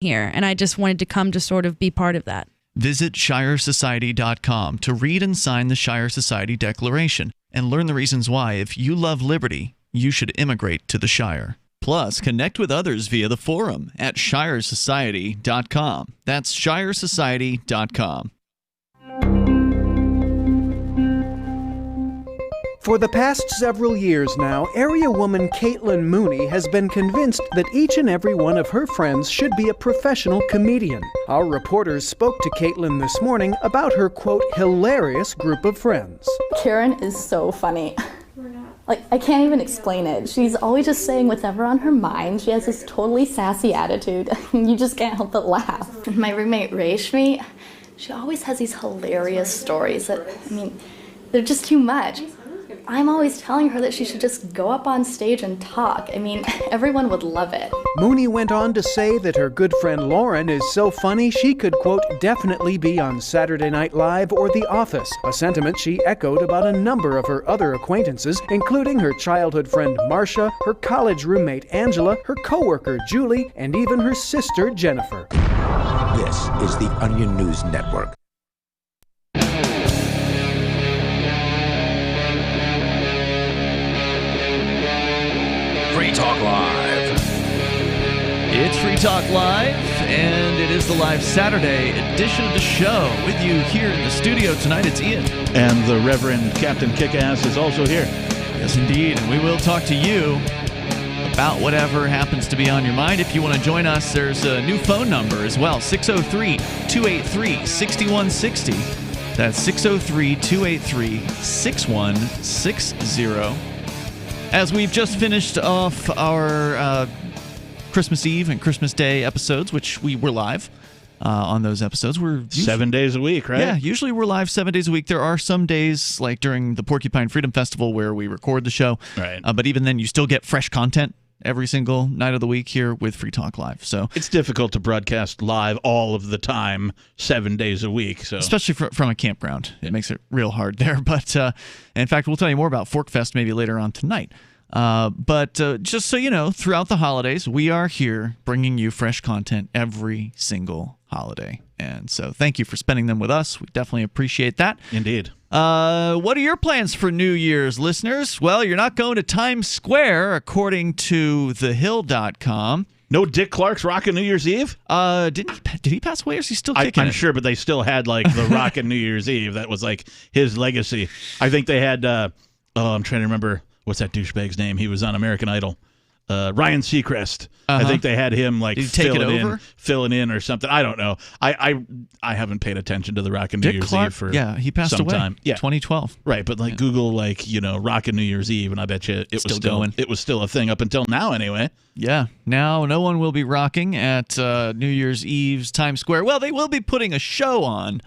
here, and I just wanted to come to sort of be part of that. Visit ShireSociety.com to read and sign the Shire Society Declaration and learn the reasons why, if you love liberty, you should immigrate to the Shire. Plus, connect with others via the forum at ShireSociety.com. That's ShireSociety.com. For the past several years now, area woman Caitlin Mooney has been convinced that each and every one of her friends should be a professional comedian. Our reporters spoke to Caitlin this morning about her, quote, hilarious group of friends. Karen is so funny. Like, I can't even explain it. She's always just saying whatever on her mind. She has this totally sassy attitude. You just can't help but laugh. My roommate Rashmi, she always has these hilarious stories that, they're just too much. I'm always telling her that she should just go up on stage and talk. Everyone would love it. Mooney went on to say that her good friend Lauren is so funny she could, quote, definitely be on Saturday Night Live or The Office, a sentiment she echoed about a number of her other acquaintances, including her childhood friend Marcia, her college roommate Angela, her coworker Julie, and even her sister Jennifer. This is the Onion News Network. Free Talk Live. It's Free Talk Live, and it is the live Saturday edition of the show. With you here in the studio tonight, it's Ian. And the Reverend Captain Kickass is also here. Yes, indeed. And we will talk to you about whatever happens to be on your mind. If you want to join us, there's a new phone number as well, 603-283-6160. That's 603-283-6160. As we've just finished off our Christmas Eve and Christmas Day episodes, which we were live on those episodes. We're 7 days a week, right? Yeah, usually we're live 7 days a week. There are some days, like during the Porcupine Freedom Festival, where we record the show. Right. But even then, you still get fresh content every single night of the week here with Free Talk Live. So it's difficult to broadcast live all of the time, 7 days a week. So especially from a campground, it makes it real hard there. But in fact, we'll tell you more about Forkfest maybe later on tonight. But just so you know, throughout the holidays, we are here bringing you fresh content every single holiday. And so thank you for spending them with us. We definitely appreciate that. Indeed. What are your plans for New Year's, listeners? Well, you're not going to Times Square, according to thehill.com. No Dick Clark's Rockin' New Year's Eve? Did he pass away, or is he still kicking I'm sure, but they still had, like, the Rockin' New Year's Eve. That was, like, his legacy. I think they had, I'm trying to remember, what's that douchebag's name? He was on American Idol. Ryan Seacrest. I think they had him like filling in or something. I don't know. I haven't paid attention to the Rockin' New Year's Eve for he passed some away. time. Yeah, 2012. Right, but like Google Rockin' New Year's Eve, and I bet you it was still going. It was still a thing up until now, anyway. Yeah. Now no one will be rocking at New Year's Eve's Times Square. Well, they will be putting a show on,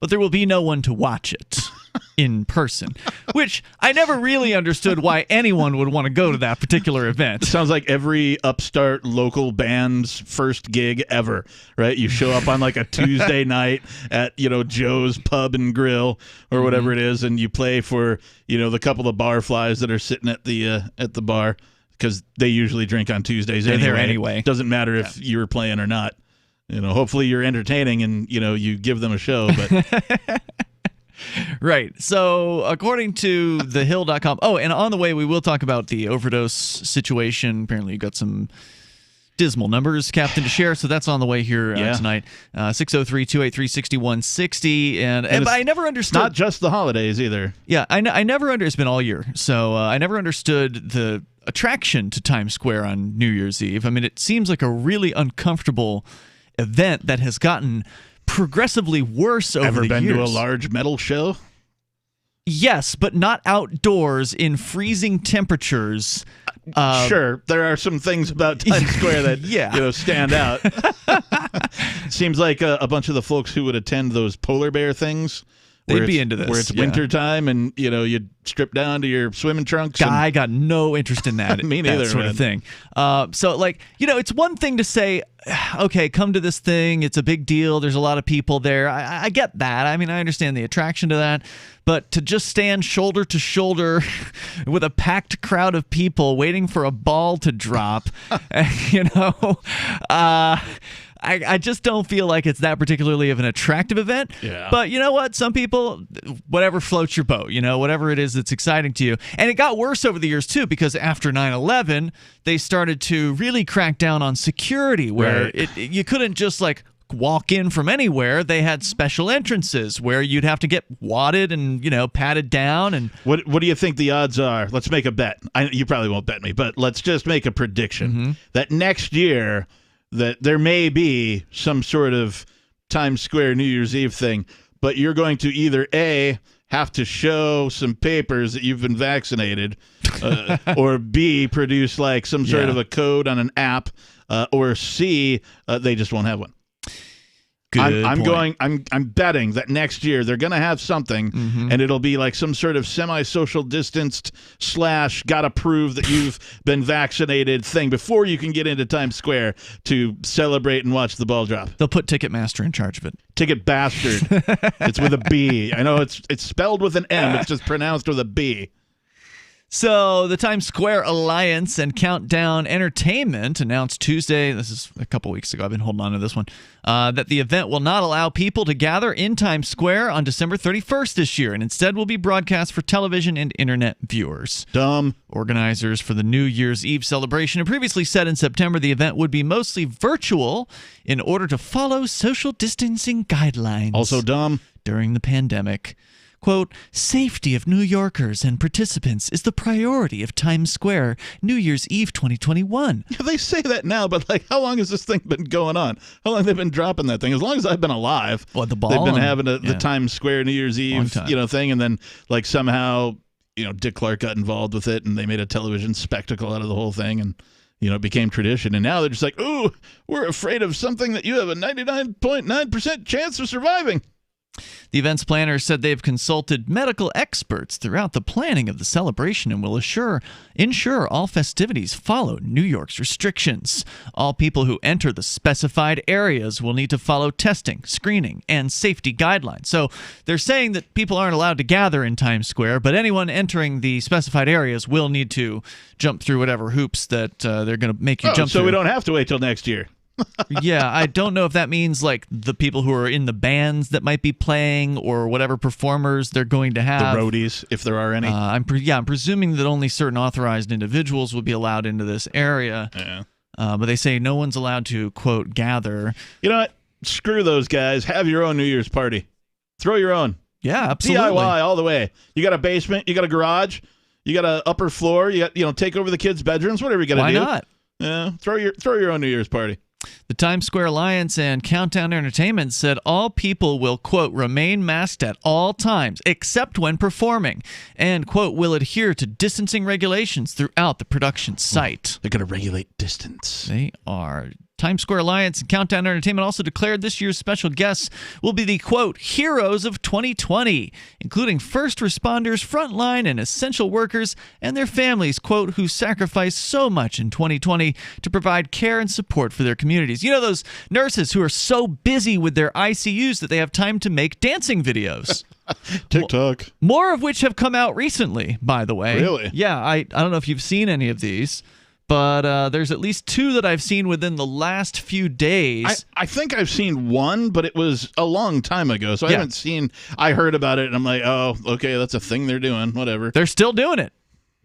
but there will be no one to watch it in person, which I never really understood why anyone would want to go to that particular event. It sounds like every upstart local band's first gig ever, right? You show up on like a Tuesday night at, Joe's Pub and Grill or whatever it is, and you play for, the couple of barflies that are sitting at the bar, because they usually drink on Tuesdays anyway. They're there anyway. Doesn't matter if you're playing or not. Hopefully you're entertaining and, you give them a show, but... Right. So according to thehill.com, and on the way we will talk about the overdose situation. Apparently you got some dismal numbers, Captain, to share, so that's on the way here tonight. 603-283-6160. And I never understood... Not just the holidays either. Yeah, I never understood... It's been all year. So I never understood the attraction to Times Square on New Year's Eve. I mean, it seems like a really uncomfortable event that has gotten progressively worse over the years. Ever been to a large metal show? Yes, but not outdoors in freezing temperatures. Sure, there are some things about Times Square that stand out. Seems like a bunch of the folks who would attend those polar bear things, they'd be into this. Where it's wintertime and, you strip down to your swimming trunks. I got no interest in that. Me neither, that sort of thing. So, it's one thing to say, okay, come to this thing. It's a big deal. There's a lot of people there. I get that. I mean, I understand the attraction to that. But to just stand shoulder to shoulder with a packed crowd of people waiting for a ball to drop, I just don't feel like it's that particularly of an attractive event. Yeah. But you know what? Some people, whatever floats your boat, whatever it is that's exciting to you. And it got worse over the years, too, because after 9/11, they started to really crack down on security, where you couldn't just walk in from anywhere. They had special entrances where you'd have to get wadded and patted down. And what do you think the odds are? Let's make a bet. You probably won't bet me, but let's just make a prediction that next year that there may be some sort of Times Square New Year's Eve thing, but you're going to either A, have to show some papers that you've been vaccinated, or B, produce some sort of a code on an app, or C, they just won't have one. I'm betting that next year they're going to have something, and it'll be some sort of semi-social distanced / gotta prove that you've been vaccinated thing before you can get into Times Square to celebrate and watch the ball drop. They'll put Ticketmaster in charge of it. Ticket Bastard. It's with a B. I know it's spelled with an M. It's just pronounced with a B. So the Times Square Alliance and Countdown Entertainment announced Tuesday, this is a couple weeks ago, I've been holding on to this one, that the event will not allow people to gather in Times Square on December 31st this year, and instead will be broadcast for television and internet viewers. Dumb. Organizers for the New Year's Eve celebration had previously said in September the event would be mostly virtual in order to follow social distancing guidelines. Also dumb. During the pandemic. Quote, safety of New Yorkers and participants is the priority of Times Square New Year's Eve 2021. Yeah, they say that now, but how long has this thing been going on? How long have they been dropping that thing? As long as I've been alive. What, the ball? They've been having the Times Square New Year's Eve thing, and then somehow Dick Clark got involved with it, and they made a television spectacle out of the whole thing, and it became tradition. And now they're just ooh, we're afraid of something that you have a 99.9% chance of surviving. The event's planners said they've consulted medical experts throughout the planning of the celebration and will ensure all festivities follow New York's restrictions. All people who enter the specified areas will need to follow testing, screening, and safety guidelines. So they're saying that people aren't allowed to gather in Times Square, but anyone entering the specified areas will need to jump through whatever hoops that they're going to make you jump through. So we don't have to wait till next year. Yeah, I don't know if that means the people who are in the bands that might be playing or whatever performers they're going to have. The roadies, if there are any. I'm presuming that only certain authorized individuals will be allowed into this area. Yeah. But they say no one's allowed to, quote, gather. You know what? Screw those guys. Have your own New Year's party. Throw your own. Yeah, absolutely. DIY all the way. You got a basement. You got a garage. You got an upper floor. You got, take over the kids' bedrooms. Whatever you got to do. Why not? Yeah, throw your own New Year's party. The Times Square Alliance and Countdown Entertainment said all people will, quote, remain masked at all times, except when performing, and, quote, will adhere to distancing regulations throughout the production site. They're going to regulate distance. They are. Times Square Alliance and Countdown Entertainment also declared this year's special guests will be the, quote, heroes of 2020, including first responders, frontline, and essential workers, and their families, quote, who sacrificed so much in 2020 to provide care and support for their communities. You know, those nurses who are so busy with their ICUs that they have time to make dancing videos. TikTok. More of which have come out recently, by the way. Really? Yeah, I don't know if you've seen any of these. But there's at least 2 that I've seen within the last few days. I think I've seen one, but it was a long time ago. So I haven't seen. I heard about it, and I'm like, oh, okay, that's a thing they're doing. Whatever. They're still doing it.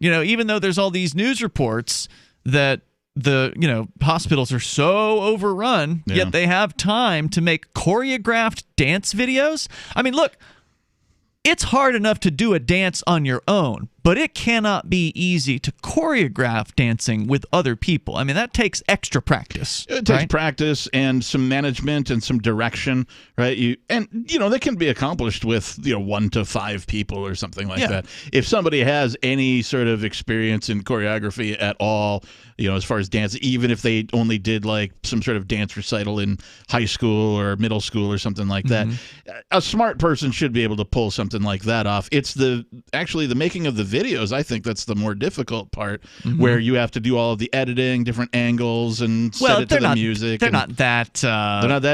Even though there's all these news reports that the hospitals are so overrun, yet they have time to make choreographed dance videos. I mean, look, it's hard enough to do a dance on your own, but it cannot be easy to choreograph dancing with other people. I mean, that takes extra practice. It takes practice and some management and some direction, right? That can be accomplished with 1 to 5 people or something like that. If somebody has any sort of experience in choreography at all, as far as dance, even if they only did some sort of dance recital in high school or middle school or something like that, a smart person should be able to pull something like that off. It's the making of the videos. I think that's the more difficult part, where you have to do all of the editing, different angles, and set it to the music. They're not that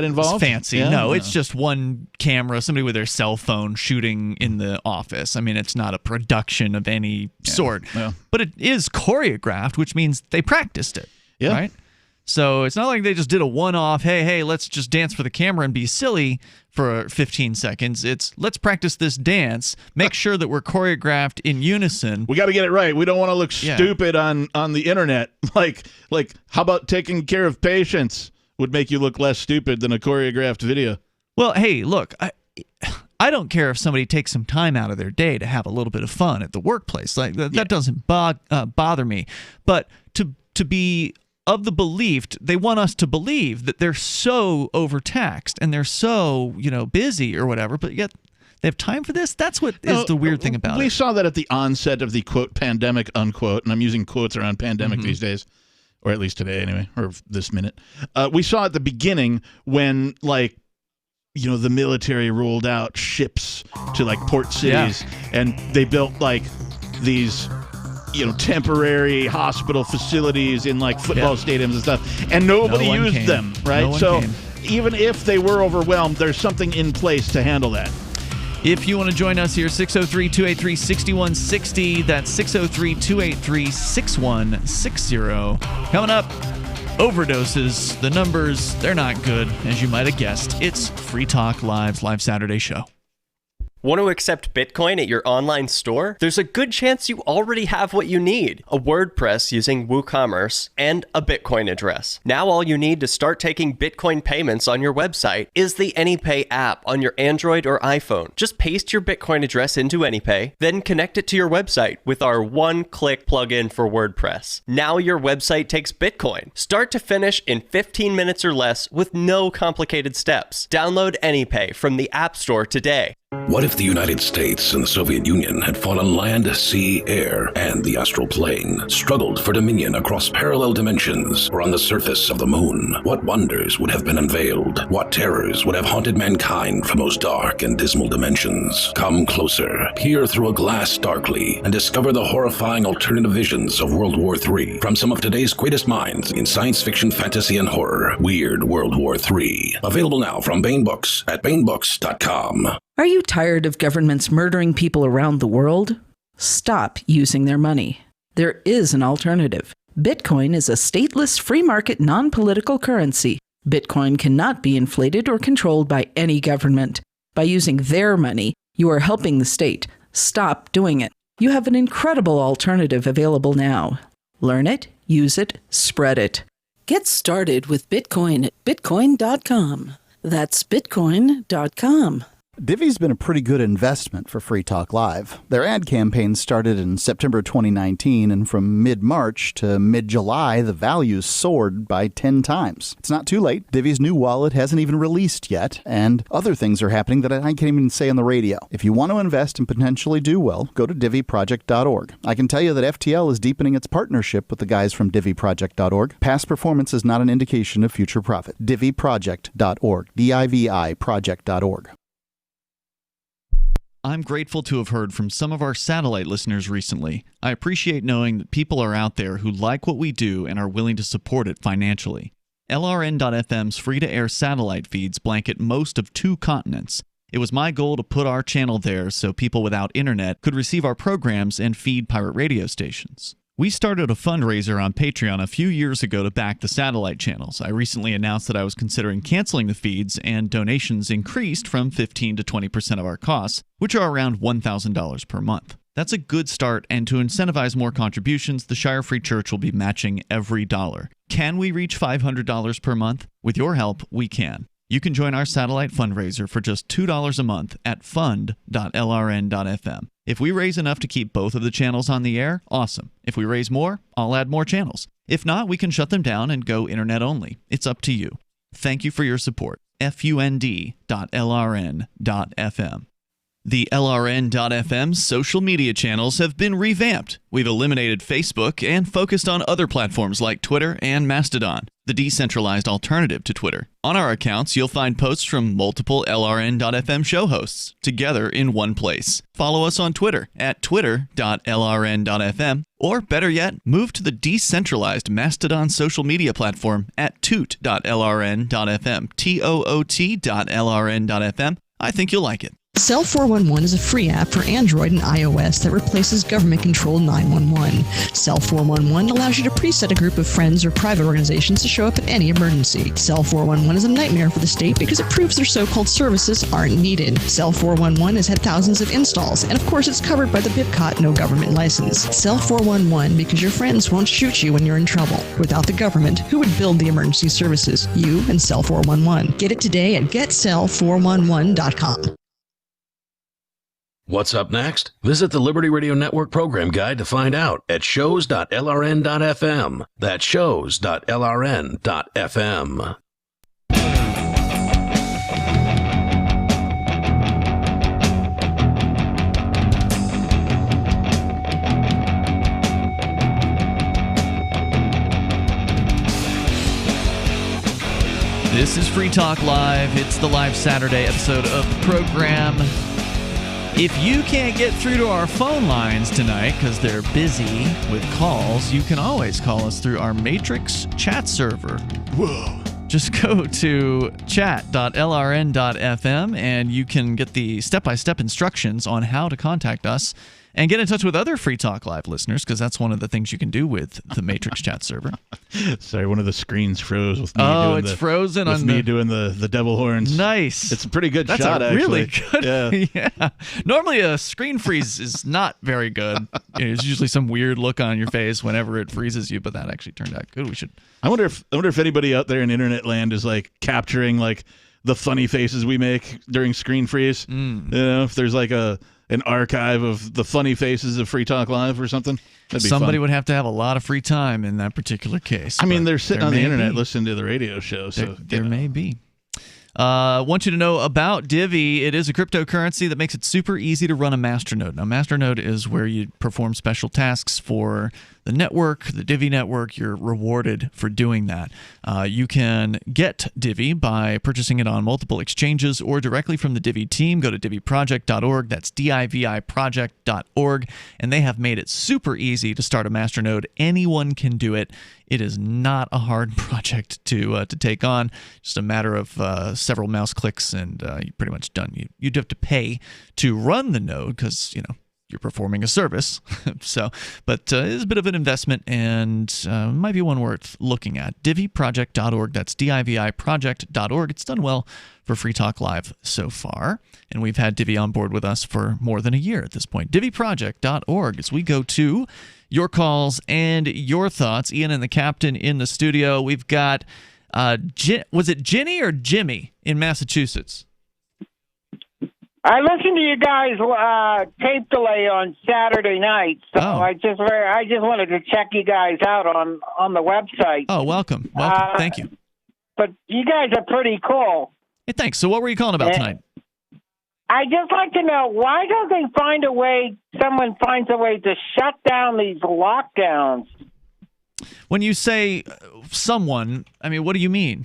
involved. Fancy. Yeah? No, it's just one camera, somebody with their cell phone shooting in the office. I mean, it's not a production of any sort. Yeah. But it is choreographed, which means they practiced it. Yeah. Right? So it's not like they just did a one-off, hey, let's just dance for the camera and be silly for 15 seconds. It's let's practice this dance, make sure that we're choreographed in unison. We got to get it right. We don't want to look stupid on the internet. Like how about taking care of patients would make you look less stupid than a choreographed video? Well, hey, look, I don't care if somebody takes some time out of their day to have a little bit of fun at the workplace. Like that doesn't bother me. But to be of the belief, they want us to believe that they're so overtaxed and they're so, busy or whatever, but yet they have time for this? That's what is the weird thing about it. We saw that at the onset of the, quote, pandemic, unquote, and I'm using quotes around pandemic these days, or at least today anyway, or this minute. We saw at the beginning when, the military rolled out ships to, port cities, and they built, these temporary hospital facilities in football stadiums and stuff, and nobody used them, right? So even if they were overwhelmed, there's something in place to handle that. If you want to join us here, 603-283-6160. That's 603-283-6160. Coming up, overdoses. The numbers, they're not good, as you might have guessed. It's Free Talk Live's Live Saturday show. Want to accept Bitcoin at your online store? There's a good chance you already have what you need: a WordPress using WooCommerce and a Bitcoin address. Now all you need to start taking Bitcoin payments on your website is the AnyPay app on your Android or iPhone. Just paste your Bitcoin address into AnyPay, then connect it to your website with our one-click plugin for WordPress. Now your website takes Bitcoin, start to finish in 15 minutes or less with no complicated steps. Download AnyPay from the App Store today. What if the United States and the Soviet Union had fought on land, sea, air, and the astral plane, struggled for dominion across parallel dimensions or on the surface of the moon? What wonders would have been unveiled? What terrors would have haunted mankind from those dark and dismal dimensions? Come closer, peer through a glass darkly, and discover the horrifying alternative visions of World War III from some of today's greatest minds in science fiction, fantasy, and horror. Weird World War III. Available now from Baen Books at baenbooks.com. Are you tired of governments murdering people around the world? Stop using their money. There is an alternative. Bitcoin is a stateless, free market, non-political currency. Bitcoin cannot be inflated or controlled by any government. By using their money, you are helping the state. Stop doing it. You have an incredible alternative available now. Learn it, use it, spread it. Get started with Bitcoin at bitcoin.com. That's bitcoin.com. Divvy's been a pretty good investment for Free Talk Live. Their ad campaign started in September 2019, and from mid-March to mid-July, the values soared by 10 times. It's not too late. Divvy's new wallet hasn't even released yet, and other things are happening that I can't even say on the radio. If you want to invest and potentially do well, go to divvyproject.org. I can tell you that FTL is deepening its partnership with the guys from divvyproject.org. Past performance is not an indication of future profit. divvyproject.org. DIVI project.org. I'm grateful to have heard from some of our satellite listeners recently. I appreciate knowing that people are out there who like what we do and are willing to support it financially. LRN.FM's free-to-air satellite feeds blanket most of 2 continents. It was my goal to put our channel there so people without internet could receive our programs and feed pirate radio stations. We started a fundraiser on Patreon a few years ago to back the satellite channels. I recently announced that I was considering canceling the feeds, and donations increased from 15 to 20% of our costs, which are around $1,000 per month. That's a good start, and to incentivize more contributions, the Shire Free Church will be matching every dollar. Can we reach $500 per month? With your help, we can. You can join our satellite fundraiser for just $2 a month at fund.lrn.fm. If we raise enough to keep both of the channels on the air, awesome. If we raise more, I'll add more channels. If not, we can shut them down and go internet only. It's up to you. Thank you for your support. fund.lrn.fm. The LRN.FM social media channels have been revamped. We've eliminated Facebook and focused on other platforms like Twitter and Mastodon, the decentralized alternative to Twitter. On our accounts, you'll find posts from multiple LRN.FM show hosts together in one place. Follow us on Twitter at twitter.lrn.fm, or better yet, move to the decentralized Mastodon social media platform at toot.lrn.fm, toot.lrn.fm. I think you'll like it. Cell 411 is a free app for Android and iOS that replaces government-controlled 911. Cell 411 allows you to preset a group of friends or private organizations to show up at any emergency. Cell 411 is a nightmare for the state because it proves their so-called services aren't needed. Cell 411 has had thousands of installs, and of course it's covered by the BIPCOT no government license. Cell 411 because your friends won't shoot you when you're in trouble. Without the government, who would build the emergency services? You and Cell 411. Get it today at getcell411.com. What's up next? Visit the Liberty Radio Network program guide to find out at shows.lrn.fm. That's shows.lrn.fm. This is Free Talk Live. It's the live Saturday episode of the program. If you can't get through to our phone lines tonight because they're busy with calls, you can always call us through our Matrix chat server. Whoa. Just go to chat.lrn.fm and you can get the step-by-step instructions on how to contact us and get in touch with other Free Talk Live listeners, because that's one of the things you can do with the Matrix chat server. Sorry, one of the screens froze with me. Frozen with on me doing the devil horns. Nice. It's a pretty good That's shot, a really actually. good. Yeah. Normally, a screen freeze is not very good. There's usually some weird look on your face whenever it freezes you, but that actually turned out good. I wonder if anybody out there in internet land is like capturing like the funny faces we make during screen freeze. You know, if there's like an archive of the funny faces of Free Talk Live or something. That'd be Somebody fun. would have to have a lot of free time in that particular case. I mean, they're sitting on the internet be. listening to the radio show. So There may be. Want you to know about Divi. It is a cryptocurrency that makes it super easy to run a masternode. Now, masternode is where you perform special tasks for the network, the Divi network. You're rewarded for doing that. You can get Divi by purchasing it on multiple exchanges or directly from the Divi team. Go to diviproject.org. That's diviproject.org. And they have made it super easy to start a masternode. Anyone can do it. It is not a hard project to take on. Just a matter of several mouse clicks, and you're pretty much done. You'd have to pay to run the node because you're performing a service. But it is a bit of an investment, and might be one worth looking at. Diviproject.org. That's diviproject.org. It's done well for Free Talk Live so far, and we've had Divi on board with us for more than a year at this point. Diviproject.org. As we go to your calls and your thoughts, Ian and the captain in the studio. We've got, was it Ginny or Jimmy in Massachusetts? I listened to you guys tape delay on Saturday night, so I just wanted to check you guys out on the website. Oh, welcome. Thank you. But you guys are pretty cool. Hey, thanks. So what were you calling about tonight? I just like to know, why don't they someone finds a way to shut down these lockdowns? When you say someone, I mean, what do you mean?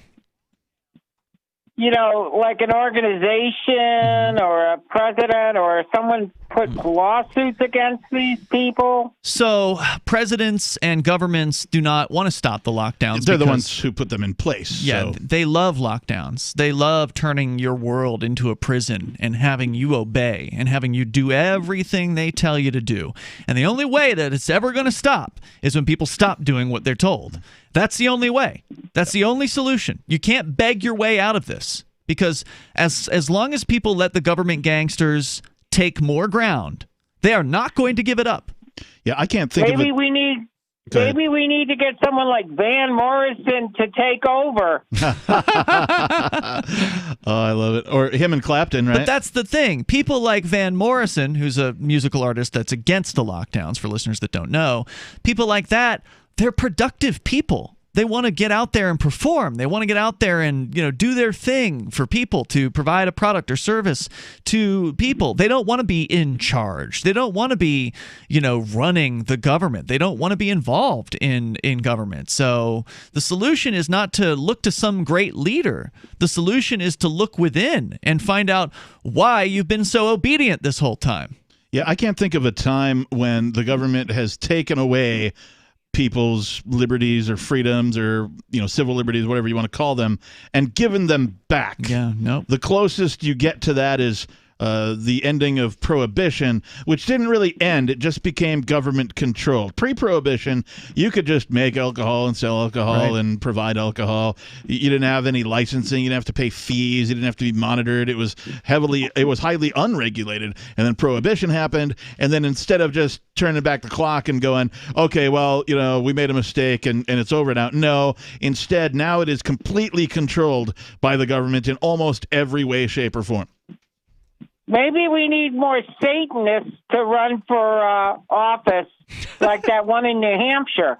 Like an organization or a president or someone puts lawsuits against these people. So presidents and governments do not want to stop the lockdowns. They're the ones who put them in place. Yeah, they love lockdowns. They love turning your world into a prison and having you obey and having you do everything they tell you to do. And the only way that it's ever going to stop is when people stop doing what they're told. That's the only way. That's the only solution. You can't beg your way out of this, because as long as people let the government gangsters take more ground, they are not going to give it up. Yeah, I can't think of it. Maybe we need to get someone like Van Morrison to take over. Oh, I love it. Or him and Clapton, right? But that's the thing. People like Van Morrison, who's a musical artist that's against the lockdowns, for listeners that don't know, people like that, they're productive people. They want to get out there and perform. They want to get out there and do their thing for people, to provide a product or service to people. They don't want to be in charge. They don't want to be running the government. They don't want to be involved in government. So the solution is not to look to some great leader. The solution is to look within and find out why you've been so obedient this whole time. Yeah, I can't think of a time when the government has taken away people's liberties or freedoms or civil liberties, whatever you want to call them, and given them back. Yeah, no. The closest you get to that is the ending of Prohibition, which didn't really end. It just became government controlled. Pre-Prohibition, you could just make alcohol and sell alcohol and provide alcohol. You didn't have any licensing. You didn't have to pay fees. You didn't have to be monitored. It was highly unregulated. And then Prohibition happened. And then instead of just turning back the clock and going, okay, well, we made a mistake and it's over now. No, instead, now it is completely controlled by the government in almost every way, shape, or form. Maybe we need more Satanists to run for office, like that one in New Hampshire.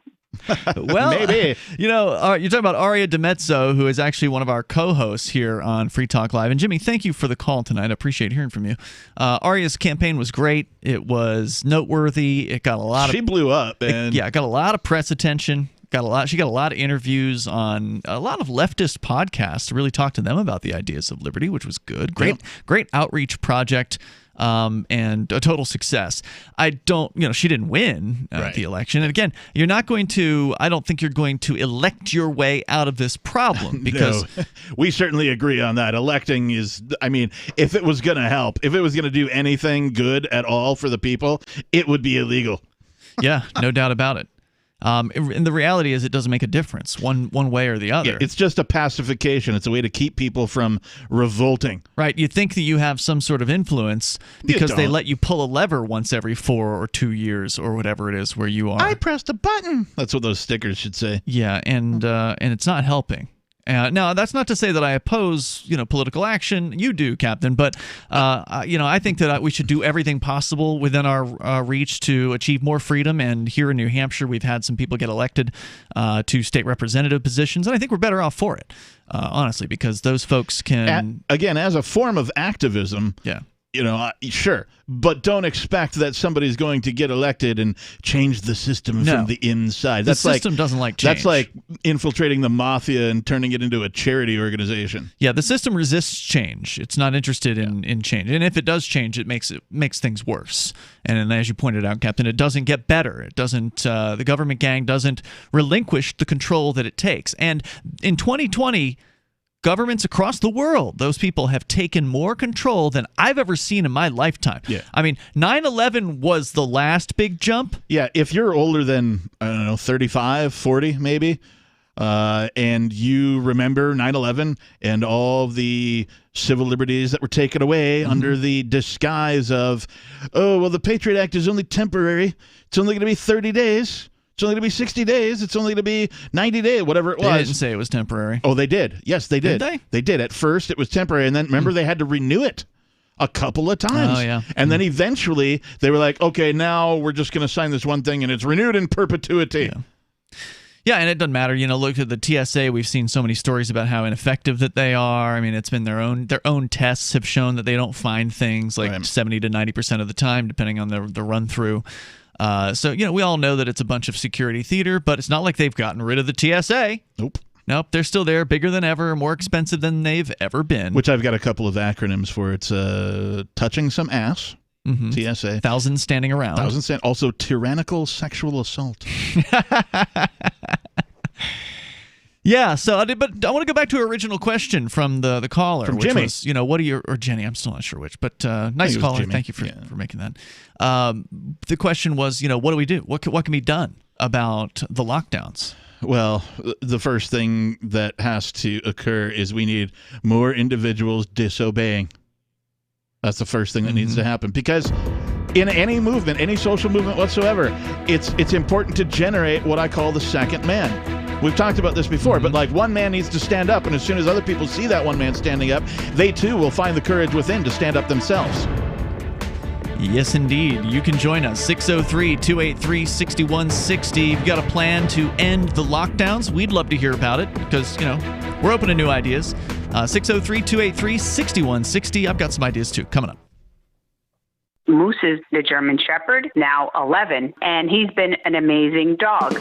Well, maybe. You're talking about Aria DeMezzo, who is actually one of our co-hosts here on Free Talk Live. And Jimmy, thank you for the call tonight. I appreciate hearing from you. Aria's campaign was great. It was noteworthy. It got a lot of... She blew up. It got a lot of press attention. She got a lot of interviews on a lot of leftist podcasts to really talk to them about the ideas of liberty, which was good. Great outreach project, and a total success. She didn't win the election. And again, I don't think you're going to elect your way out of this problem, because no, we certainly agree on that. Electing is, if it was going to help, if it was going to do anything good at all for the people, it would be illegal. Yeah, no doubt about it. And the reality is it doesn't make a difference one way or the other. Yeah, it's just a pacification. It's a way to keep people from revolting. Right. You think that you have some sort of influence because they let you pull a lever once every 4 or 2 years or whatever it is where you are. I pressed a button. That's what those stickers should say. Yeah, and it's not helping. Now, that's not to say that I oppose, political action. You do, Captain. But, I think that we should do everything possible within our reach to achieve more freedom. And here in New Hampshire, we've had some people get elected to state representative positions. And I think we're better off for it, honestly, because those folks can... Again, as a form of activism... Yeah. Sure, but don't expect that somebody's going to get elected and change the system from the inside. The system doesn't like change. That's like infiltrating the mafia and turning it into a charity organization. Yeah, the system resists change. It's not interested in change. And if it does change, it makes things worse. And as you pointed out, Captain, it doesn't get better. It doesn't. The government gang doesn't relinquish the control that it takes. And in 2020... governments across the world, those people have taken more control than I've ever seen in my lifetime. Yeah. 9/11 was the last big jump. Yeah, if you're older than, 35, 40 maybe, and you remember 9/11 and all the civil liberties that were taken away under the disguise of, the Patriot Act is only temporary. It's only going to be 30 days. It's only going to be 60 days. It's only going to be 90 days, whatever it was. They didn't say it was temporary. Oh, they did. Yes, they did. Did they? They did. At first, it was temporary, and then, remember, they had to renew it a couple of times. Oh, yeah. And then eventually, they were like, okay, now we're just going to sign this one thing, and it's renewed in perpetuity. Yeah, and it doesn't matter. Look at the TSA. We've seen so many stories about how ineffective that they are. It's been their own tests have shown that they don't find things like 70 to 90% of the time, depending on the run-through. So, we all know that it's a bunch of security theater, but it's not like they've gotten rid of the TSA. Nope, they're still there, bigger than ever, more expensive than they've ever been. Which I've got a couple of acronyms for. It's touching some ass, TSA. Thousands standing around. Also tyrannical sexual assault. Yeah, but I want to go back to our original question from the caller. From which Jimmy. Was, what are your, or Jenny, I'm still not sure which, but nice caller. Jimmy. Thank you for making that. The question was, what do we do? What can be done about the lockdowns? Well, the first thing that has to occur is we need more individuals disobeying. That's the first thing that needs to happen, because in any movement, any social movement whatsoever, it's important to generate what I call the second man. We've talked about this before, but one man needs to stand up, and as soon as other people see that one man standing up, they too will find the courage within to stand up themselves. Yes, indeed. You can join us, 603-283-6160. If you've got a plan to end the lockdowns, we'd love to hear about it because, we're open to new ideas. 603-283-6160. I've got some ideas too. Coming up. Moose is the German Shepherd, now 11, and he's been an amazing dog.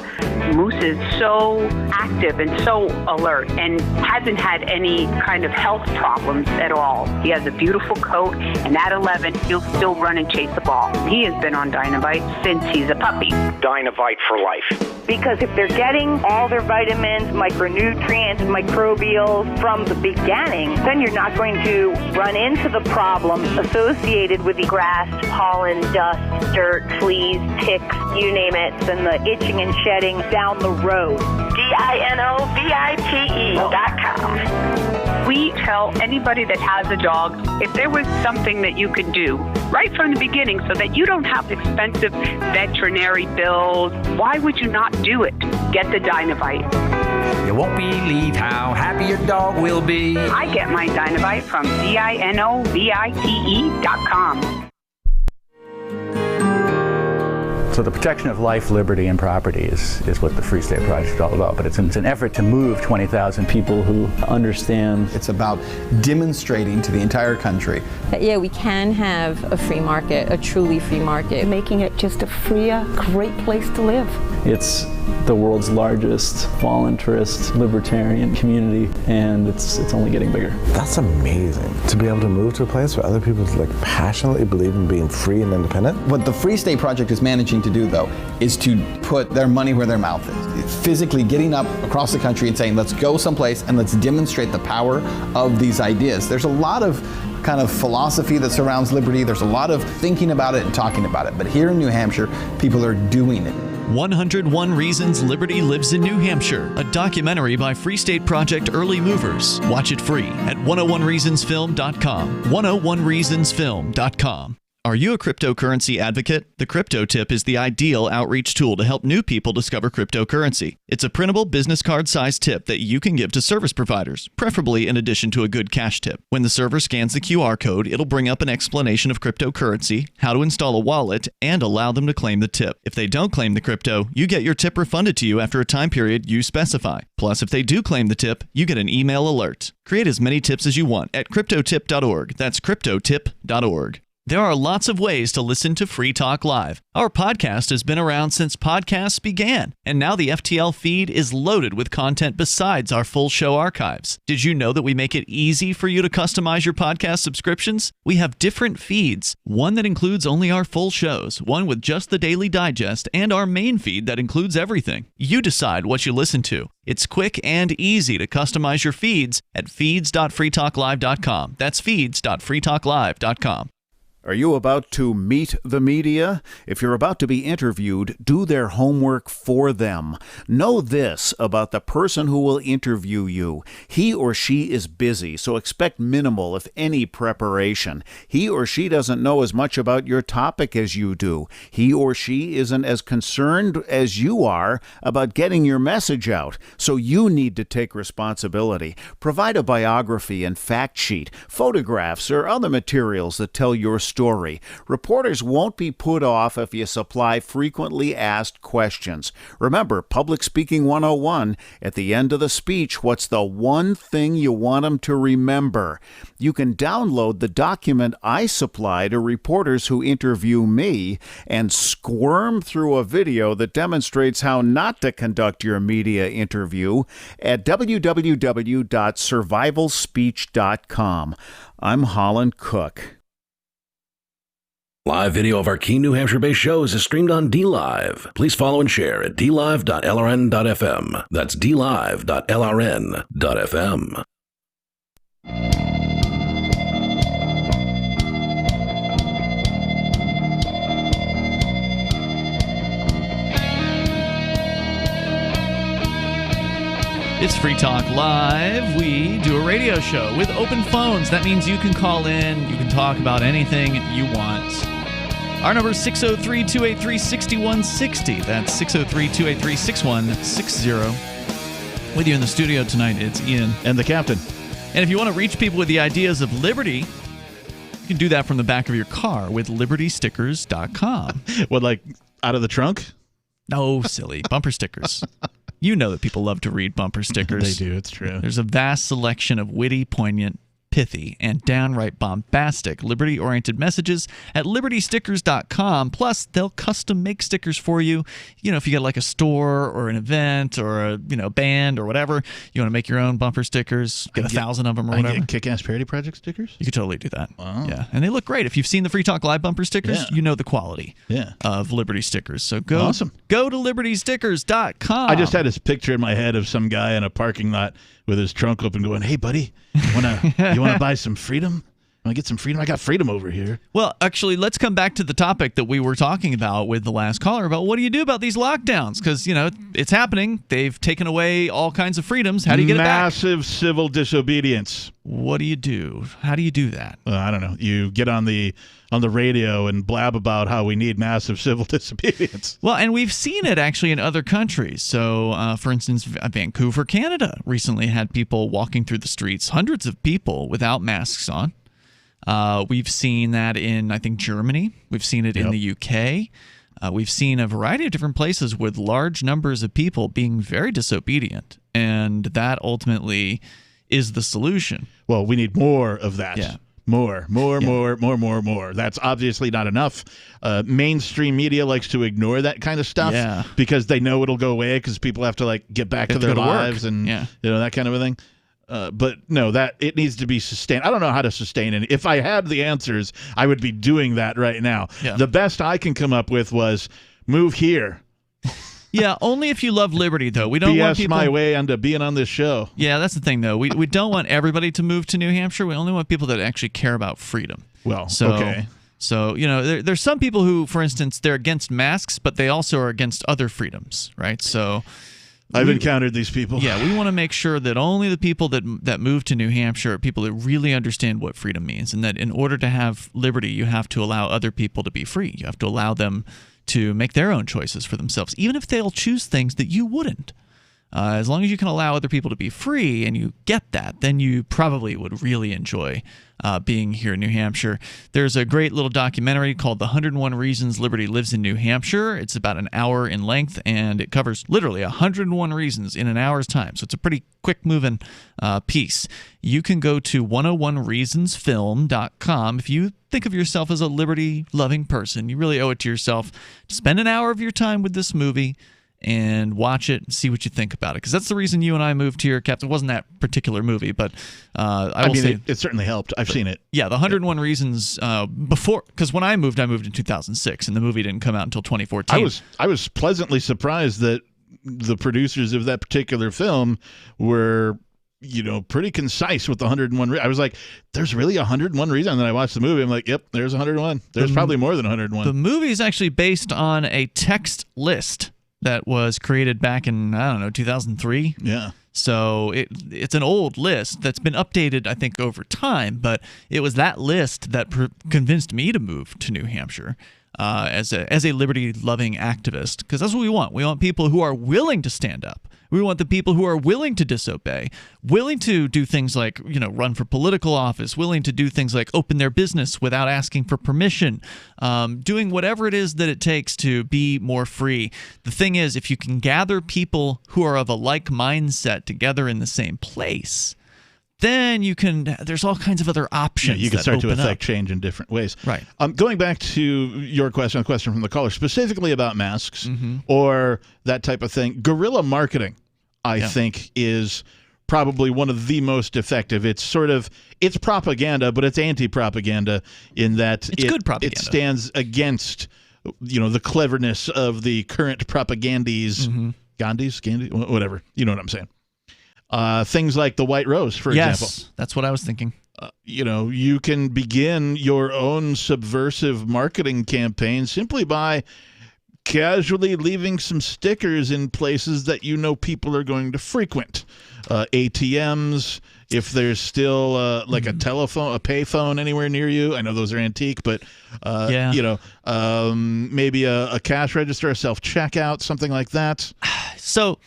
Moose is so active and so alert and hasn't had any kind of health problems at all. He has a beautiful coat, and at 11, he'll still run and chase the ball. He has been on Dynavite since he's a puppy. Dynavite for life. Because if they're getting all their vitamins, micronutrients, microbials from the beginning, then you're not going to run into the problems associated with the grass, pollen, dust, dirt, fleas, ticks, you name it, and the itching and shedding down the road. DINOVITE.com. We tell anybody that has a dog, if there was something that you could do right from the beginning so that you don't have expensive veterinary bills, why would you not do it? Get the Dynavite. You won't believe how happy your dog will be. I get my Dynavite from DINOVITE.com. So the protection of life, liberty, and property is what the Free State Project is all about. But it's an effort to move 20,000 people who understand. It's about demonstrating to the entire country that, yeah, we can have a free market, a truly free market. Making it just a freer, great place to live. It's the world's largest voluntarist libertarian community, and it's only getting bigger. That's amazing, to be able to move to a place where other people passionately believe in being free and independent. What the Free State Project is managing to do, though, is to put their money where their mouth is. Physically getting up across the country and saying, let's go someplace and let's demonstrate the power of these ideas. There's a lot of kind of philosophy that surrounds liberty. There's a lot of thinking about it and talking about it. But here in New Hampshire, people are doing it. 101 Reasons Liberty Lives in New Hampshire, a documentary by Free State Project Early Movers. Watch it free at 101reasonsfilm.com. 101reasonsfilm.com. Are you a cryptocurrency advocate? The Crypto Tip is the ideal outreach tool to help new people discover cryptocurrency. It's a printable business card-sized tip that you can give to service providers, preferably in addition to a good cash tip. When the server scans the QR code, it'll bring up an explanation of cryptocurrency, how to install a wallet, and allow them to claim the tip. If they don't claim the crypto, you get your tip refunded to you after a time period you specify. Plus, if they do claim the tip, you get an email alert. Create as many tips as you want at cryptotip.org. That's cryptotip.org. There are lots of ways to listen to Free Talk Live. Our podcast has been around since podcasts began, and now the FTL feed is loaded with content besides our full show archives. Did you know that we make it easy for you to customize your podcast subscriptions? We have different feeds, one that includes only our full shows, one with just the Daily Digest, and our main feed that includes everything. You decide what you listen to. It's quick and easy to customize your feeds at feeds.freetalklive.com. That's feeds.freetalklive.com. Are you about to meet the media? If you're about to be interviewed, do their homework for them. Know this about the person who will interview you. He or she is busy, so expect minimal, if any, preparation. He or she doesn't know as much about your topic as you do. He or she isn't as concerned as you are about getting your message out. So you need to take responsibility. Provide a biography and fact sheet, photographs, or other materials that tell your story. Reporters won't be put off if you supply frequently asked questions. Remember, Public Speaking 101, at the end of the speech, what's the one thing you want them to remember? You can download the document I supply to reporters who interview me and squirm through a video that demonstrates how not to conduct your media interview at www.survivalspeech.com. I'm Holland Cook. Live video of our key New Hampshire-based shows is streamed on DLive. Please follow and share at dlive.lrn.fm. That's dlive.lrn.fm. It's Free Talk Live. We do a radio show with open phones. That means you can call in. You can talk about anything you want. Our number is 603-283-6160. That's 603-283-6160. With you in the studio tonight, it's Ian. And the captain. And if you want to reach people with the ideas of liberty, you can do that from the back of your car with libertystickers.com. What, like out of the trunk? No, silly. Bumper stickers. You know that people love to read bumper stickers. They do, it's true. There's a vast selection of witty, poignant pithy and downright bombastic liberty-oriented messages at libertystickers.com. Plus, they'll custom make stickers for you. You know, if you get like a store or an event or a band or whatever, you want to make your own bumper stickers, get 1,000 of them or whatever. Get Kick-Ass Parody Project stickers? You could totally do that. Wow. Yeah, and they look great. If you've seen the Free Talk Live bumper stickers, you know the quality of Liberty stickers. So go to libertystickers.com. I just had this picture in my head of some guy in a parking lot with his trunk open going, "Hey, buddy, you want to buy some freedom? Want to get some freedom? I got freedom over here." Well, actually, let's come back to the topic that we were talking about with the last caller about what do you do about these lockdowns? Because, it's happening. They've taken away all kinds of freedoms. How do you get it back? Massive civil disobedience. What do you do? How do you do that? I don't know. You get on the radio and blab about how we need massive civil disobedience. Well, and we've seen it actually in other countries. So, for instance, Vancouver, Canada recently had people walking through the streets, hundreds of people without masks on. We've seen that in, I think, Germany. We've seen it in the UK. We've seen a variety of different places with large numbers of people being very disobedient. And that ultimately is the solution. Well, we need more of that. Yeah. More. That's obviously not enough. Mainstream media likes to ignore that kind of stuff because they know it'll go away because people have to get back to their lives and that kind of a thing. But no, that it needs to be sustained. I don't know how to sustain it. If I had the answers, I would be doing that right now. Yeah. The best I can come up with was move here. Yeah, only if you love liberty, though. We don't BS want people my way into being on this show. Yeah, that's the thing, though. We don't want everybody to move to New Hampshire. We only want people that actually care about freedom. Well, So okay. There's some people who, for instance, they're against masks, but they also are against other freedoms, right? So I've encountered these people. Yeah, we want to make sure that only the people that move to New Hampshire are people that really understand what freedom means, and that in order to have liberty, you have to allow other people to be free. You have to allow them to make their own choices for themselves, even if they'll choose things that you wouldn't. As long as you can allow other people to be free and you get that, then you probably would really enjoy being here in New Hampshire. There's a great little documentary called The 101 Reasons Liberty Lives in New Hampshire. It's about an hour in length, and it covers literally 101 reasons in an hour's time. So it's a pretty quick-moving piece. You can go to 101reasonsfilm.com. If you think of yourself as a liberty-loving person, you really owe it to yourself to spend an hour of your time with this movie and watch it and see what you think about it. Because that's the reason you and I moved here, Captain. It wasn't that particular movie, but I will say it certainly helped. I've seen it. Yeah, the 101 Reasons before, because when I moved in 2006, and the movie didn't come out until 2014. I was pleasantly surprised that the producers of that particular film were pretty concise with the 101. I was like, there's really 101 reasons. And then I watched the movie. I'm like, yep, there's 101. There's probably more than 101. The movie is actually based on a text list that was created back in, 2003. Yeah. So it's an old list that's been updated, I think, over time. But it was that list that convinced me to move to New Hampshire as a liberty-loving activist, because that's what we want. We want people who are willing to stand up. We want the people who are willing to disobey, willing to do things like, run for political office, willing to do things like open their business without asking for permission, doing whatever it is that it takes to be more free. The thing is, if you can gather people who are of a like mindset together in the same place, then there's all kinds of other options. Yeah, you can start to affect up. Change in different ways. Right. Going back to your question, a question from the caller, specifically about masks or that type of thing, guerrilla marketing, I think, is probably one of the most effective. It's propaganda, but it's anti-propaganda in that it's good propaganda. It stands against, the cleverness of the current propagandies, Gandhi, whatever. You know what I'm saying. Things like the White Rose, for example. Yes, that's what I was thinking. You can begin your own subversive marketing campaign simply by casually leaving some stickers in places that people are going to frequent. ATMs, if there's still like a telephone, a payphone anywhere near you. I know those are antique, but maybe a cash register, a self-checkout, something like that. So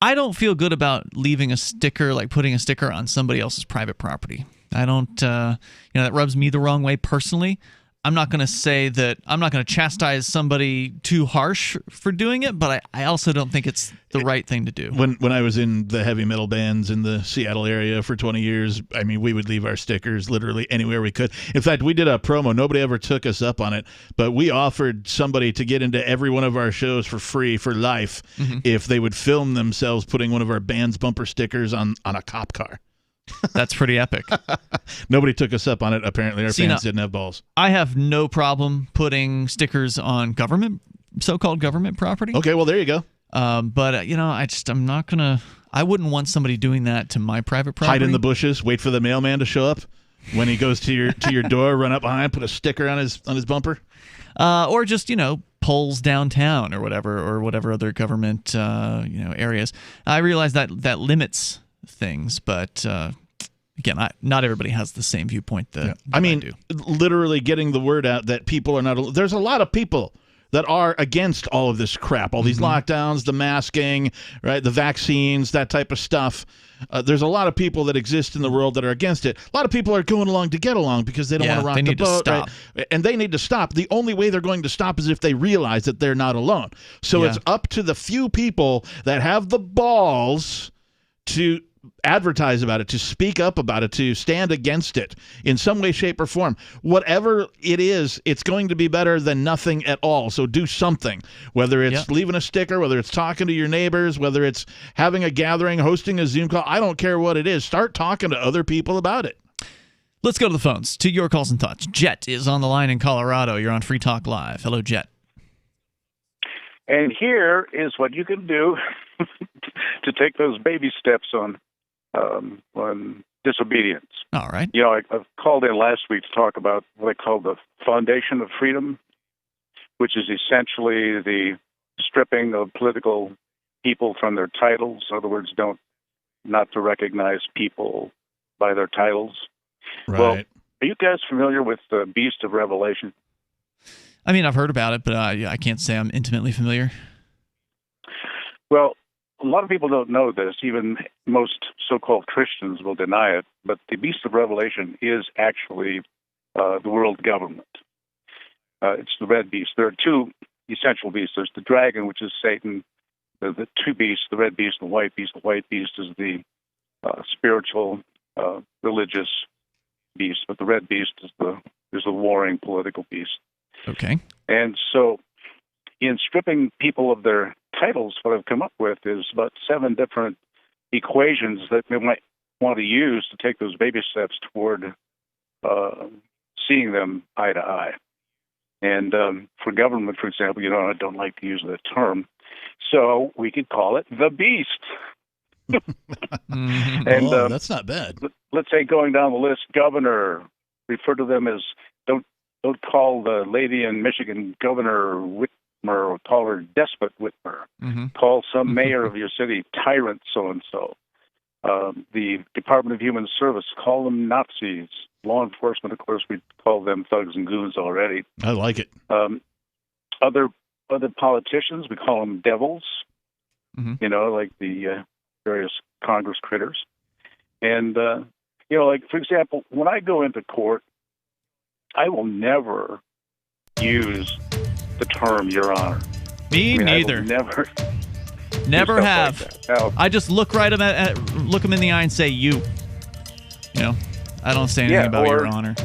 I don't feel good about leaving a sticker, like putting a sticker on somebody else's private property. I don't, that rubs me the wrong way personally. I'm not going to say that I'm not going to chastise somebody too harsh for doing it, but I also don't think it's the right thing to do. When I was in the heavy metal bands in the Seattle area for 20 years, I mean, we would leave our stickers literally anywhere we could. In fact, we did a promo. Nobody ever took us up on it, but we offered somebody to get into every one of our shows for free for life if they would film themselves putting one of our band's bumper stickers on a cop car. That's pretty epic. Nobody took us up on it. Apparently, our fans didn't have balls. I have no problem putting stickers on so-called government property. Okay, well, there you go. But I'm not gonna. I wouldn't want somebody doing that to my private property. Hide in the bushes, wait for the mailman to show up. When he goes to your door, run up behind, put a sticker on his bumper. Or just polls downtown or whatever other government areas. I realize that limits things, but again, not everybody has the same viewpoint that I do. Literally getting the word out that people are not. There's a lot of people that are against all of this crap, all these lockdowns, the masking, right, the vaccines, that type of stuff. There's a lot of people that exist in the world that are against it. A lot of people are going along to get along because they don't want to rock the boat. Right? And they need to stop. The only way they're going to stop is if they realize that they're not alone. So it's up to the few people that have the balls to advertise about it, to speak up about it, to stand against it in some way, shape, or form. Whatever it is, it's going to be better than nothing at all. So do something, whether it's leaving a sticker, whether it's talking to your neighbors, whether it's having a gathering, hosting a Zoom call. I don't care what it is. Start talking to other people about it. Let's go to the phones, to your calls and thoughts. Jet is on the line in Colorado. You're on Free Talk Live. Hello, Jet. And here is what you can do to take those baby steps on disobedience. All right. I called in last week to talk about what I call the foundation of freedom, which is essentially the stripping of political people from their titles. In other words, not to recognize people by their titles. Right. Well, are you guys familiar with the Beast of Revelation? I mean, I've heard about it, but I can't say I'm intimately familiar. Well, a lot of people don't know this. Even most so-called Christians will deny it. But the Beast of Revelation is actually the world government. It's the red beast. There are two essential beasts. There's the dragon, which is Satan. The two beasts, the red beast and the white beast. The white beast is the spiritual, religious beast. But the red beast is the warring political beast. Okay. And so in stripping people of their titles, what I've come up with is about 7 different equations that they might want to use to take those baby steps toward seeing them eye to eye. And for government, for example, I don't like to use the term, so we could call it the beast. And that's not bad. Let's say going down the list, governor, refer to them as don't call the lady in Michigan Governor Whitmer, or call her Despot Whitmer. Call some mayor of your city Tyrant so-and-so. The Department of Human Service, call them Nazis. Law enforcement, of course, we call them thugs and goons already. I like it. Other politicians, we call them devils, like the various Congress critters. And, like, for example, when I go into court, I will never use the term Your Honor. Me neither. Never have. Like I just look them in the eye and say you. I don't say anything about Your Honor.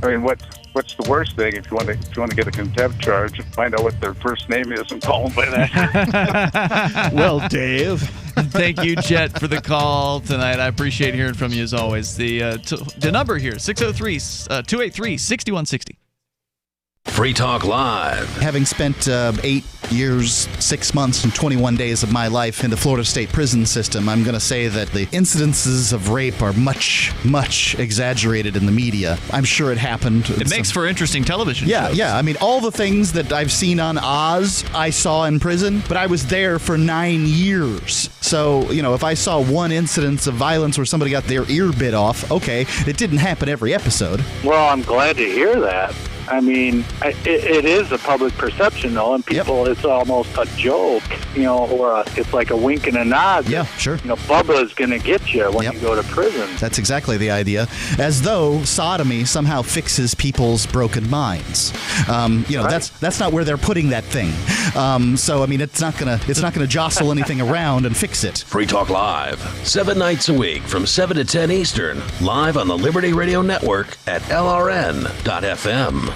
I mean, what's the worst thing if you want to get a contempt charge? Find out what their first name is and call them by that. Well, Dave. Thank you, Jet, for the call tonight. I appreciate hearing from you as always. The number here, 603-283-6160. Free Talk Live. Having spent 8 years, 6 months, and 21 days of my life in the Florida State prison system, I'm going to say that the incidences of rape are much, much exaggerated in the media. I'm sure it happened. It makes for interesting television shows. Yeah. I mean, all the things that I've seen on Oz, I saw in prison, but I was there for 9 years. So, if I saw one incidence of violence where somebody got their ear bit off, okay, it didn't happen every episode. Well, I'm glad to hear that. I mean, it is a public perception, though, and people, it's almost a joke, or it's like a wink and a nod. Yeah, sure. Bubba's going to get you when you go to prison. That's exactly the idea. As though sodomy somehow fixes people's broken minds. Right. That's not where they're putting that thing. So I mean, it's not gonna jostle anything around and fix it. Free Talk Live, 7 nights a week from 7 to 10 Eastern, live on the Liberty Radio Network at LRN.FM.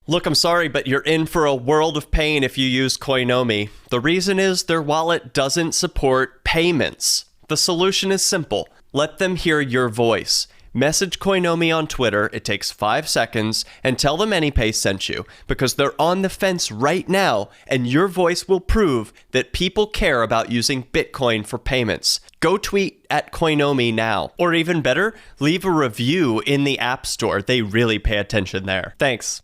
Look, I'm sorry, but you're in for a world of pain if you use Koinomi. The reason is their wallet doesn't support payments. The solution is simple. Let them hear your voice. Message Koinomi on Twitter, it takes 5 seconds, and tell them AnyPay sent you, because they're on the fence right now, and your voice will prove that people care about using Bitcoin for payments. Go tweet at Koinomi now. Or even better, leave a review in the App Store. They really pay attention there. Thanks.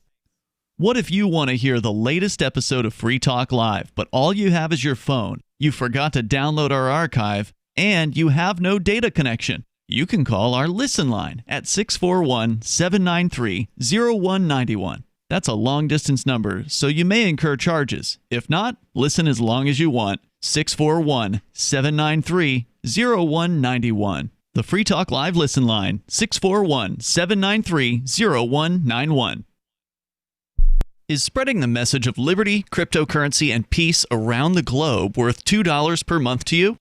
What if you want to hear the latest episode of Free Talk Live, but all you have is your phone, you forgot to download our archive, and you have no data connection? You can call our Listen line at 641-793-0191. That's a long-distance number, so you may incur charges. If not, listen as long as you want. 641-793-0191. The Free Talk Live Listen line, 641-793-0191. Is spreading the message of liberty, cryptocurrency, and peace around the globe worth $2 per month to you?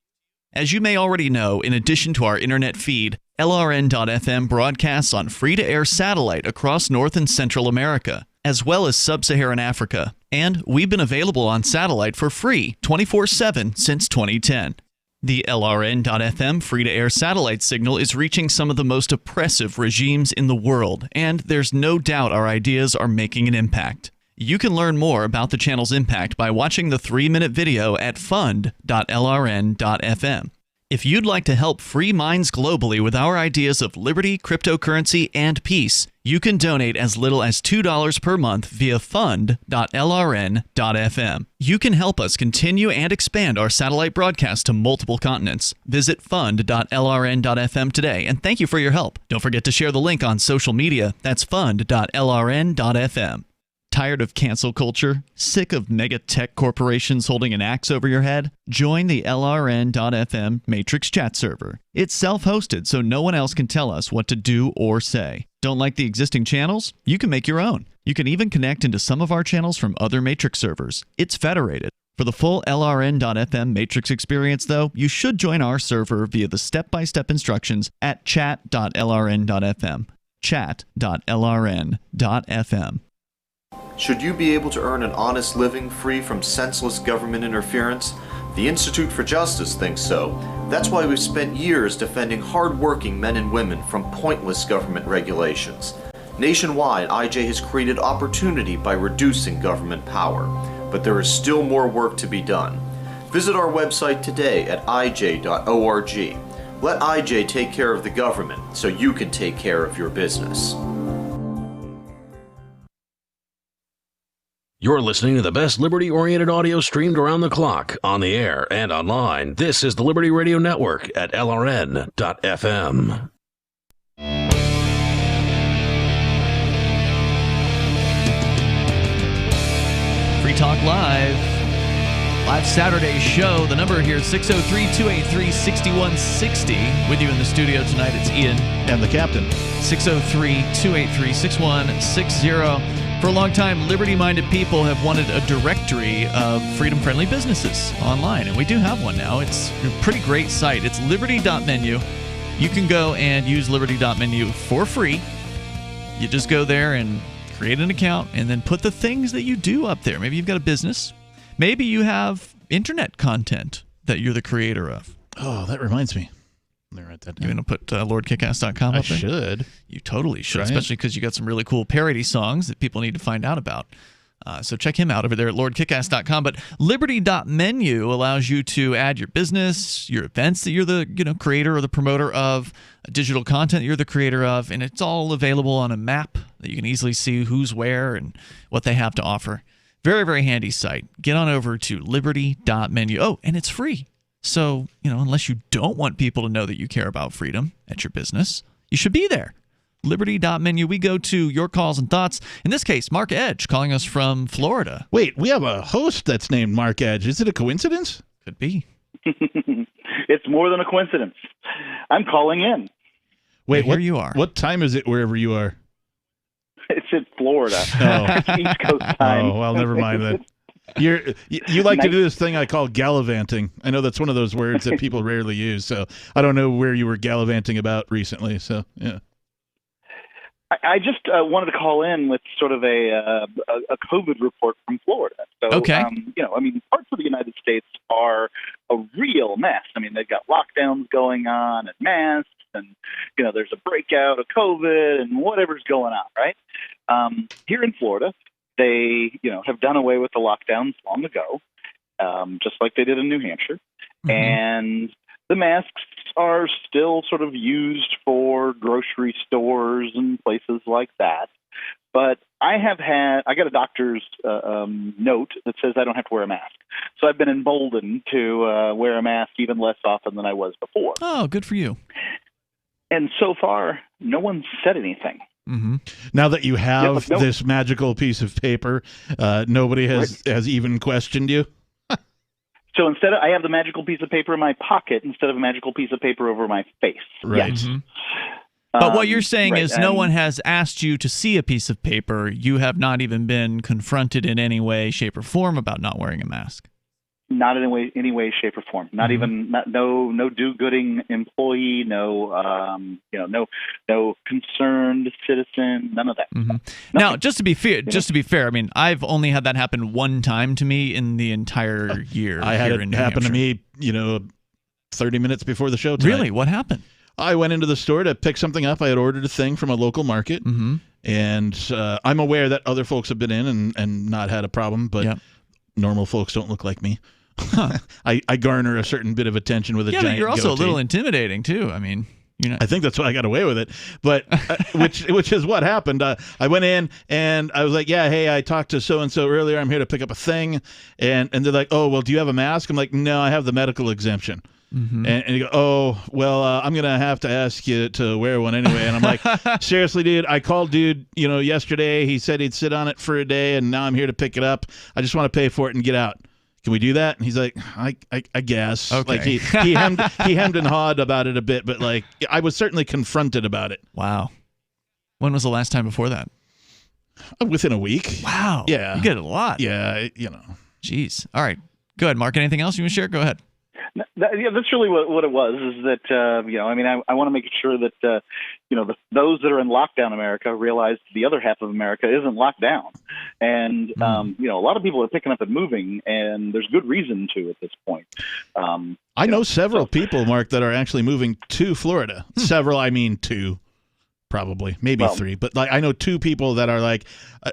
As you may already know, in addition to our internet feed, LRN.FM broadcasts on free-to-air satellite across North and Central America, as well as Sub-Saharan Africa. And we've been available on satellite for free 24/7 since 2010. The LRN.FM free-to-air satellite signal is reaching some of the most oppressive regimes in the world, and there's no doubt our ideas are making an impact. You can learn more about the channel's impact by watching the 3-minute video at fund.lrn.fm. If you'd like to help free minds globally with our ideas of liberty, cryptocurrency, and peace, you can donate as little as $2 per month via fund.lrn.fm. You can help us continue and expand our satellite broadcast to multiple continents. Visit fund.lrn.fm today, and thank you for your help. Don't forget to share the link on social media. That's fund.lrn.fm. Tired of cancel culture? Sick of mega tech corporations holding an axe over your head? Join the LRN.FM Matrix chat server. It's self-hosted, so no one else can tell us what to do or say. Don't like the existing channels? You can make your own. You can even connect into some of our channels from other Matrix servers. It's federated. For the full LRN.FM Matrix experience, though, you should join our server via the step-by-step instructions at chat.lrn.fm. Chat.lrn.fm. Should you be able to earn an honest living free from senseless government interference? The Institute for Justice thinks so. That's why we've spent years defending hard-working men and women from pointless government regulations. Nationwide, IJ has created opportunity by reducing government power, but there is still more work to be done. Visit our website today at ij.org. Let IJ take care of the government so you can take care of your business. You're listening to the best liberty-oriented audio streamed around the clock, on the air, and online. This is the Liberty Radio Network at LRN.FM. Free Talk Live. Live Saturday show. The number here is 603-283-6160. With you in the studio tonight, it's Ian. And the captain. 603-283-6160. For a long time, liberty-minded people have wanted a directory of freedom-friendly businesses online, and we do have one now. It's a pretty great site. It's liberty.menu. You can go and use liberty.menu for free. You just go there and create an account and then put the things that you do up there. Maybe you've got a business. Maybe you have internet content that you're the creator of. Oh, that reminds me. Let me write that down. You're going to put lordkickass.com up there? I should. You totally should, especially because you got some really cool parody songs that people need to find out about. So check him out over there at lordkickass.com. But liberty.menu allows you to add your business, your events that you're the creator or the promoter of, digital content that you're the creator of, and it's all available on a map that you can easily see who's where and what they have to offer. Very, very handy site. Get on over to liberty.menu. Oh, and it's free. So, unless you don't want people to know that you care about freedom at your business, you should be there. Liberty.menu. We go to your calls and thoughts. In this case, Mark Edge calling us from Florida. Wait, we have a host that's named Mark Edge. Is it a coincidence? Could be. It's more than a coincidence. I'm calling in. Wait, here you are. What time is it wherever you are? It's in Florida. Oh. It's East Coast time. Oh, well, never mind then. You like to do this thing I call gallivanting. I know that's one of those words that people rarely use, so I don't know where you were gallivanting about recently. So, yeah. I just wanted to call in with sort of a COVID report from Florida. So, okay. Parts of the United States are a real mess. I mean, they've got lockdowns going on and masks, and there's a breakout of COVID and whatever's going on, right? Here in Florida, they have done away with the lockdowns long ago, just like they did in New Hampshire, and the masks are still sort of used for grocery stores and places like that. But I got a doctor's note that says I don't have to wear a mask. So I've been emboldened to wear a mask even less often than I was before. Oh, good for you. And so far, no one said anything. Mm-hmm. Now that you have this magical piece of paper, nobody has even questioned you? So instead, I have the magical piece of paper in my pocket instead of a magical piece of paper over my face. Right. Yes. Mm-hmm. But what you're saying right, is no one has asked you to see a piece of paper. You have not even been confronted in any way, shape, or form about not wearing a mask. Not in any way, shape, or form. Not even no do-gooding employee. No concerned citizen. None of that. Mm-hmm. Now, just to be fair, I mean, I've only had that happen one time to me in the entire year. I had it happen to me, 30 minutes before the show tonight. Really? What happened? I went into the store to pick something up. I had ordered a thing from a local market, and I'm aware that other folks have been in and not had a problem, but normal folks don't look like me. Huh. I garner a certain bit of attention with a giant but you're also goatee. a little intimidating too. I mean, I think that's why I got away with it. But which is what happened. I went in and I was like, yeah, hey, I talked to so and so earlier. I'm here to pick up a thing, and they're like, oh, well, do you have a mask? I'm like, no, I have the medical exemption. Mm-hmm. And you go, oh, well, I'm going to have to ask you to wear one anyway. And I'm like, seriously, dude, I called dude, yesterday. He said he'd sit on it for a day, and now I'm here to pick it up. I just want to pay for it and get out. Can we do that? And he's like, I guess. Okay. Like he hemmed and hawed about it a bit, but like I was certainly confronted about it. Wow. When was the last time before that? Within a week. Wow. Yeah. You get it a lot. Yeah, Jeez. All right. Good. Mark, anything else you want to share? Go ahead. That's really what it was. Is that I want to make sure that those that are in lockdown America realize the other half of America isn't locked down, and a lot of people are picking up and moving, and there's good reason to at this point. I know several people, Mark, that are actually moving to Florida. Several, I mean two. Probably, maybe three, but like I know two people that are like,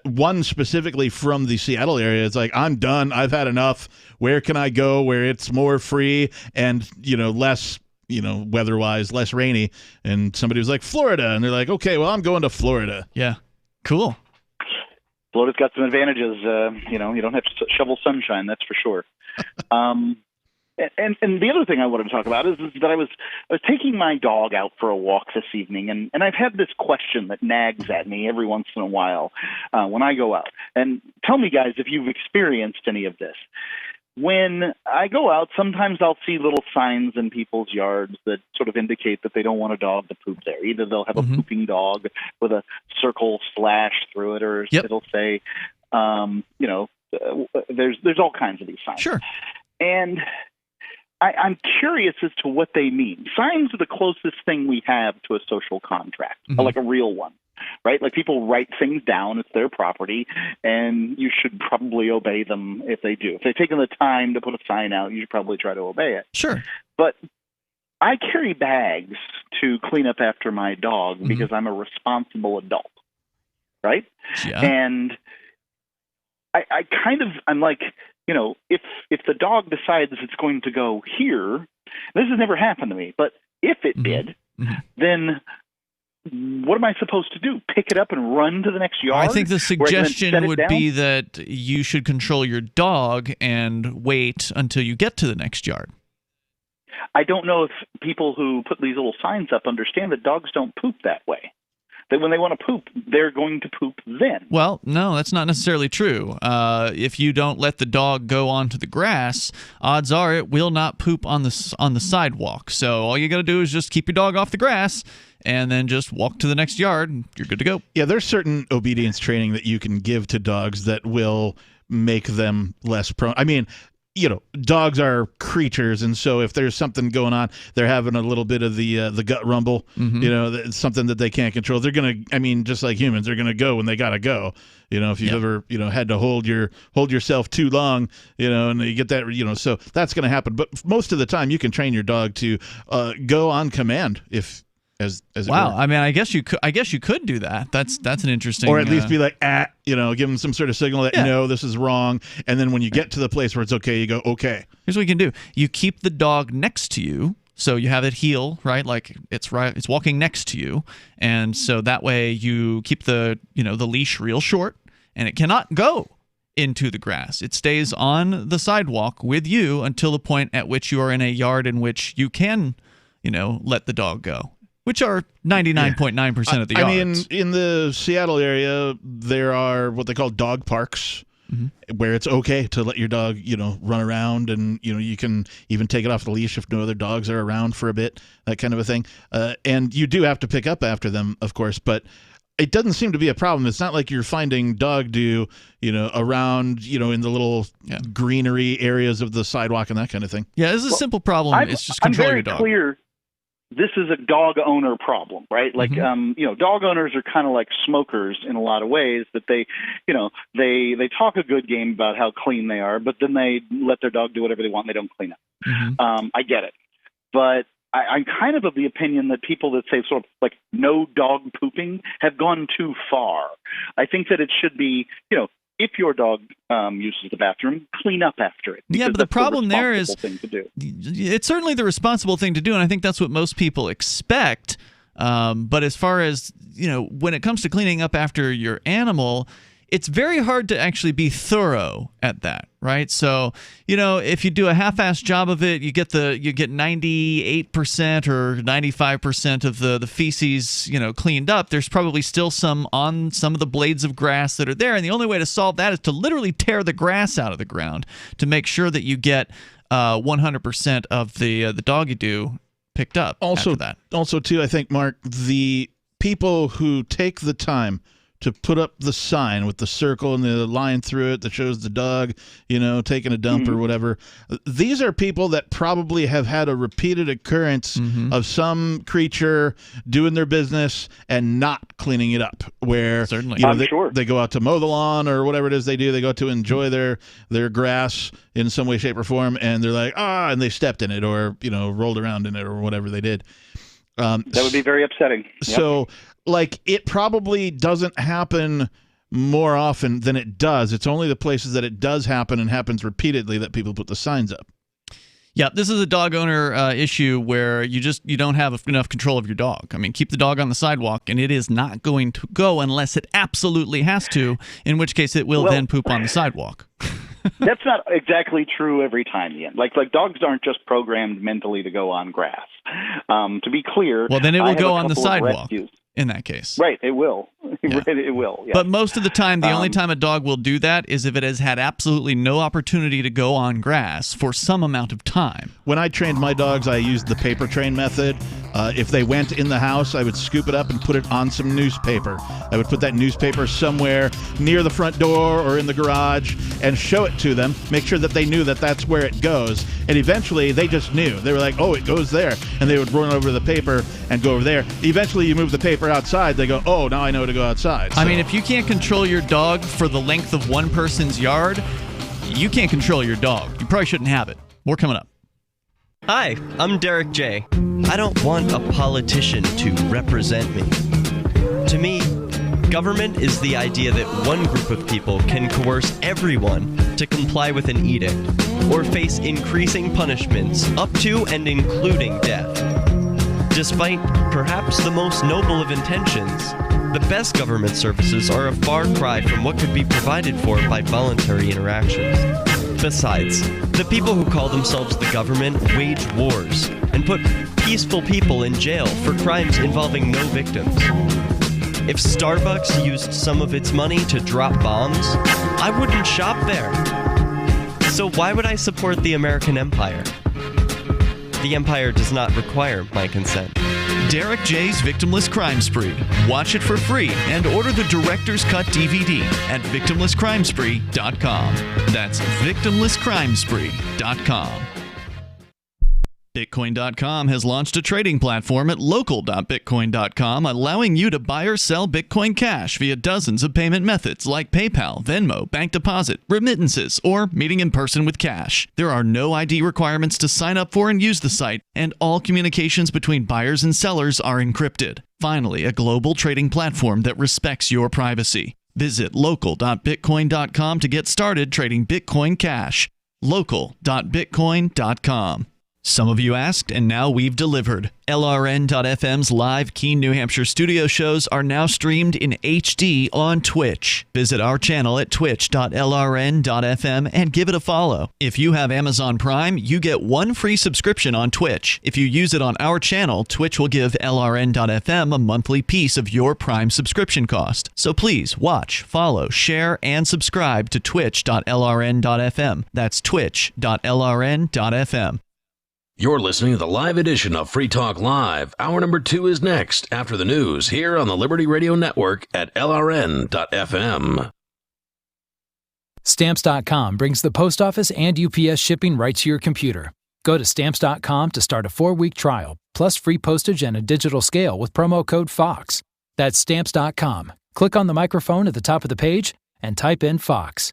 one specifically from the Seattle area. It's like, I'm done. I've had enough. Where can I go where it's more free and less, weather-wise, less rainy? And somebody was like, Florida, and they're like, okay, well, I'm going to Florida. Yeah, cool. Florida's got some advantages. You don't have to shovel sunshine. That's for sure. And the other thing I wanted to talk about is that I was taking my dog out for a walk this evening, and I've had this question that nags at me every once in a while when I go out. And tell me, guys, if you've experienced any of this. When I go out, sometimes I'll see little signs in people's yards that sort of indicate that they don't want a dog to poop there. Either they'll have a pooping dog with a circle slash through it, or it'll say, there's all kinds of these signs. Sure. And I'm curious as to what they mean. Signs are the closest thing we have to a social contract, like a real one, right? Like people write things down. It's their property, and you should probably obey them if they do. If they've taken the time to put a sign out, you should probably try to obey it. Sure. But I carry bags to clean up after my dog because I'm a responsible adult, right? Yeah. And I'm like, if the dog decides it's going to go here, this has never happened to me, but if it did, then what am I supposed to do? Pick it up and run to the next yard? I think the suggestion would down? be that you should control your dog and wait until you get to the next yard. I don't know if people who put these little signs up understand that dogs don't poop that way. that when they want to poop, they're going to poop then. Well, no, that's not necessarily true. If you don't let the dog go onto the grass, odds are it will not poop on the sidewalk. So all you got to do is just keep your dog off the grass and then just walk to the next yard and you're good to go. Yeah, there's certain obedience training that you can give to dogs that will make them less prone. I mean, dogs are creatures, and so if there's something going on, they're having a little bit of the gut rumble, it's something that they can't control. They're going to, just like humans, they're going to go when they got to go. If you've ever, had to hold yourself too long, and you get that, so that's going to happen. But most of the time, you can train your dog to go on command if. As wow, I mean, I guess you could do that. That's an interesting. Or at least be like, give them some sort of signal that no, this is wrong. And then when you get to the place where it's okay, you go, okay. Here's what you can do: you keep the dog next to you, so you have it heel, right? Like it's walking next to you, and so that way you keep the the leash real short, and it cannot go into the grass. It stays on the sidewalk with you until the point at which you are in a yard in which you can, let the dog go. Which are 99.9% of the yards. I mean, in the Seattle area, there are what they call dog parks, where it's okay to let your dog, run around, and you can even take it off the leash if no other dogs are around for a bit, that kind of a thing. And you do have to pick up after them, of course, but it doesn't seem to be a problem. It's not like you're finding dog do, around, in the little greenery areas of the sidewalk and that kind of thing. Yeah, this is a simple problem. It's just control your dog. I'm very clear. This is a dog owner problem, right? Like, dog owners are kind of like smokers in a lot of ways, that they talk a good game about how clean they are, but then they let their dog do whatever they want. And they don't clean up. I get it. But I'm kind of the opinion that people that say sort of like no dog pooping have gone too far. I think that it should be, if your dog uses the bathroom, clean up after it. Yeah, but the problem there is it's certainly the responsible thing to do, and I think that's what most people expect. But as far as, when it comes to cleaning up after your animal, it's very hard to actually be thorough at that, right? So, if you do a half-assed job of it, you get 98% or 95% of the feces, cleaned up. There's probably still some on some of the blades of grass that are there, and the only way to solve that is to literally tear the grass out of the ground to make sure that you get 100% of the doggy do picked up. Also, after that. Also, too, I think, Mark, the people who take the time to put up the sign with the circle and the line through it that shows the dog, taking a dump or whatever. These are people that probably have had a repeated occurrence of some creature doing their business and not cleaning it up. Where certainly, they go out to mow the lawn or whatever it is they do. They go to enjoy their grass in some way, shape, or form, and they're like, and they stepped in it or rolled around in it or whatever they did. That would be very upsetting. So. Like, it probably doesn't happen more often than it does. It's only the places that it does happen and happens repeatedly that people put the signs up. Yeah, this is a dog owner issue where you don't have enough control of your dog. I mean, keep the dog on the sidewalk, and it is not going to go unless it absolutely has to, in which case it will then poop on the sidewalk. That's not exactly true every time, Ian. Like dogs aren't just programmed mentally to go on grass. To be clear, well, then it will go on the sidewalk. In that case. Right, it will. Yeah. It will, yeah. But most of the time, the only time a dog will do that is if it has had absolutely no opportunity to go on grass for some amount of time. When I trained my dogs, I used the paper train method. If they went in the house, I would scoop it up and put it on some newspaper. I would put that newspaper somewhere near the front door or in the garage and show it to them, make sure that they knew that that's where it goes. And eventually, they just knew. They were like, oh, it goes there. And they would run over to the paper and go over there. Eventually, you move the paper outside. They go, oh, now I know to go outside. So. I mean, if you can't control your dog for the length of one person's yard, you can't control your dog. You probably shouldn't have it. More coming up. Hi, I'm Derek J. I don't want a politician to represent me. To me, government is the idea that one group of people can coerce everyone to comply with an edict or face increasing punishments up to and including death. Despite perhaps the most noble of intentions, the best government services are a far cry from what could be provided for by voluntary interactions. Besides, the people who call themselves the government wage wars and put peaceful people in jail for crimes involving no victims. If Starbucks used some of its money to drop bombs, I wouldn't shop there. So why would I support the American empire? The empire does not require my consent. Derek J's Victimless Crime Spree. Watch it for free and order the Director's Cut DVD at victimlesscrimespree.com. That's victimlesscrimespree.com. Bitcoin.com has launched a trading platform at local.bitcoin.com, allowing you to buy or sell Bitcoin Cash via dozens of payment methods like PayPal, Venmo, bank deposit, remittances, or meeting in person with cash. There are no ID requirements to sign up for and use the site, and all communications between buyers and sellers are encrypted. Finally, a global trading platform that respects your privacy. Visit local.bitcoin.com to get started trading Bitcoin Cash. local.bitcoin.com. Some of you asked, and now we've delivered. LRN.FM's live Keene, New Hampshire studio shows are now streamed in HD on Twitch. Visit our channel at twitch.lrn.fm and give it a follow. If you have Amazon Prime, you get one free subscription on Twitch. If you use it on our channel, Twitch will give LRN.FM a monthly piece of your Prime subscription cost. So please watch, follow, share, and subscribe to twitch.lrn.fm. That's twitch.lrn.fm. You're listening to the live edition of Free Talk Live. Hour number 2 is next after the news here on the Liberty Radio Network at LRN.FM. Stamps.com brings the post office and UPS shipping right to your computer. Go to Stamps.com to start a 4-week trial, plus free postage and a digital scale with promo code FOX. That's Stamps.com. Click on the microphone at the top of the page and type in FOX.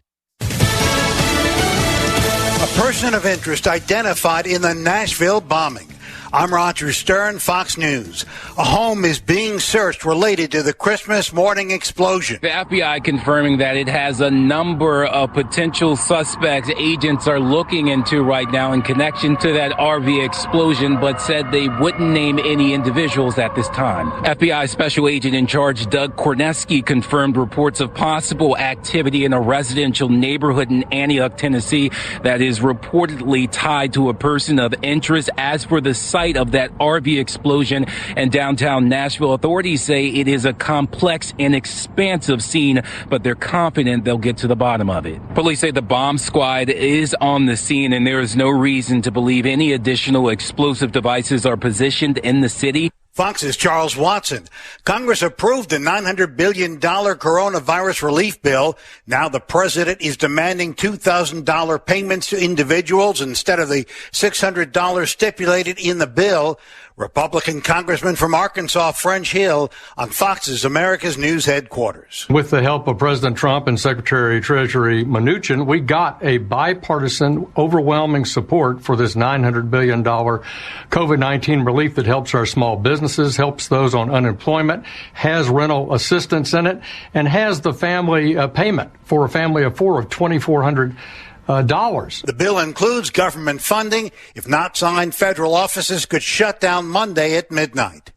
A person of interest identified in the Nashville bombing. I'm Roger Stern, Fox News. A home is being searched related to the Christmas morning explosion. The FBI confirming that it has a number of potential suspects agents are looking into right now in connection to that RV explosion, but said they wouldn't name any individuals at this time. FBI Special Agent in Charge Doug Korneski confirmed reports of possible activity in a residential neighborhood in Antioch, Tennessee, that is reportedly tied to a person of interest. As for the site of that RV explosion in downtown Nashville, authorities say it is a complex and expansive scene, but they're confident they'll get to the bottom of it. Police say the bomb squad is on the scene and there is no reason to believe any additional explosive devices are positioned in the city. Fox's Charles Watson. Congress approved the $900 billion coronavirus relief bill. Now the president is demanding $2,000 payments to individuals instead of the $600 stipulated in the bill. Republican Congressman from Arkansas, French Hill, on Fox's America's News headquarters. With the help of President Trump and Secretary of Treasury Mnuchin, we got a bipartisan, overwhelming support for this $900 billion COVID-19 relief that helps our small businesses, helps those on unemployment, has rental assistance in it, and has the family payment for a family of 4 of $2,400. The bill includes government funding. If not signed, federal offices could shut down Monday at midnight.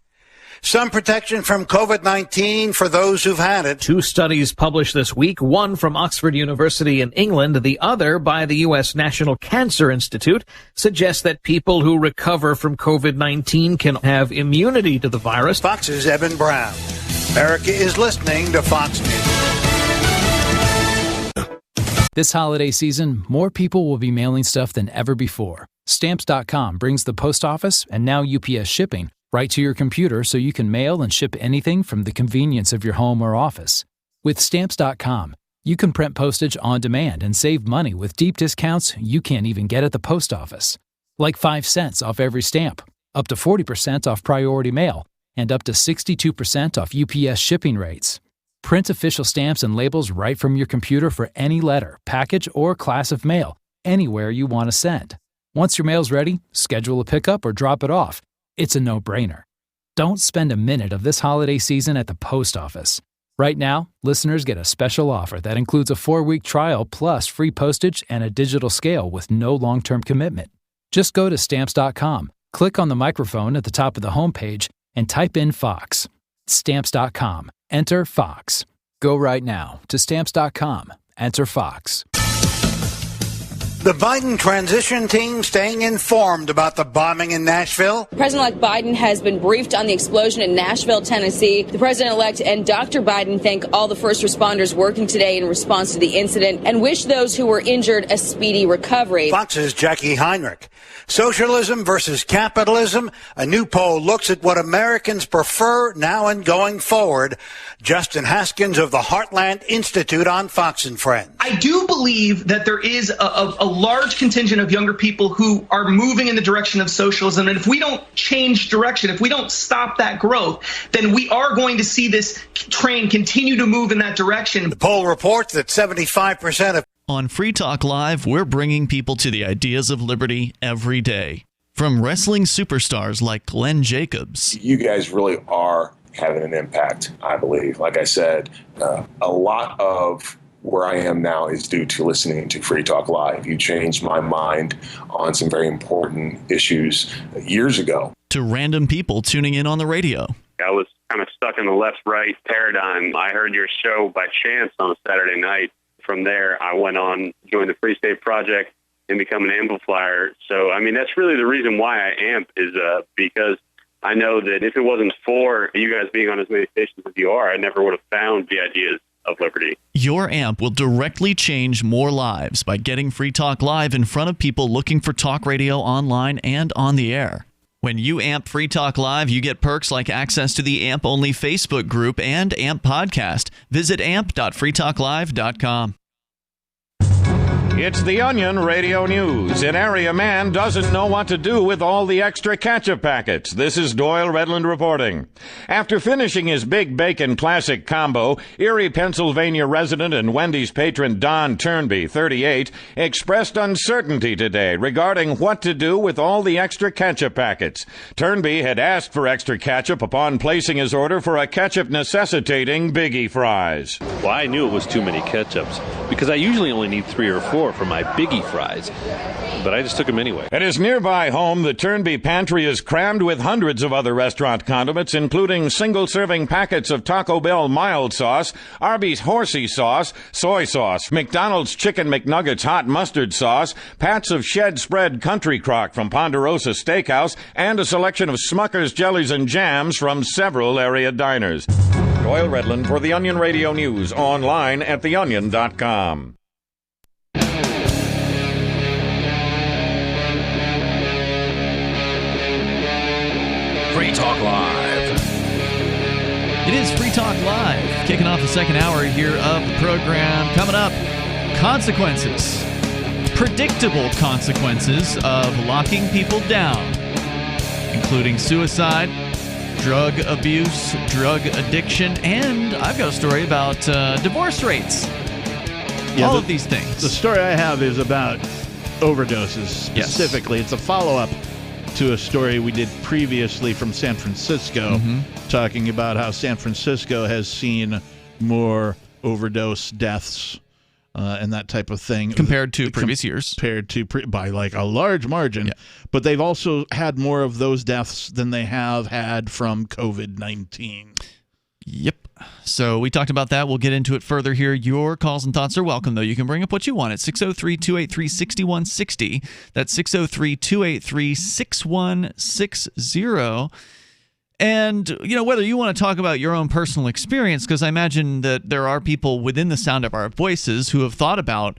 Some protection from COVID-19 for those who've had it. 2 studies published this week, one from Oxford University in England, the other by the U.S. National Cancer Institute, suggests that people who recover from COVID-19 can have immunity to the virus. Fox's Evan Brown. America is listening to Fox News. This holiday season, more people will be mailing stuff than ever before. Stamps.com brings the post office and now UPS shipping right to your computer so you can mail and ship anything from the convenience of your home or office. With Stamps.com, you can print postage on demand and save money with deep discounts you can't even get at the post office. Like 5 cents off every stamp, up to 40% off priority mail, and up to 62% off UPS shipping rates. Print official stamps and labels right from your computer for any letter, package, or class of mail, anywhere you want to send. Once your mail's ready, schedule a pickup or drop it off. It's a no-brainer. Don't spend a minute of this holiday season at the post office. Right now, listeners get a special offer that includes a 4-week trial plus free postage and a digital scale with no long-term commitment. Just go to Stamps.com, click on the microphone at the top of the homepage, and type in Fox. Stamps.com. Enter Fox. Go right now to Stamps.com. Enter Fox. The Biden transition team staying informed about the bombing in Nashville. President-elect Biden has been briefed on the explosion in Nashville, Tennessee. The president-elect and Dr. Biden thank all the first responders working today in response to the incident and wish those who were injured a speedy recovery. Fox's Jackie Heinrich. Socialism versus capitalism. A new poll looks at what Americans prefer now and going forward. Justin Haskins of the Heartland Institute on Fox and Friends. I do believe that there is a large contingent of younger people who are moving in the direction of socialism. And if we don't change direction, if we don't stop that growth, then we are going to see this train continue to move in that direction. The poll reports that 75% of On Free Talk Live, we're bringing people to the ideas of liberty every day. From wrestling superstars like Glenn Jacobs. You guys really are having an impact, I believe. Like I said, a lot of where I am now is due to listening to Free Talk Live. You changed my mind on some very important issues years ago. To random people tuning in on the radio. I was kind of stuck in the left-right paradigm. I heard your show by chance on a Saturday night. From there, I went on, joined the Free State Project, and become an amplifier. So, I mean, that's really the reason why I amp is because I know that if it wasn't for you guys being on as many stations as you are, I never would have found the ideas of liberty. Your amp will directly change more lives by getting Free Talk Live in front of people looking for talk radio online and on the air. When you amp Free Talk Live, you get perks like access to the AMP-only Facebook group and AMP podcast. Visit amp.freetalklive.com. It's the Onion Radio News. An area man doesn't know what to do with all the extra ketchup packets. This is Doyle Redland reporting. After finishing his Big Bacon Classic combo, Erie, Pennsylvania resident and Wendy's patron Don Turnby, 38, expressed uncertainty today regarding what to do with all the extra ketchup packets. Turnby had asked for extra ketchup upon placing his order for a ketchup-necessitating Biggie fries. Well, I knew it was too many ketchups because I usually only need 3 or 4 for my Biggie fries, but I just took them anyway. At his nearby home, the Turnby pantry is crammed with hundreds of other restaurant condiments, including single-serving packets of Taco Bell mild sauce, Arby's horsey sauce, soy sauce, McDonald's Chicken McNuggets hot mustard sauce, pats of shed spread country crock from Ponderosa Steakhouse, and a selection of Smucker's jellies and jams from several area diners. Doyle Redland for the Onion Radio News, online at theonion.com. Free Talk Live. It is Free Talk Live, kicking off the second hour here of the program. Coming up, consequences. Predictable consequences of locking people down, including suicide, drug abuse, drug addiction, and I've got a story about divorce rates. All of these things. The story I have is about overdoses specifically. Yes. It's a follow-up to a story we did previously from San Francisco, talking about how San Francisco has seen more overdose deaths and that type of thing. Compared to previous years. Compared to by like a large margin. Yeah. But they've also had more of those deaths than they have had from COVID-19. Yep. So we talked about that. We'll get into it further here. Your calls and thoughts are welcome, though. You can bring up what you want at 603-283-6160. That's 603-283-6160. And, you know, whether you want to talk about your own personal experience, because I imagine that there are people within the sound of our voices who have thought about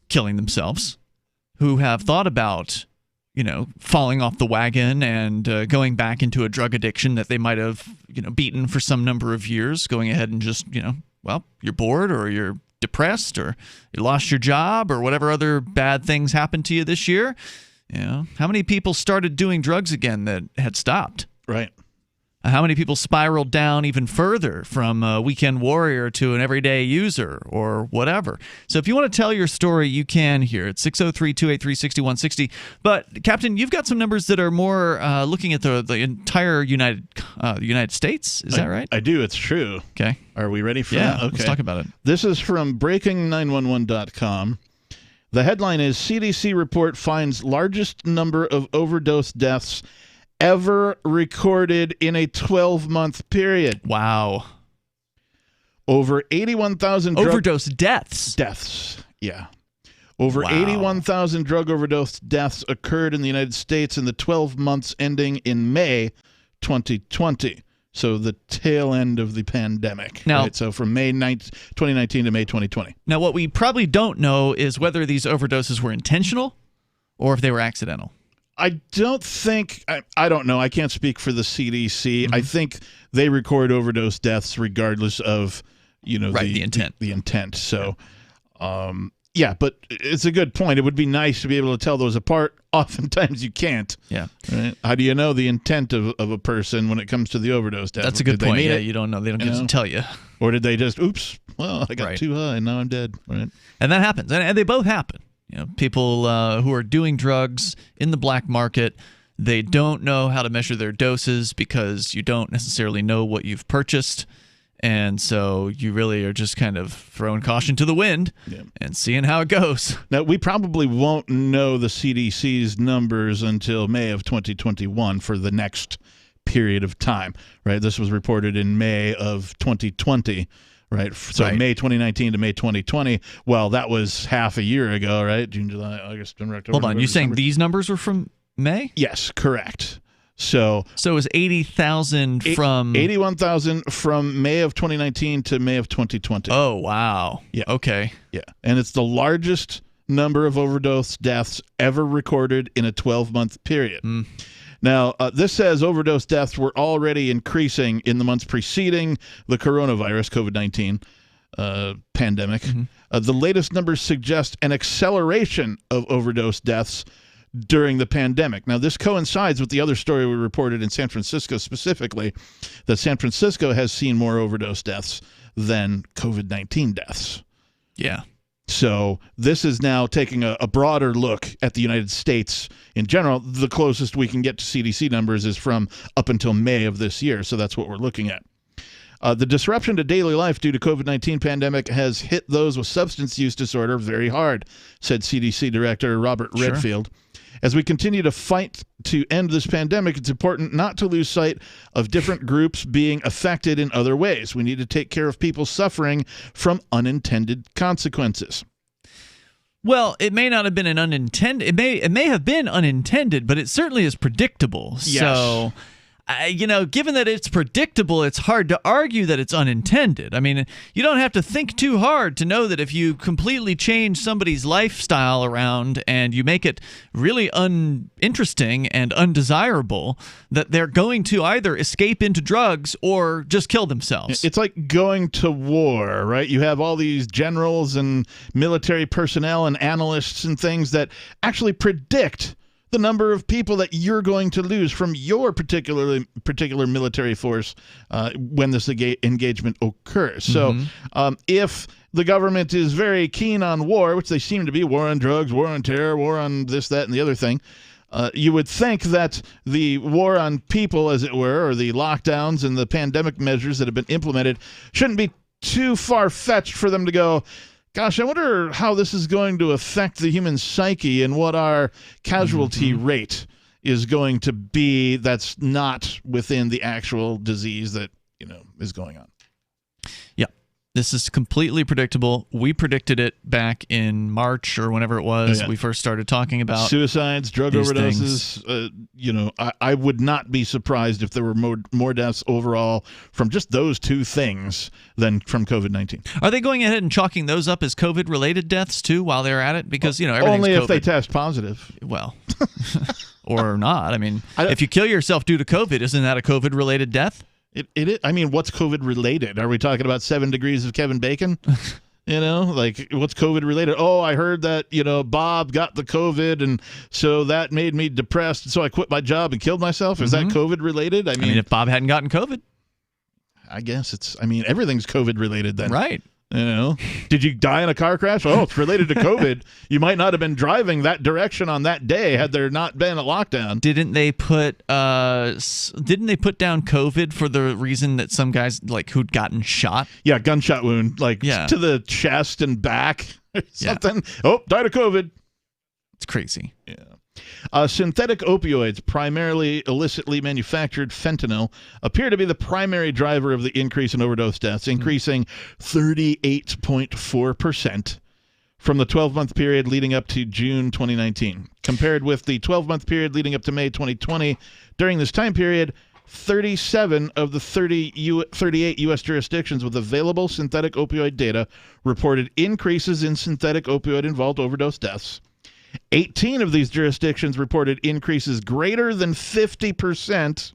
killing themselves, who have thought about, you know, falling off the wagon and going back into a drug addiction that they might have, you know, beaten for some number of years, going ahead and just, you know, well, you're bored or you're depressed or you lost your job or whatever other bad things happened to you this year. You know, how many people started doing drugs again that had stopped? Right. How many people spiraled down even further from a weekend warrior to an everyday user or whatever? So if you want to tell your story, you can here at 603-283-6160. But, Captain, you've got some numbers that are more looking at the entire United States. Is that right? I do. It's true. Okay. Are we ready for that? Okay. Let's talk about it. This is from breaking911.com. The headline is CDC report finds largest number of overdose deaths ever recorded in a 12-month period. Wow. Over 81,000 overdose deaths. Deaths, yeah. Over Wow. 81,000 drug overdose deaths occurred in the United States in the 12 months ending in May 2020. So the tail end of the pandemic. Now- right? So from May 2019 to May 2020. Now, what we probably don't know is whether these overdoses were intentional or if they were accidental. I don't think, I don't know. I can't speak for the CDC. I think they record overdose deaths regardless of, the intent. The intent. So, yeah, but it's a good point. It would be nice to be able to tell those apart. Oftentimes you can't. Yeah. Right? How do you know the intent of a person when it comes to the overdose death? That's a good Did they point. mean Yeah, it? you don't know. They don't get to tell you. Or did they just, oops, well, I got too high and now I'm dead. Right. And that happens. And they both happen. People who are doing drugs in the black market, they don't know how to measure their doses because you don't necessarily know what you've purchased. And so you really are just kind of throwing caution to the wind and seeing how it goes. Now, we probably won't know the CDC's numbers until May of 2021 for the next period of time, right? This was reported in May of 2020. Right. So May 2019 to May 2020. Well, that was half a year ago, right? June, July, August, September, October. Hold on. November, You're saying December. these numbers were from May? Yes, correct. So it was 80,000 from 81,000 from May of 2019 to May of 2020. Oh, wow. Yeah. Okay. Yeah. And it's the largest number of overdose deaths ever recorded in a 12-month period. Now, this says overdose deaths were already increasing in the months preceding the coronavirus, COVID-19 pandemic. The latest numbers suggest an acceleration of overdose deaths during the pandemic. Now, this coincides with the other story we reported in San Francisco specifically, that San Francisco has seen more overdose deaths than COVID-19 deaths. Yeah. So this is now taking a broader look at the United States in general. The closest we can get to CDC numbers is from up until May of this year, so that's what we're looking at. The disruption to daily life due to COVID-19 pandemic has hit those with substance use disorder very hard, said CDC Director Robert Redfield. As we continue to fight to end this pandemic, it's important not to lose sight of different groups being affected in other ways. We need to take care of people suffering from unintended consequences. Well, it may not have been an unintended. It may have been unintended, but it certainly is predictable. Yes. So, given that it's predictable, it's hard to argue that it's unintended. I mean, you don't have to think too hard to know that if you completely change somebody's lifestyle around and you make it really uninteresting and undesirable, that they're going to either escape into drugs or just kill themselves. It's like going to war, right? You have all these generals and military personnel and analysts and things that actually predict the number of people that you're going to lose from your particular military force when this engagement occurs. So if the government is very keen on war, which they seem to be, war on drugs, war on terror, war on this, that, and the other thing, you would think that the war on people, as it were, or the lockdowns and the pandemic measures that have been implemented shouldn't be too far-fetched for them to go, gosh, I wonder how this is going to affect the human psyche and what our casualty rate is going to be that's not within the actual disease that, is going on. Yeah. This is completely predictable. We predicted it back in March or whenever it was. We first started talking about suicides, drug overdoses. I would not be surprised if there were more deaths overall from just those two things than from COVID-19. Are they going ahead and chalking those up as COVID-related deaths too while they're at it? Because everything's only if COVID. they test positive. Well, or not. I mean, if you kill yourself due to COVID, isn't that a COVID-related death? It is. I mean, what's COVID related? Are we talking about 7 degrees of Kevin Bacon? What's COVID related? Oh, I heard that, Bob got the COVID, and so that made me depressed, so I quit my job and killed myself. Is that COVID related? I mean, if Bob hadn't gotten COVID. I guess everything's COVID related then. Right. Did you die in a car crash? Oh, it's related to COVID. You might not have been driving that direction on that day had there not been a lockdown. Didn't they put down COVID for the reason that some guys who'd gotten shot? Yeah, gunshot wound, to the chest and back or something. Yeah. Oh, died of COVID. It's crazy. Yeah. Synthetic opioids, primarily illicitly manufactured fentanyl, appear to be the primary driver of the increase in overdose deaths, increasing 38.4% from the 12-month period leading up to June 2019. Compared with the 12-month period leading up to May 2020, during this time period, 37 of the 38 U.S. jurisdictions with available synthetic opioid data reported increases in synthetic opioid-involved overdose deaths. 18 of these jurisdictions reported increases greater than 50%.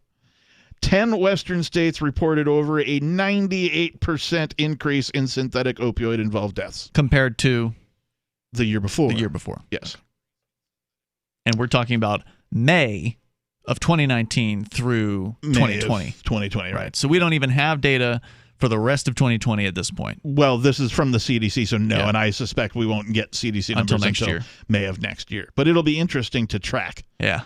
10 Western states reported over a 98% increase in synthetic opioid-involved deaths. Compared to? The year before. The year before. Yes. And we're talking about May of 2019 through 2020. 2020, right. So we don't even have data for the rest of 2020 at this point. Well, this is from the CDC, so no, Yeah. and I suspect we won't get CDC numbers Until next year. May of next year. But it'll be interesting to track. Yeah.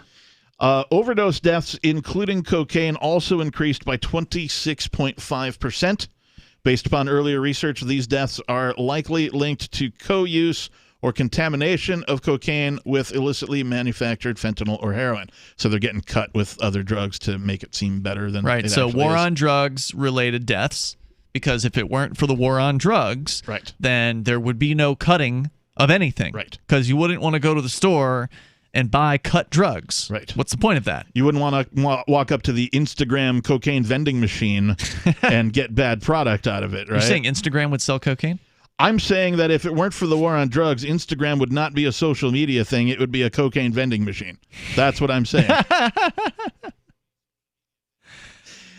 Overdose deaths, including cocaine, also increased by 26.5%. Based upon earlier research, these deaths are likely linked to co-use or contamination of cocaine with illicitly manufactured fentanyl or heroin. So they're getting cut with other drugs to make it seem better than Right. it So actually war is. on drugs related deaths, because if it weren't for the war on drugs, right, then there would be no cutting of anything. Right. Because you wouldn't want to go to the store and buy cut drugs. Right. What's the point of that? You wouldn't want to walk up to the Instagram cocaine vending machine and get bad product out of it, right? You're saying Instagram would sell cocaine? I'm saying that if it weren't for the war on drugs, Instagram would not be a social media thing. It would be a cocaine vending machine. That's what I'm saying.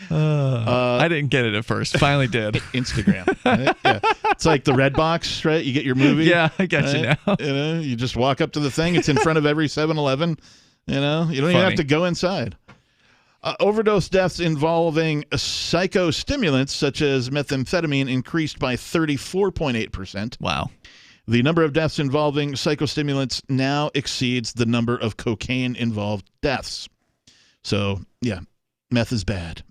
I didn't get it at first. Finally did. Instagram. Right? Yeah. It's like the Red Box, right? You get your movie. Yeah, I got you now. You know, you just walk up to the thing. It's in front of every 7-Eleven. You know, you don't even have to go inside. Overdose deaths involving psychostimulants such as methamphetamine increased by 34.8%. Wow. The number of deaths involving psychostimulants now exceeds the number of cocaine-involved deaths. So, yeah, meth is bad.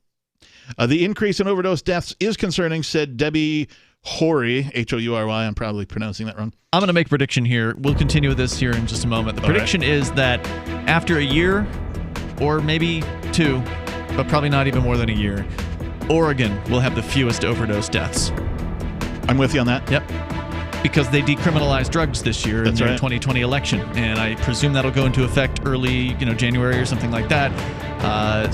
The increase in overdose deaths is concerning, said Debbie Horry, H-O-U-R-Y. I'm probably pronouncing that wrong. I'm going to make a prediction here. We'll continue with this here in just a moment. The prediction is that after a year, or maybe 2, but probably not even more than a year, Oregon will have the fewest overdose deaths. I'm with you on that. Yep. Because they decriminalized drugs this year in their 2020 election, and I presume that'll go into effect early, January or something like that.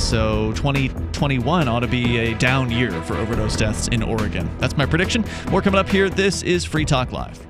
So 2021 ought to be a down year for overdose deaths in Oregon. That's my prediction. More coming up here. This is Free Talk Live.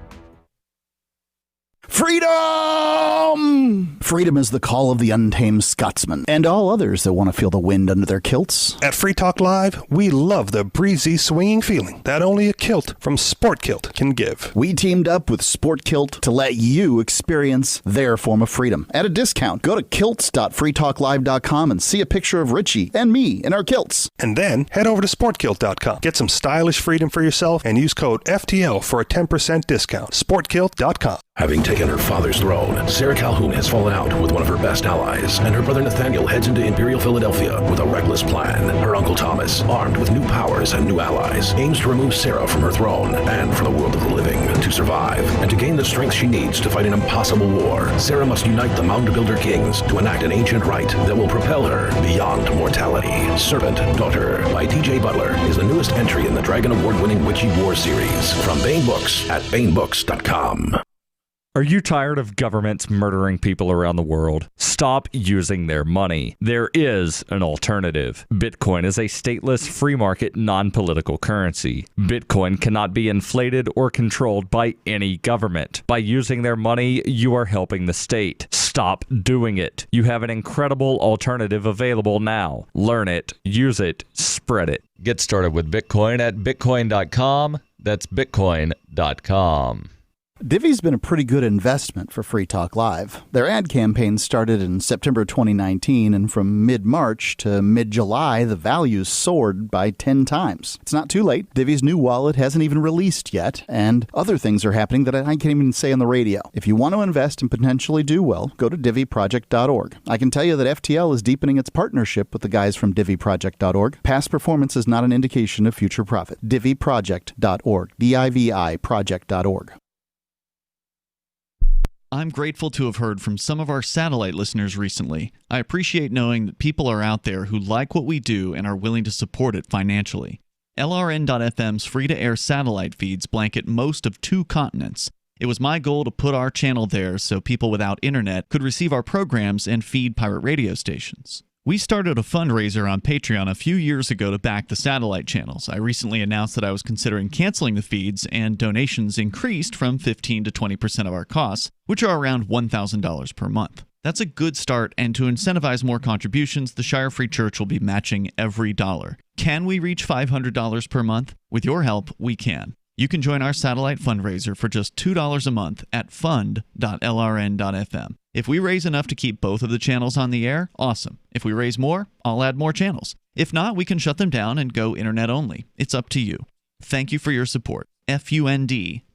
Freedom! Freedom is the call of the untamed Scotsman and all others that want to feel the wind under their kilts. At Free Talk Live, we love the breezy, swinging feeling that only a kilt from Sport Kilt can give. We teamed up with Sport Kilt to let you experience their form of freedom at a discount. Go to kilts.freetalklive.com and see a picture of Richie and me in our kilts. And then head over to sportkilt.com. Get some stylish freedom for yourself and use code FTL for a 10% discount. Sportkilt.com. Having taken her father's throne, Sarah Calhoun has fallen out with one of her best allies, and her brother Nathaniel heads into Imperial Philadelphia with a reckless plan. Her uncle Thomas, armed with new powers and new allies, aims to remove Sarah from her throne and from the world of the living. To survive and to gain the strength she needs to fight an impossible war, Sarah must unite the Mound Builder Kings to enact an ancient rite that will propel her beyond mortality. Servant Daughter by T.J. Butler is the newest entry in the Dragon Award-winning Witchy War series from Baen Books at BaenBooks.com. Are you tired of governments murdering people around the world? Stop using their money. There is an alternative. Bitcoin is a stateless, free market, non-political currency. Bitcoin cannot be inflated or controlled by any government. By using their money, you are helping the state. Stop doing it. You have an incredible alternative available now. Learn it, use it, spread it. Get started with Bitcoin at bitcoin.com. That's bitcoin.com. Divvy's been a pretty good investment for Free Talk Live. Their ad campaign started in September 2019, and from mid-March to mid-July, the values soared by 10 times. It's not too late. Divvy's new wallet hasn't even released yet, and other things are happening that I can't even say on the radio. If you want to invest and potentially do well, go to divvyproject.org. I can tell you that FTL is deepening its partnership with the guys from divvyproject.org. Past performance is not an indication of future profit. divvyproject.org. D-I-V-I project.org. I'm grateful to have heard from some of our satellite listeners recently. I appreciate knowing that people are out there who like what we do and are willing to support it financially. LRN.FM's free-to-air satellite feeds blanket most of 2 continents. It was my goal to put our channel there so people without internet could receive our programs and feed pirate radio stations. We started a fundraiser on Patreon a few years ago to back the satellite channels. I recently announced that I was considering canceling the feeds, and donations increased from 15 to 20% of our costs, which are around $1,000 per month. That's a good start, and to incentivize more contributions, the Shire Free Church will be matching every dollar. Can we reach $500 per month? With your help, we can. You can join our satellite fundraiser for just $2 a month at fund.lrn.fm. If we raise enough to keep both of the channels on the air, awesome. If we raise more, I'll add more channels. If not, we can shut them down and go internet only. It's up to you. Thank you for your support. fund.lrn.fm.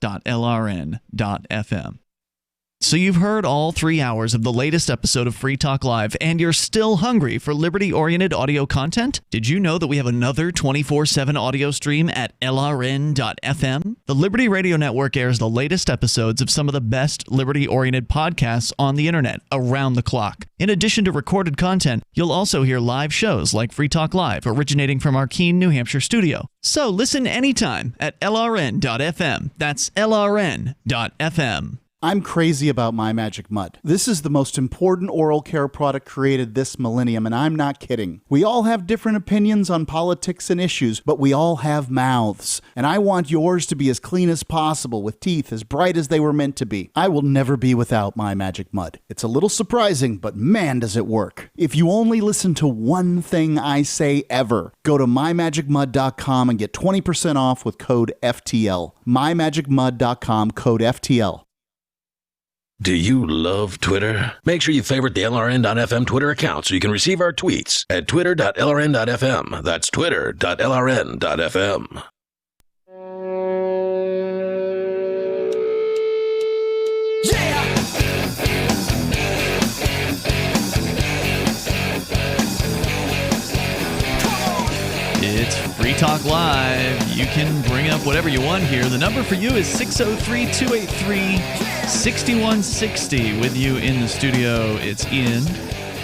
So you've heard all 3 hours of the latest episode of Free Talk Live, and you're still hungry for liberty-oriented audio content? Did you know that we have another 24/7 audio stream at lrn.fm? The Liberty Radio Network airs the latest episodes of some of the best liberty-oriented podcasts on the internet around the clock. In addition to recorded content, you'll also hear live shows like Free Talk Live, originating from our Keene, New Hampshire studio. So listen anytime at lrn.fm. That's lrn.fm. I'm crazy about My Magic Mud. This is the most important oral care product created this millennium, and I'm not kidding. We all have different opinions on politics and issues, but we all have mouths. And I want yours to be as clean as possible, with teeth as bright as they were meant to be. I will never be without My Magic Mud. It's a little surprising, but man, does it work. If you only listen to one thing I say ever, go to mymagicmud.com and get 20% off with code FTL. mymagicmud.com, code FTL. Do you love Twitter? Make sure you favorite the LRN.FM Twitter account so you can receive our tweets at twitter.lrn.fm. That's twitter.lrn.fm. It's Free Talk Live. You can bring up whatever you want here. The number for you is 603-283-6160. With you in the studio, it's Ian.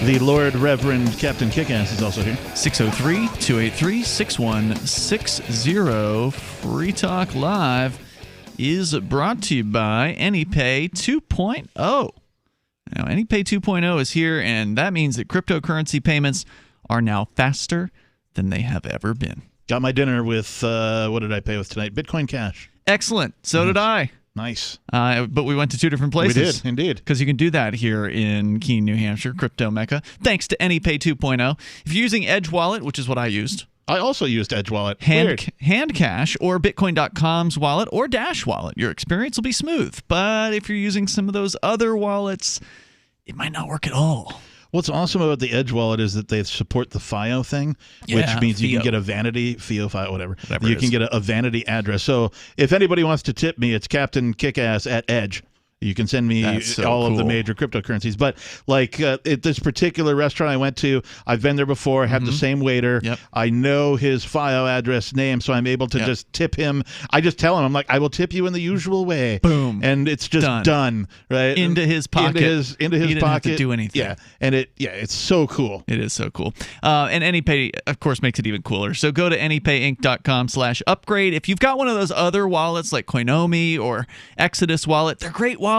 The Lord Reverend Captain Kickass is also here. 603-283-6160. Free Talk Live is brought to you by AnyPay 2.0. Now, AnyPay 2.0 is here, and that means that cryptocurrency payments are now faster than they have ever been. Got my dinner with, what did I pay with tonight? Bitcoin Cash. Excellent. So did I. Nice. But we went to two different places. We did, indeed. Because you can do that here in Keene, New Hampshire, Crypto Mecca, thanks to AnyPay 2.0. If you're using Edge Wallet, which is what I used. I also used Edge Wallet. Hand Cash or Bitcoin.com's wallet or Dash Wallet, your experience will be smooth. But if you're using some of those other wallets, it might not work at all. What's awesome about the Edge Wallet is that they support the FIO thing, which means you can get a vanity, FIO, whatever you can get a vanity address. So if anybody wants to tip me, it's Captain Kickass at Edge. You can send me all of the major cryptocurrencies. But like at this particular restaurant I went to, I've been there before, had the same waiter. Yep. I know his FIO address name, so I'm able to just tip him. I just tell him, I'm like, I will tip you in the usual way. Boom. And it's just done right? Into his pocket. Into his he didn't pocket. have to do anything. Yeah. And it's so cool. It is so cool. And AnyPay, of course, makes it even cooler. So go to anypayinc.com/upgrade. If you've got one of those other wallets like Koinomi or Exodus Wallet, they're great wallets,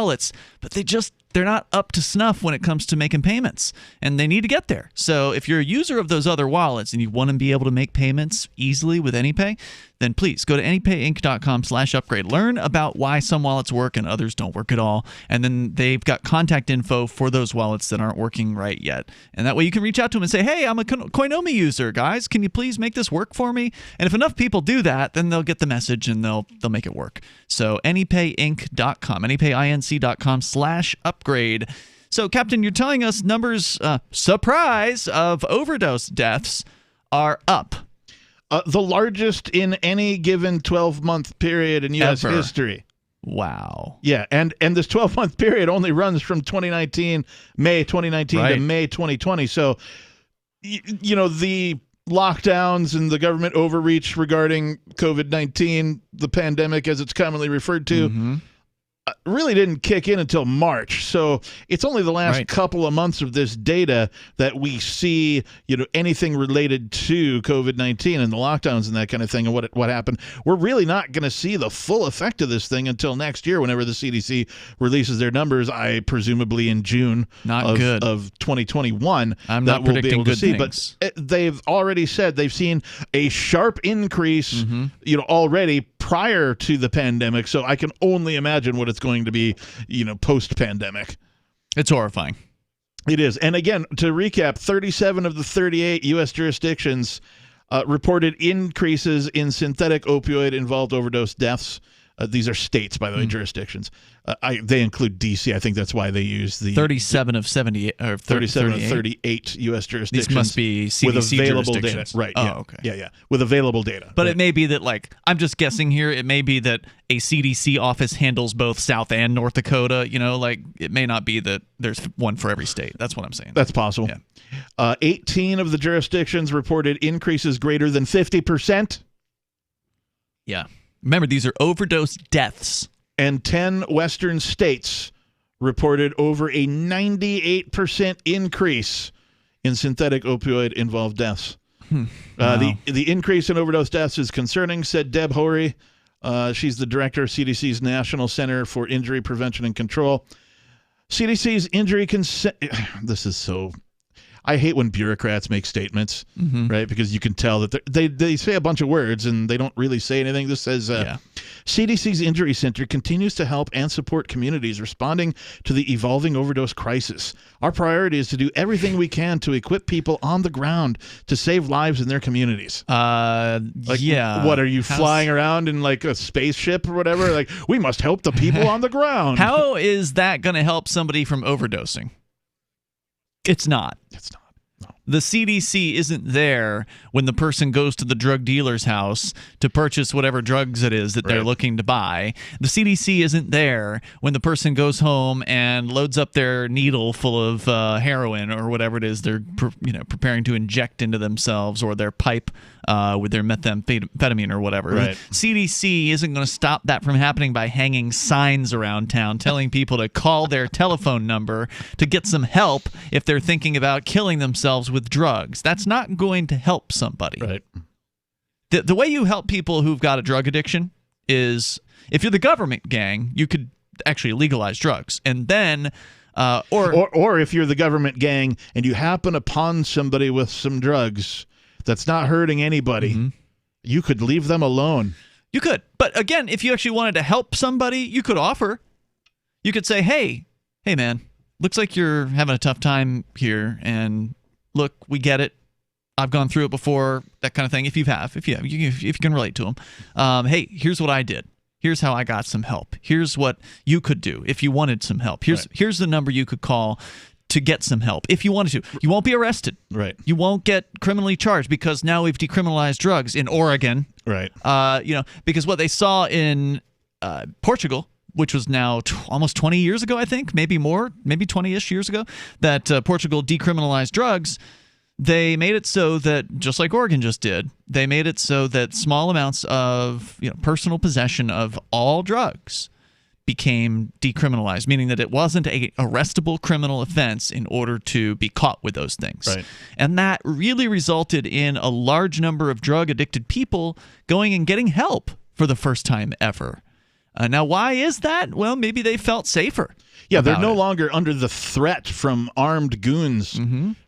but they're not up to snuff when it comes to making payments, and they need to get there. So if you're a user of those other wallets and you want to be able to make payments easily with AnyPay, then please go to anypayinc.com/upgrade. Learn about why some wallets work and others don't work at all. And then they've got contact info for those wallets that aren't working right yet. And that way you can reach out to them and say, hey, I'm a Koinomi user, guys. Can you please make this work for me? And if enough people do that, then they'll get the message and they'll make it work. So anypayinc.com, anypayinc.com/upgrade. So, Captain, you're telling us numbers, surprise, of overdose deaths are up. The largest in any given 12-month period in U.S. history. Wow. Yeah, and this 12-month period only runs from May 2019 to May 2020. So, the lockdowns and the government overreach regarding COVID-19, the pandemic as it's commonly referred to, really didn't kick in until March. So it's only the last couple of months of this data that we see, anything related to COVID-19 and the lockdowns and that kind of thing and what happened. We're really not going to see the full effect of this thing until next year, whenever the CDC releases their numbers, presumably in June of 2021. I'm not predicting good things. But they've already said they've seen a sharp increase, already prior to the pandemic. So I can only imagine what it's going to be, post-pandemic. It's horrifying. It is. And again, to recap, 37 of the 38 U.S. jurisdictions reported increases in synthetic opioid-involved overdose deaths. These are states, by the way, jurisdictions. They include D.C. I think that's why they use the 37 of 78 or 37 of 38 U.S. jurisdictions. These must be CDC with available jurisdictions. Data. Right. Oh, yeah. okay. Yeah. With available data. But it may be that, I'm just guessing here, it may be that a CDC office handles both South and North Dakota. It may not be that there's one for every state. That's what I'm saying. That's possible. Yeah. 18 of the jurisdictions reported increases greater than 50%. Yeah. Remember, these are overdose deaths. And 10 Western states reported over a 98% increase in synthetic opioid-involved deaths. Wow. The increase in overdose deaths is concerning, said Deb Horry. She's the director of CDC's National Center for Injury Prevention and Control. CDC's injury this is so... I hate when bureaucrats make statements, right? Because you can tell that they say a bunch of words and they don't really say anything. This says, CDC's Injury Center continues to help and support communities responding to the evolving overdose crisis. Our priority is to do everything we can to equip people on the ground to save lives in their communities. What are you flying around in a spaceship or whatever? We must help the people on the ground. How is that going to help somebody from overdosing? It's not. It's not. No. The CDC isn't there when the person goes to the drug dealer's house to purchase whatever drugs it is that they're looking to buy. The CDC isn't there when the person goes home and loads up their needle full of heroin or whatever it is they're preparing to inject into themselves, or their pipe with their methamphetamine or whatever. Right. CDC isn't going to stop that from happening by hanging signs around town telling people to call their telephone number to get some help if they're thinking about killing themselves with drugs. That's not going to help somebody. Right. The way you help people who've got a drug addiction is, if you're the government gang, you could actually legalize drugs. And then or if you're the government gang and you happen upon somebody with some drugs that's not hurting anybody, you could leave them alone. You could. But again, if you actually wanted to help somebody, you could offer. You could say, hey man, looks like you're having a tough time here, and look, we get it. I've gone through it before, that kind of thing. If you can relate to them. Hey, here's what I did. Here's how I got some help. Here's what you could do if you wanted some help. Here's the number you could call to get some help if you wanted to. You won't be arrested. Right. You won't get criminally charged because now we've decriminalized drugs in Oregon. Right. Because what they saw in Portugal, which was now almost 20 years ago, I think, maybe more, maybe 20-ish years ago, that Portugal decriminalized drugs. They made it so that, just like Oregon just did, they made it so that small amounts of personal possession of all drugs became decriminalized, meaning that it wasn't a arrestable criminal offense in order to be caught with those things. Right. And that really resulted in a large number of drug-addicted people going and getting help for the first time ever. Now, why is that? Well, maybe they felt safer. Yeah, they're no longer under the threat from armed goons,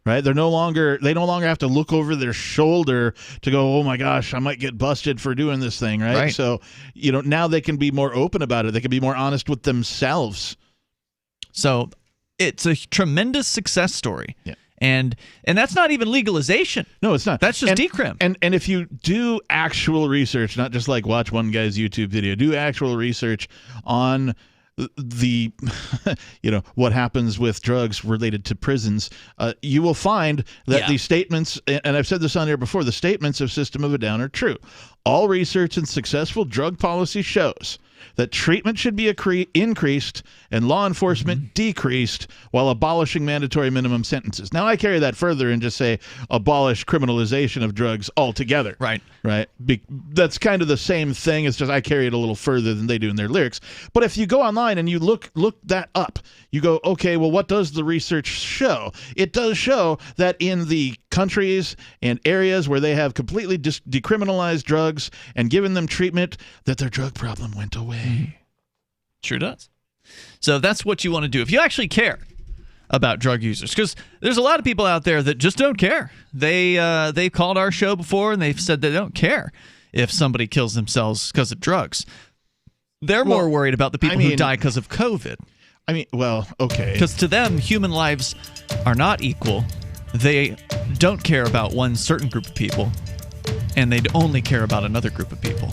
right? They no longer have to look over their shoulder to go, oh my gosh, I might get busted for doing this thing, right? So, now they can be more open about it. They can be more honest with themselves. So it's a tremendous success story. Yeah. And that's not even legalization. No, it's not. That's just decrim. And if you do actual research, not just watch one guy's YouTube video, do actual research on the what happens with drugs related to prisons, you will find that these statements, and I've said this on here before, the statements of System of a Down are true. All research in successful drug policy shows that treatment should be increased and law enforcement decreased while abolishing mandatory minimum sentences. Now, I carry that further and just say abolish criminalization of drugs altogether. Right. That's kind of the same thing. It's just I carry it a little further than they do in their lyrics. But if you go online and you look that up, you go, okay, well, what does the research show? It does show that in the countries and areas where they have completely decriminalized drugs and given them treatment, that their drug problem went away. Sure does. So that's what you want to do if you actually care about drug users, because there's a lot of people out there that just don't care. They called our show before and they've said they don't care if somebody kills themselves because of drugs. They're more worried about the people who die because of COVID. Okay. Because to them, human lives are not equal. They don't care about one certain group of people, and they only care about another group of people.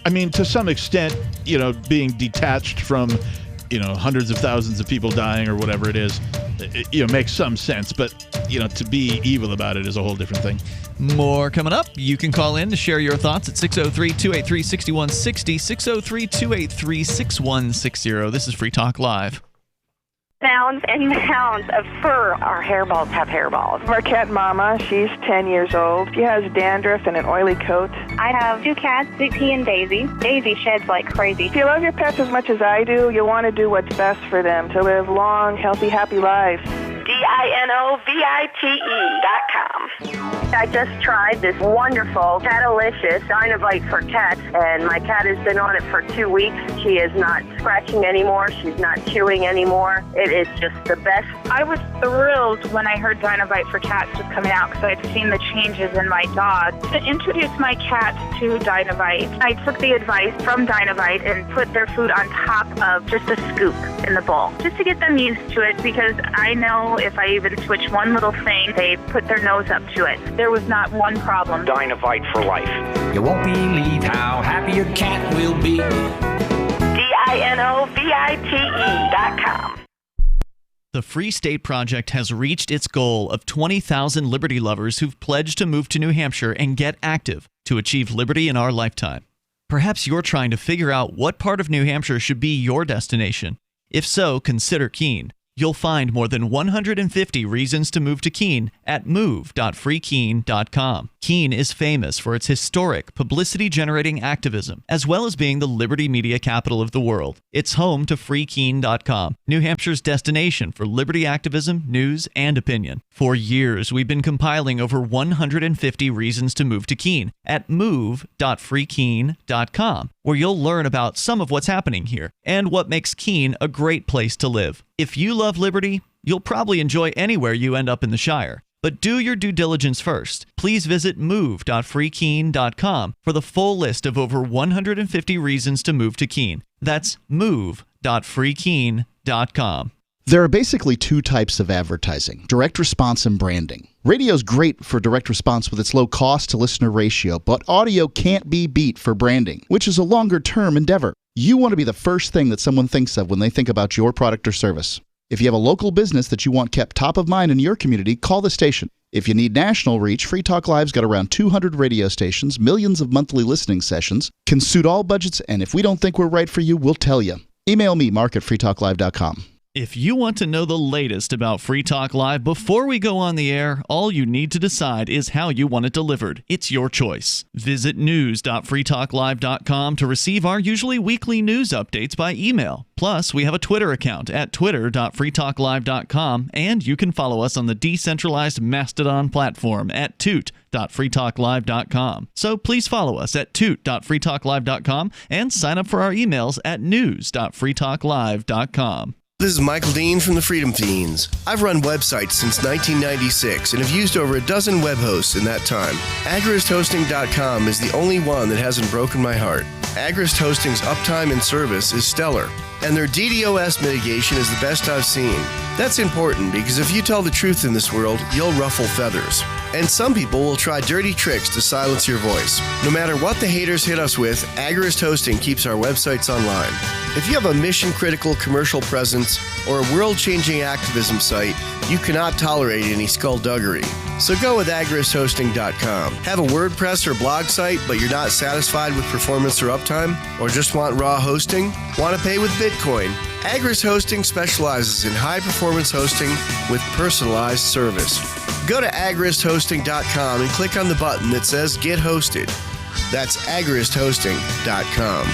To some extent, being detached from, hundreds of thousands of people dying or whatever it is, makes some sense. But, to be evil about it is a whole different thing. More coming up. You can call in to share your thoughts at 603-283-6160, 603-283-6160. This is Free Talk Live. Mounds and mounds of fur. Our hairballs have hairballs. Marquette Mama, she's 10 years old. She has dandruff and an oily coat. I have 2 cats, Sweet Pea and Daisy. Daisy sheds like crazy. If you love your pets as much as I do, you'll want to do what's best for them to live long, healthy, happy lives. DINOVITE.com. I just tried this wonderful Catalicious Dynavite for cats, and my cat has been on it for 2 weeks. She is not scratching anymore. She's not chewing anymore. It is just the best. I was thrilled when I heard Dynavite for cats was coming out because I'd seen the changes in my dog. To introduce my cats to Dynavite, I took the advice from Dynavite and put their food on top of just a scoop in the bowl, just to get them used to it, because I know if I even switch one little thing, they put their nose up to it. There was not one problem. Dynavite for life. You won't believe how happy your cat will be. DINOVITE.com. The Free State Project has reached its goal of 20,000 liberty lovers who've pledged to move to New Hampshire and get active to achieve liberty in our lifetime. Perhaps you're trying to figure out what part of New Hampshire should be your destination. If so, consider Keene. You'll find more than 150 reasons to move to Keene at move.freekeene.com. Keene is famous for its historic, publicity-generating activism, as well as being the liberty media capital of the world. It's home to freekeene.com, New Hampshire's destination for liberty activism, news, and opinion. For years, we've been compiling over 150 reasons to move to Keene at move.freekeene.com, where you'll learn about some of what's happening here and what makes Keene a great place to live. If you love liberty, you'll probably enjoy anywhere you end up in the Shire. But do your due diligence first. Please visit move.freekeene.com for the full list of over 150 reasons to move to Keene. That's move.freekeene.com. There are basically 2 types of advertising: direct response and branding. Radio's great for direct response with its low cost to listener ratio, but audio can't be beat for branding, which is a longer-term endeavor. You want to be the first thing that someone thinks of when they think about your product or service. If you have a local business that you want kept top of mind in your community, call the station. If you need national reach, Free Talk Live's got around 200 radio stations, millions of monthly listening sessions, can suit all budgets, and if we don't think we're right for you, we'll tell you. Email me, mark@freetalklive.com. If you want to know the latest about Free Talk Live before we go on the air, all you need to decide is how you want it delivered. It's your choice. Visit news.freetalklive.com to receive our usually weekly news updates by email. Plus, we have a Twitter account at twitter.freetalklive.com, and you can follow us on the decentralized Mastodon platform at toot.freetalklive.com. So please follow us at toot.freetalklive.com and sign up for our emails at news.freetalklive.com. This is Michael Dean from the Freedom Fiends. I've run websites since 1996 and have used over a dozen web hosts in that time. AgristHosting.com is the only one that hasn't broken my heart. Agrist Hosting's uptime and service is stellar, and their DDoS mitigation is the best I've seen. That's important because if you tell the truth in this world, you'll ruffle feathers. And some people will try dirty tricks to silence your voice. No matter what the haters hit us with, Agrist Hosting keeps our websites online. If you have a mission-critical commercial presence or a world-changing activism site, you cannot tolerate any skullduggery. So go with agristhosting.com. Have a WordPress or blog site, but you're not satisfied with performance or uptime? Or just want raw hosting? Want to pay with Bitcoin? Agris Hosting specializes in high-performance hosting with personalized service. Go to agristhosting.com and click on the button that says Get Hosted. That's agristhosting.com.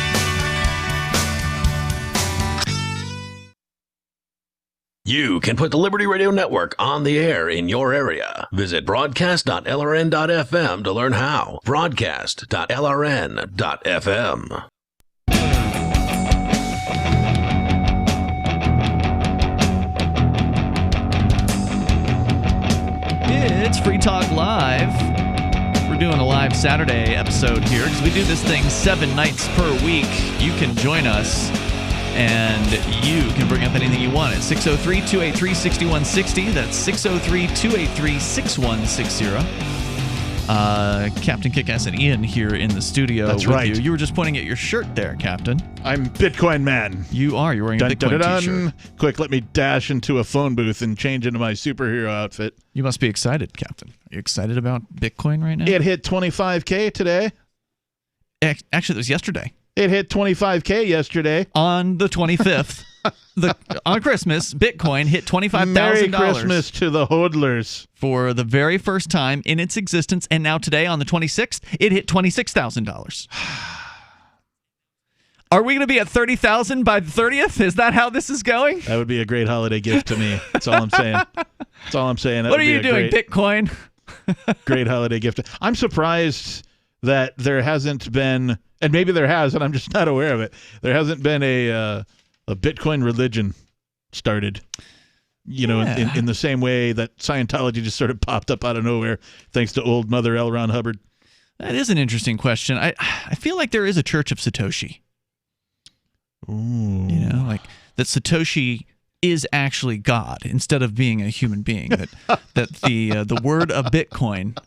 You can put the Liberty Radio Network on the air in your area. Visit broadcast.lrn.fm to learn how. Broadcast.lrn.fm. It's Free Talk Live. We're doing a live Saturday episode here because we do this thing 7 nights per week. You can join us and you can bring up anything you want at 603-283-6160. That's 603-283-6160. Captain Kickass and Ian here in the studio with you. You were just pointing at your shirt there, Captain. I'm Bitcoin Man. You are. You're wearing a Bitcoin t-shirt. Quick, let me dash into a phone booth and change into my superhero outfit. You must be excited, Captain. Are you excited about Bitcoin right now? It hit 25K today. Actually, it was yesterday. It hit 25K yesterday. On the 25th. On Christmas, Bitcoin hit $25,000. Merry Christmas to the hodlers. For the very first time in its existence. And now today, on the 26th, it hit $26,000. Are we going to be at 30,000 by the 30th? Is that how this is going? That would be a great holiday gift to me. That's all I'm saying. That's all I'm saying. That what are you doing, Bitcoin? Great holiday gift. I'm surprised that there hasn't been, and maybe there has, and I'm just not aware of it, there hasn't been a Bitcoin religion started. You know, in the same way that Scientology just sort of popped up out of nowhere thanks to old Mother L. Ron Hubbard. That is an interesting question. I feel like there is a Church of Satoshi. Ooh. You know, like that Satoshi is actually God instead of being a human being. That the word of Bitcoin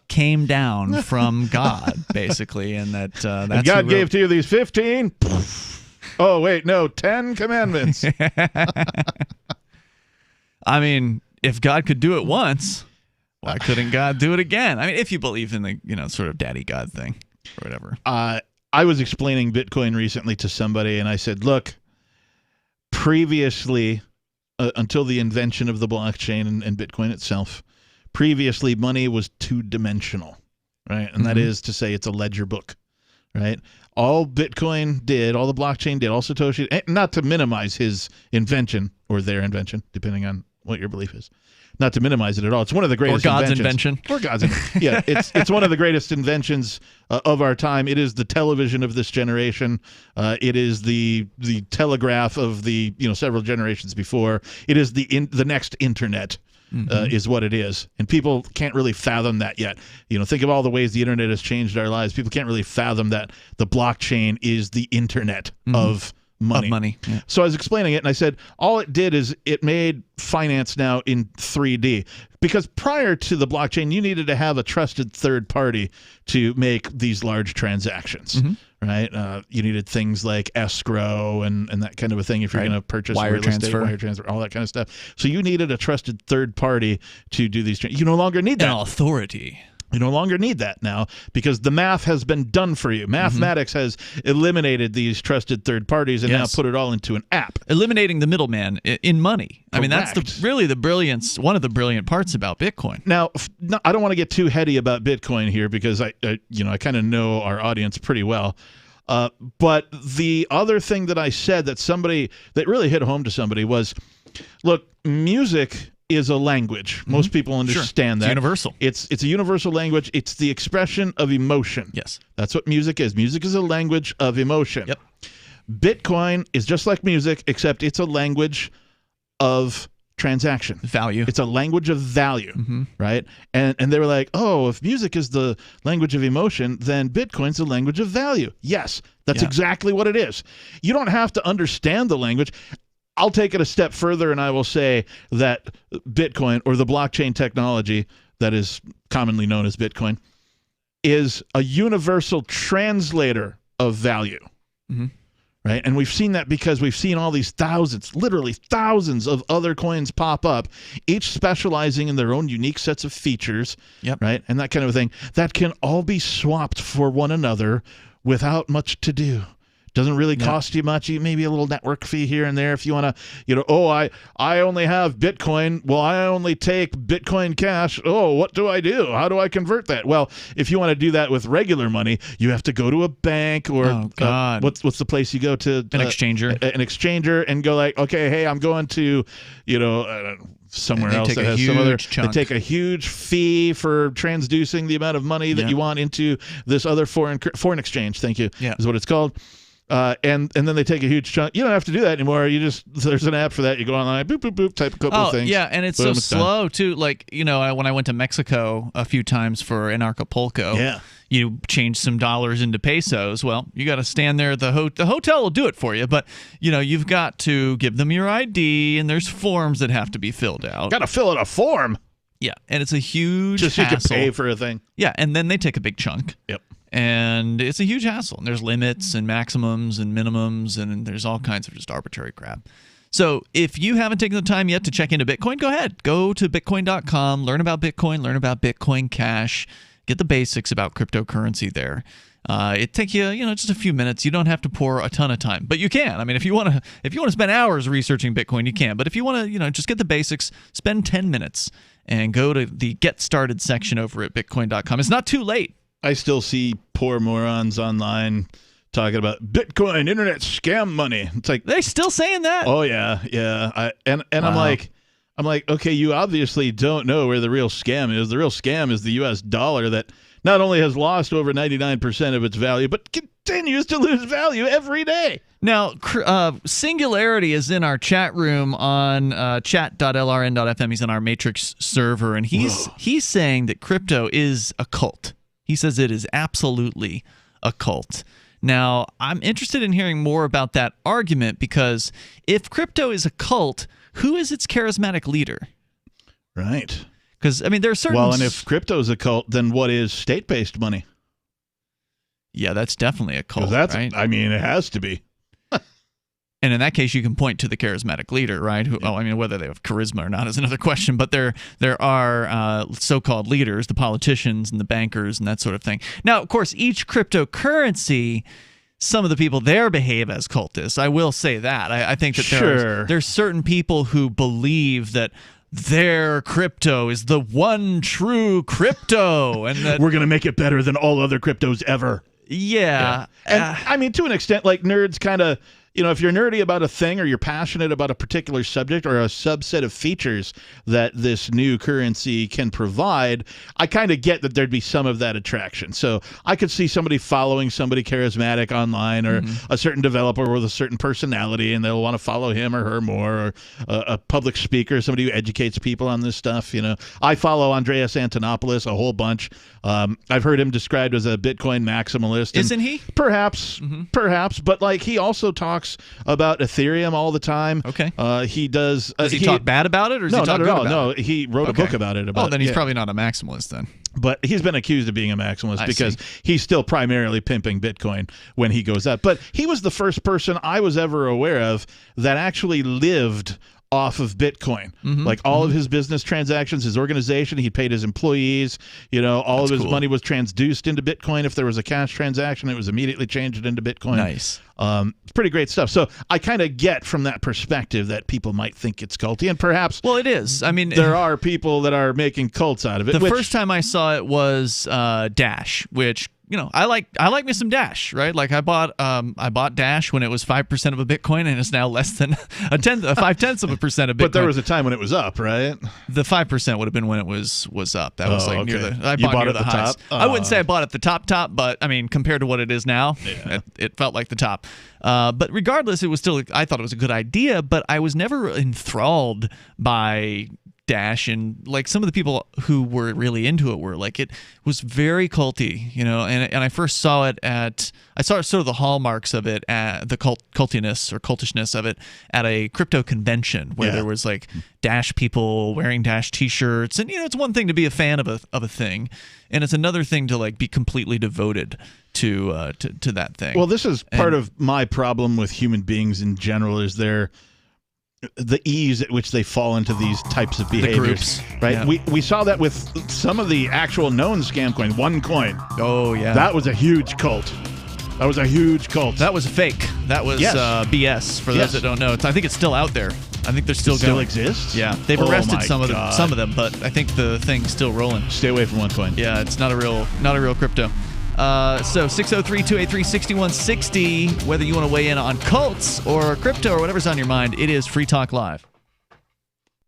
came down from God, basically, and that's and God gave to you these 15. Oh wait, no, 10 commandments. I mean, if God could do it once, why couldn't God do it again? I mean, if you believe in the sort of daddy God thing or whatever. I was explaining Bitcoin recently to somebody, and I said, look, previously, until the invention of the blockchain and Bitcoin itself, previously money was two-dimensional, right? And that is to say it's a ledger book, right? All Bitcoin did, all the blockchain did, all Satoshi, not to minimize his invention or their invention, depending on what your belief is. Not to minimize it at all. It's one of the greatest inventions. Or God's invention. Yeah, it's one of the greatest inventions of our time. It is the television of this generation. It is the telegraph of the several generations before. It is the next internet. Is what it is, and people can't really fathom that yet. Think of all the ways the internet has changed our lives. People can't really fathom that the blockchain is the internet of money. Yeah. So I was explaining it, and I said all it did is it made finance now in 3D. Because prior to the blockchain, you needed to have a trusted third party to make these large transactions, right? You needed things like escrow and that kind of a thing if you're going to purchase wire transfer, all that kind of stuff. So you needed a trusted third party to do these. You no longer need that. An authority. You no longer need that now because the math has been done for you. Mathematics has eliminated these trusted third parties and now put it all into an app. Eliminating the middleman in money. I mean, that's Correct. really the brilliance, one of the brilliant parts about Bitcoin. Now, I don't want to get too heady about Bitcoin here because I kind of know our audience pretty well. But the other thing that I said that really hit home to somebody was, look, music is a language. Most people understand that. It's universal. It's a universal language. It's the expression of emotion. Yes. That's what music is. Music is a language of emotion. Yep. Bitcoin is just like music, except it's a language of transaction. Value. It's a language of value, right? And they were like, oh, if music is the language of emotion, then Bitcoin's the language of value. Yes, that's exactly what it is. You don't have to understand the language. I'll take it a step further and I will say that Bitcoin, or the blockchain technology that is commonly known as Bitcoin, is a universal translator of value, right? And we've seen that because we've seen all these literally thousands of other coins pop up, each specializing in their own unique sets of features, right? And that kind of thing that can all be swapped for one another without much to do. Doesn't really cost you much. Maybe a little network fee here and there if you want to, I only have Bitcoin. Well, I only take Bitcoin Cash. Oh, what do I do? How do I convert that? Well, if you want to do that with regular money, you have to go to a bank or what's the place you go to? An exchanger. An exchanger and go like, okay, hey, I'm going to, somewhere else that has some other chunk. They take a huge fee for transducing the amount of money that you want into this other foreign exchange. Thank you. Is what it's called. And then they take a huge chunk. You don't have to do that anymore. There's an app for that. You go online, boop, boop, boop, type a couple of things. Yeah, and it's boom, so slow done. too. Like, when I went to Mexico a few times for an Acapulco, you change some dollars into pesos. Well, you got to stand there. The hotel will do it for you, but you've got to give them your ID, and there's forms that have to be filled out. Got to fill out a form. Yeah, and it's a huge just hassle. You can pay for a thing. Yeah, and then they take a big chunk. Yep. And it's a huge hassle. And there's limits and maximums and minimums, and there's all kinds of just arbitrary crap. So if you haven't taken the time yet to check into Bitcoin, go ahead. Go to Bitcoin.com, learn about Bitcoin, learn about Bitcoin Cash, get the basics about cryptocurrency there. It takes you, just a few minutes. You don't have to pour a ton of time, but you can. I mean, if you want to spend hours researching Bitcoin, you can. But if you want to, just get the basics, spend 10 minutes and go to the Get Started section over at Bitcoin.com. It's not too late. I still see poor morons online talking about Bitcoin, internet scam money. It's like they're still saying that. Oh yeah. And wow. I'm like, okay, you obviously don't know where the real scam is. The real scam is the U.S. dollar that not only has lost over 99% of its value, but continues to lose value every day. Now, Singularity is in our chat room on chat.lrn.fm. He's in our Matrix server, and he's saying that crypto is a cult. He says it is absolutely a cult. Now, I'm interested in hearing more about that argument because if crypto is a cult, who is its charismatic leader? Right. Because, there are certain... Well, and if crypto is a cult, then what is state-based money? Yeah, that's definitely a cult, right? It has to be. And in that case, you can point to the charismatic leader, right? Whether they have charisma or not is another question. But there are so-called leaders, the politicians and the bankers and that sort of thing. Now, of course, each cryptocurrency, some of the people there behave as cultists. I will say that. I think that there's certain people who believe that their crypto is the one true crypto, and that we're going to make it better than all other cryptos ever. Yeah. And to an extent, like nerds kind of... if you're nerdy about a thing or you're passionate about a particular subject or a subset of features that this new currency can provide, I kind of get that there'd be some of that attraction. So I could see somebody following somebody charismatic online or a certain developer with a certain personality, and they'll want to follow him or her more, or a public speaker, somebody who educates people on this stuff. I follow Andreas Antonopoulos a whole bunch. I've heard him described as a Bitcoin maximalist. Isn't he? Perhaps, but he also talks about Ethereum all the time. Okay. He does. Does he talk bad about it, or does he talk not at good all. about No, he wrote a book about it. Then he's probably not a maximalist then. But he's been accused of being a maximalist because he's still primarily pimping Bitcoin when he goes up. But he was the first person I was ever aware of that actually lived off of Bitcoin. Like all of his business transactions, his organization, he paid his employees, all of his money was transduced into Bitcoin. If there was a cash transaction, it was immediately changed into Bitcoin. Nice. It's pretty great stuff. So I kind of get from that perspective that people might think it's culty, and perhaps it is. There are people that are making cults out of it. The first time I saw it was Dash, which I like me some Dash, right? Like I bought Dash when it was 5% of a Bitcoin, and it's now less than 5/10 of a percent of Bitcoin. But there was a time when it was up, right? The 5% would have been when it was up. That was near the. I bought near it the at the highs. top? I wouldn't say I bought at the top, but compared to what it is now, it felt like the top. But regardless, it was still. I thought it was a good idea, but I was never enthralled by Dash, and like some of the people who were really into it were like, it was very culty, you know. And I first saw it I saw sort of the hallmarks of it, at the cultishness of it at a crypto convention where there was like Dash people wearing Dash T-shirts, and you know, it's one thing to be a fan of a thing, and it's another thing to like be completely devoted to that thing. Well, this is part of my problem with human beings in general, is the ease at which they fall into these types of behaviors. Right? Yeah. We saw that with some of the actual known scam coins. OneCoin. Oh yeah, that was a huge cult. That was a huge cult. That was fake. That was BS. For those that don't know, I think it's still out there. I think they're still going. Still exists? Yeah, they've arrested some of them, but I think the thing's still rolling. Stay away from OneCoin. Yeah, it's not a real crypto. So 603-283-6160, whether you want to weigh in on cults or crypto or whatever's on your mind, it is Free Talk Live.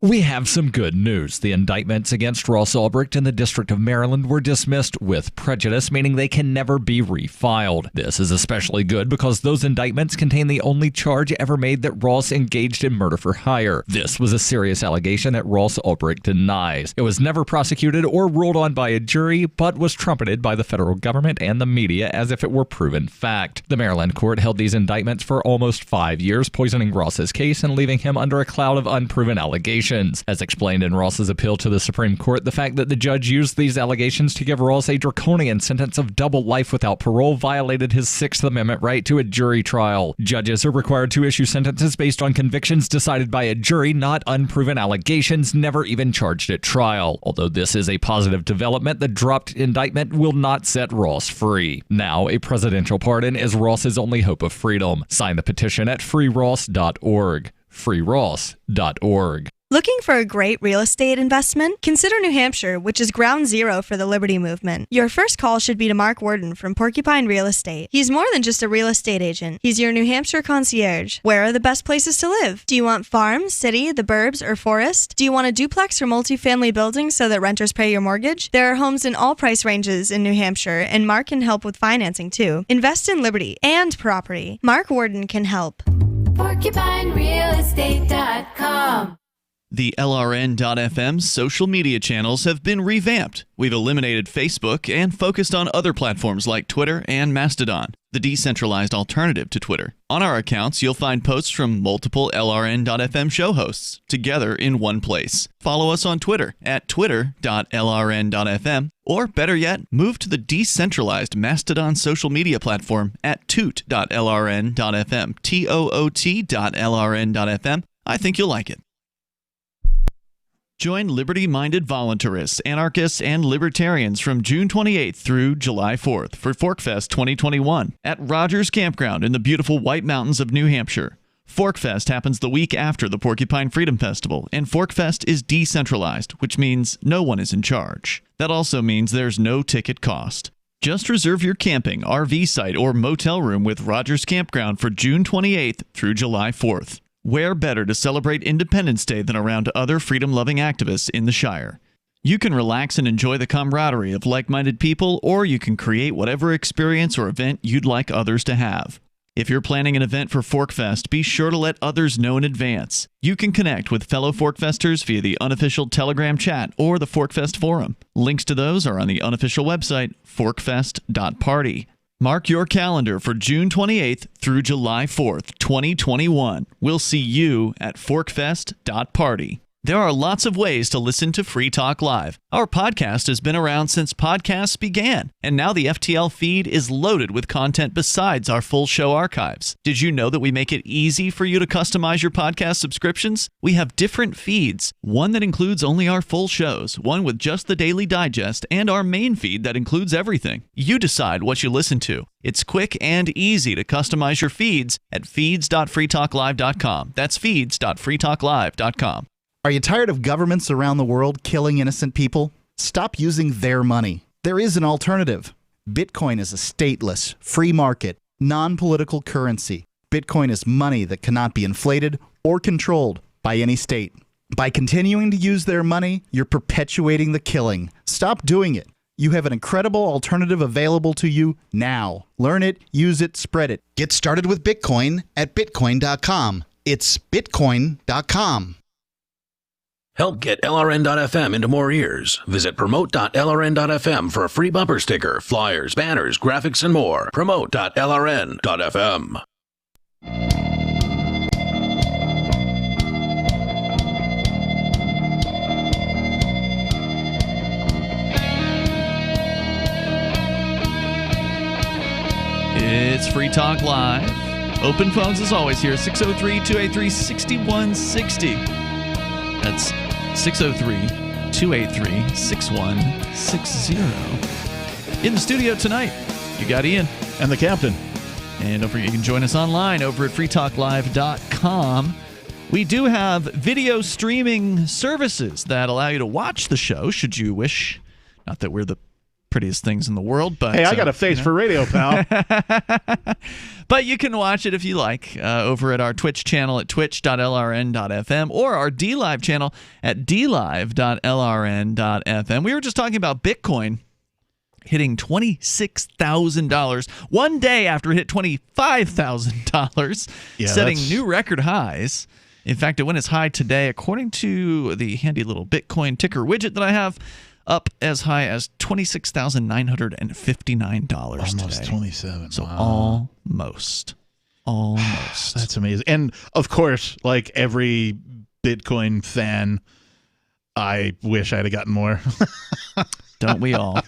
We have some good news. The indictments against Ross Ulbricht in the District of Maryland were dismissed with prejudice, meaning they can never be refiled. This is especially good because those indictments contain the only charge ever made that Ross engaged in murder for hire. This was a serious allegation that Ross Ulbricht denies. It was never prosecuted or ruled on by a jury, but was trumpeted by the federal government and the media as if it were proven fact. The Maryland court held these indictments for almost 5 years, poisoning Ross's case and leaving him under a cloud of unproven allegations. As explained in Ross's appeal to the Supreme Court, the fact that the judge used these allegations to give Ross a draconian sentence of double life without parole violated his Sixth Amendment right to a jury trial. Judges are required to issue sentences based on convictions decided by a jury, not unproven allegations never even charged at trial. Although this is a positive development, the dropped indictment will not set Ross free. Now, a presidential pardon is Ross's only hope of freedom. Sign the petition at freeross.org. freeross.org. Looking for a great real estate investment? Consider New Hampshire, which is ground zero for the Liberty Movement. Your first call should be to Mark Worden from Porcupine Real Estate. He's more than just a real estate agent. He's your New Hampshire concierge. Where are the best places to live? Do you want farm, city, the burbs, or forest? Do you want a duplex or multifamily building so that renters pay your mortgage? There are homes in all price ranges in New Hampshire, and Mark can help with financing too. Invest in liberty and property. Mark Worden can help. PorcupineRealEstate.com. The LRN.FM social media channels have been revamped. We've eliminated Facebook and focused on other platforms like Twitter and Mastodon, the decentralized alternative to Twitter. On our accounts, you'll find posts from multiple LRN.FM show hosts together in one place. Follow us on Twitter at twitter.lrn.fm, or better yet, move to the decentralized Mastodon social media platform at toot.lrn.fm, toot.lrn.fm. I think you'll like it. Join liberty-minded voluntarists, anarchists, and libertarians from June 28th through July 4th for ForkFest 2021 at Rogers Campground in the beautiful White Mountains of New Hampshire. ForkFest happens the week after the Porcupine Freedom Festival, and ForkFest is decentralized, which means no one is in charge. That also means there's no ticket cost. Just reserve your camping, RV site, or motel room with Rogers Campground for June 28th through July 4th. Where better to celebrate Independence Day than around other freedom-loving activists in the Shire? You can relax and enjoy the camaraderie of like-minded people, or you can create whatever experience or event you'd like others to have. If you're planning an event for ForkFest, be sure to let others know in advance. You can connect with fellow ForkFesters via the unofficial Telegram chat or the ForkFest forum. Links to those are on the unofficial website, forkfest.party. Mark your calendar for June 28th through July 4th, 2021. We'll see you at forkfest.party. There are lots of ways to listen to Free Talk Live. Our podcast has been around since podcasts began, and now the FTL feed is loaded with content besides our full show archives. Did you know that we make it easy for you to customize your podcast subscriptions? We have different feeds, one that includes only our full shows, one with just the Daily Digest, and our main feed that includes everything. You decide what you listen to. It's quick and easy to customize your feeds at feeds.freetalklive.com. That's feeds.freetalklive.com. Are you tired of governments around the world killing innocent people? Stop using their money. There is an alternative. Bitcoin is a stateless, free market, non-political currency. Bitcoin is money that cannot be inflated or controlled by any state. By continuing to use their money, you're perpetuating the killing. Stop doing it. You have an incredible alternative available to you now. Learn it, use it, spread it. Get started with Bitcoin at Bitcoin.com. It's Bitcoin.com. Help get LRN.FM into more ears. Visit promote.lrn.fm for a free bumper sticker, flyers, banners, graphics, and more. Promote.lrn.fm. It's Free Talk Live. Open phones as always here, 603-283-6160. That's 603-283-6160. In the studio tonight, you got Ian. And the captain. And don't forget, you can join us online over at freetalklive.com. We do have video streaming services that allow you to watch the show, should you wish. Not that we're the prettiest things in the world, but hey, I got a face for radio, pal. But you can watch it if you like over at our Twitch channel at twitch.lrn.fm or our DLive channel at dlive.lrn.fm. We were just talking about Bitcoin hitting $26,000 one day after it hit $25,000, setting new record highs. In fact, it went as high today, according to the handy little Bitcoin ticker widget that I have, up as high as $26,959 almost today. 27. So wow. almost. That's amazing. And of course, like every Bitcoin fan, I wish I'd have gotten more. Don't we all?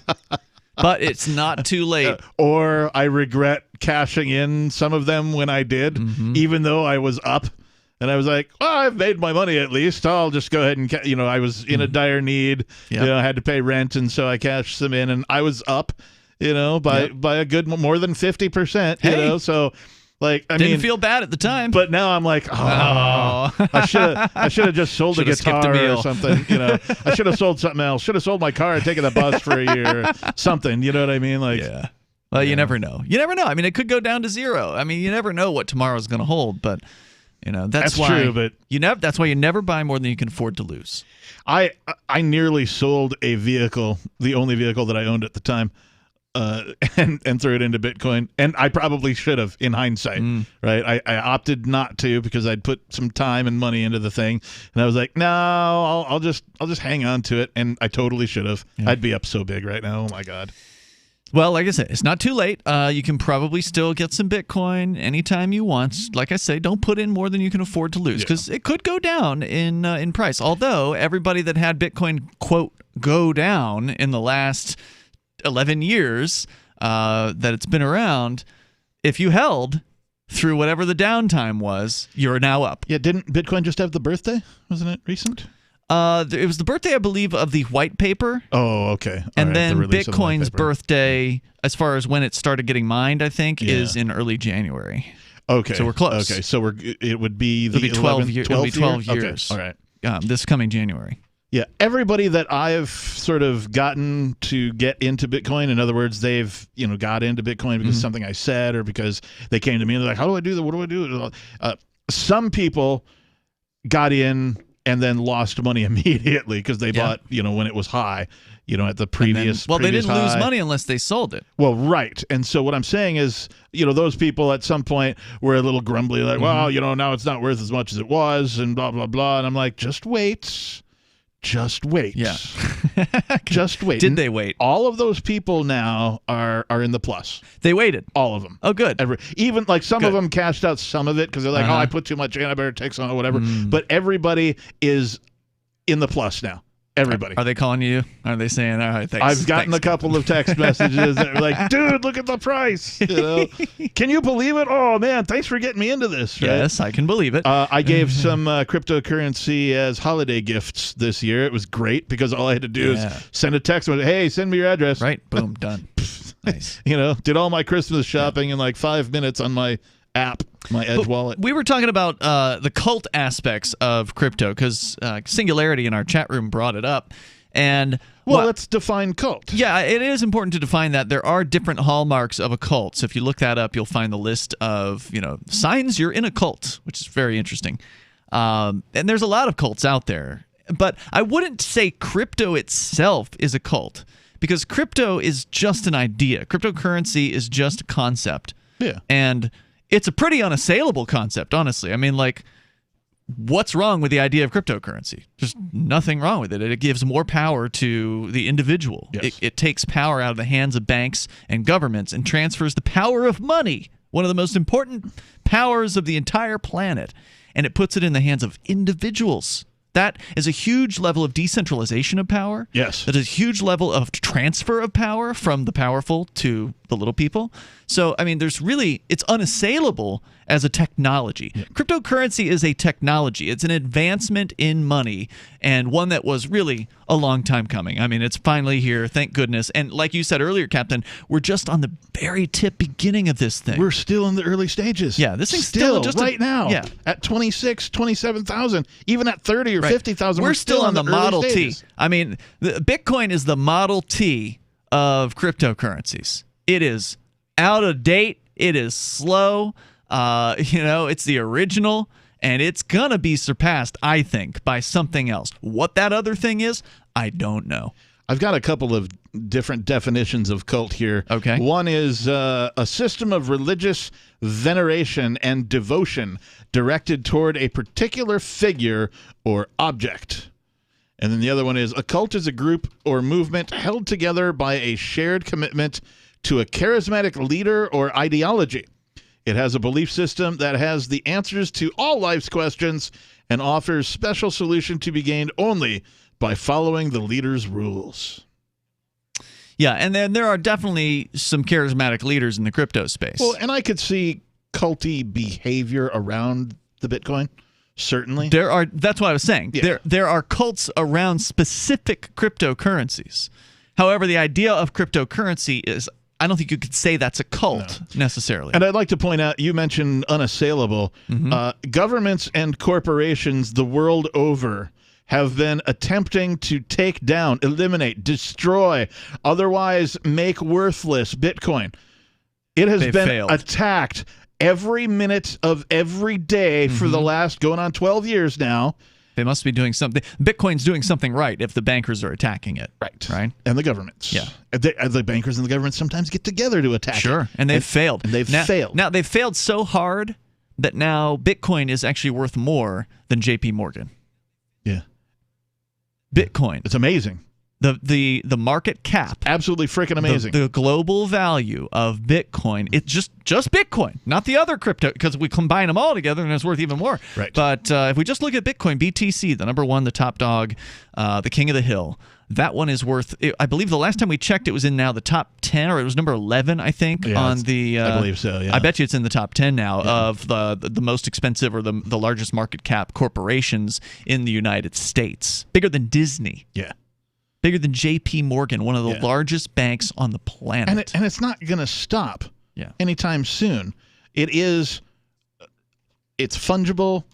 But it's not too late. Or I regret cashing in some of them when I did, even though I was up. And I was like, well, I've made my money at least. I'll just go ahead and, I was in a dire need. Yep. I had to pay rent, and so I cashed some in, and I was up, by a good more than 50%. So, like, Didn't feel bad at the time. But now I'm like, I should have just sold a guitar or something. I should have sold something else. Should have sold my car and taken the bus for a year or something. You know what I mean? Like, yeah. Well, you never know. You never know. I mean, it could go down to zero. I mean, you never know what tomorrow's going to hold, but. That's why true, but that's why you never buy more than you can afford to lose. I nearly sold a vehicle, the only vehicle that I owned at the time, and threw it into Bitcoin, and I probably should have, in hindsight, right? I opted not to because I'd put some time and money into the thing, and I was like, no, I'll just hang on to it, and I totally should have. Yeah. I'd be up so big right now. Oh my God. Well, like I said, it's not too late. You can probably still get some Bitcoin anytime you want. Like I say, don't put in more than you can afford to lose because it could go down in price. Although everybody that had Bitcoin, quote, go down in the last 11 years that it's been around, if you held through whatever the downtime was, you're now up. Yeah, didn't Bitcoin just have the birthday? Wasn't it recent? It was the birthday, I believe, of the white paper. Oh, okay. And then Bitcoin's birthday, as far as when it started getting mined, I think, is in early January. Okay. So we're close. Okay, so it would be the 12 years. It'll be 12 year? years. Okay. All right. This coming January. Yeah, everybody that I've sort of gotten to get into Bitcoin, in other words, they've got into Bitcoin because of something I said or because they came to me and they're like, how do I do that? What do I do? Some people got in and then lost money immediately because they bought, when it was high, at the previous they didn't high. lose money unless they sold it. Well, right. And so what I'm saying is, those people at some point were a little grumbly, like, well, now it's not worth as much as it was and blah, blah, blah. And I'm like, just wait. Just wait. Yeah. Just wait. Did they wait? All of those people now are in the plus. They waited. All of them. Oh, good. Even like some of them cashed out some of it because they're like, I put too much antibiotics on it, whatever. But everybody is in the plus now. Everybody. Are they calling you? Are they saying, all right, thanks? I've gotten a couple of text messages that are like, dude, look at the price. Can you believe it? Oh, man, thanks for getting me into this. Right? Yes, I can believe it. I gave some cryptocurrency as holiday gifts this year. It was great because all I had to do is send a text. Hey, send me your address. Right. Boom. Done. Nice. Did all my Christmas shopping in like 5 minutes on my app, my Edge wallet. We were talking about the cult aspects of crypto because Singularity in our chat room brought it up. And let's define cult. Yeah, it is important to define that. There are different hallmarks of a cult. So if you look that up, you'll find the list of signs you're in a cult, which is very interesting. And there's a lot of cults out there. But I wouldn't say crypto itself is a cult because crypto is just an idea. Cryptocurrency is just a concept. Yeah. And it's a pretty unassailable concept, honestly. I mean, like, what's wrong with the idea of cryptocurrency? There's nothing wrong with it. It gives more power to the individual. Yes. It takes power out of the hands of banks and governments and transfers the power of money, one of the most important powers of the entire planet, and it puts it in the hands of individuals. That is a huge level of decentralization of power. Yes. That is a huge level of transfer of power from the powerful to the little people. So, I mean, it's unassailable as a technology. Yeah. Cryptocurrency is a technology. It's an advancement in money, and one that was really a long time coming. I mean, it's finally here, thank goodness. And like you said earlier, Captain, we're just on the very beginning of this thing. We're still in the early stages. Yeah, this thing's still just right now. Yeah. At 26, 27,000, even at 30 or 50,000. We're still on the Model T. Stages. I mean, Bitcoin is the Model T of cryptocurrencies. It is out of date. It is slow. It's the original, and it's going to be surpassed, I think, by something else. What that other thing is, I don't know. I've got a couple of different definitions of cult here. Okay. One is a system of religious veneration and devotion directed toward a particular figure or object. And then the other one is a cult is a group or movement held together by a shared commitment to a charismatic leader or ideology. It has a belief system that has the answers to all life's questions and offers special solution to be gained only by following the leader's rules. Yeah, and then there are definitely some charismatic leaders in the crypto space. Well, and I could see culty behavior around the Bitcoin, certainly. That's what I was saying. Yeah. There are cults around specific cryptocurrencies. However, the idea of cryptocurrency is, I don't think you could say that's a cult necessarily. And I'd like to point out, you mentioned unassailable. Governments and corporations the world over have been attempting to take down, eliminate, destroy, otherwise make worthless Bitcoin. It has been failed. Attacked every minute of every day for the last going on 12 years now. They must be doing something. Bitcoin's doing something right if the bankers are attacking it. Right? And the governments. Yeah. The bankers and the government sometimes get together to attack it. Sure, and they've failed. And they've failed. Now, they've failed so hard that now Bitcoin is actually worth more than JP Morgan. Yeah. Bitcoin. It's amazing. The market cap. Absolutely freaking amazing. The global value of Bitcoin. It's just Bitcoin, not the other crypto, because we combine them all together and it's worth even more. Right. But if we just look at Bitcoin, BTC, the number one, the top dog, the king of the hill, that one is worth, I believe the last time we checked, it was in now the top 10, or it was number 11, I think, on the... I believe so, yeah. I bet you it's in the top 10 now of the most expensive or the largest market cap corporations in the United States. Bigger than Disney. Yeah. Bigger than JP Morgan, one of the largest banks on the planet. And it's not going to stop anytime soon. It's fungible.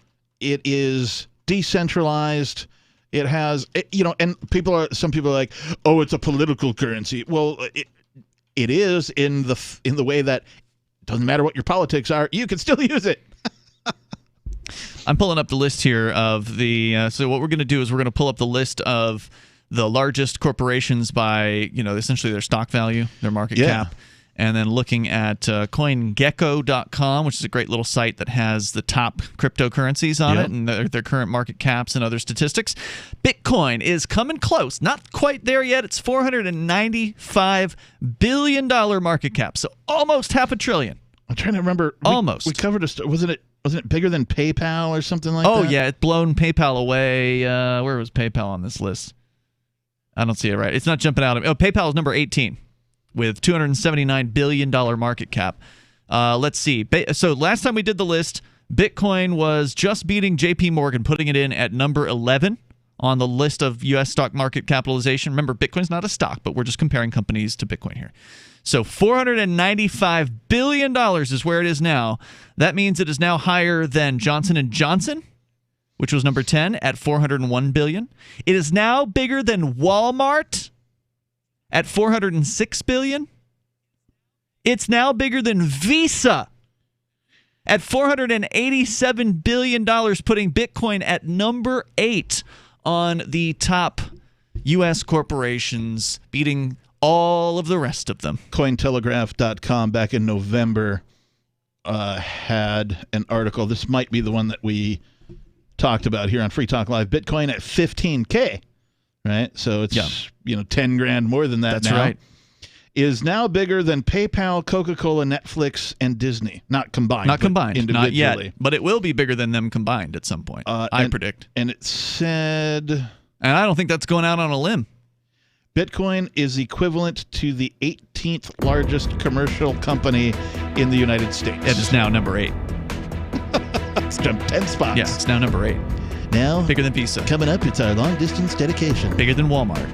It is decentralized. It has, and some people are like, oh, it's a political currency. Well, it is in the way that it doesn't matter what your politics are, you can still use it. I'm pulling up the list here of the, so what we're going to do is we're going to pull up the list of the largest corporations by, essentially their stock value, their market cap, and then looking at CoinGecko.com, which is a great little site that has the top cryptocurrencies on it and their current market caps and other statistics. Bitcoin is coming close. Not quite there yet. It's $495 billion market cap, so almost $500 billion. I'm trying to remember. Almost. We covered wasn't it bigger than PayPal or something like that? Oh, yeah. It's blown PayPal away. Where was PayPal on this list? I don't see it right. It's not jumping out at me. Oh, PayPal is number 18 with $279 billion market cap. Let's see. So last time we did the list, Bitcoin was just beating JP Morgan, putting it in at number 11 on the list of U.S. stock market capitalization. Remember, Bitcoin's not a stock, but we're just comparing companies to Bitcoin here. So $495 billion is where it is now. That means it is now higher than Johnson & Johnson, which was number 10 at $401 billion. It is now bigger than Walmart at $406 billion. It's now bigger than Visa at $487 billion, putting Bitcoin at number 8 on the top U.S. corporations, beating all of the rest of them. Cointelegraph.com back in November had an article. This might be the one that we talked about here on Free Talk Live. Bitcoin at $15K, right? So it's 10 grand more than that. That's now. right. Is now bigger than PayPal, Coca-Cola, Netflix, and Disney. Not combined. Not combined. Individually. Not yet. But it will be bigger than them combined at some point. I predict. And it said... And I don't think that's going out on a limb. Bitcoin is equivalent to the 18th largest commercial company in the United States. It is now number 8. It's jumped 10 spots. Yeah, it's now number 8. Now, bigger than Visa. Coming up, it's our long-distance dedication. Bigger than Walmart.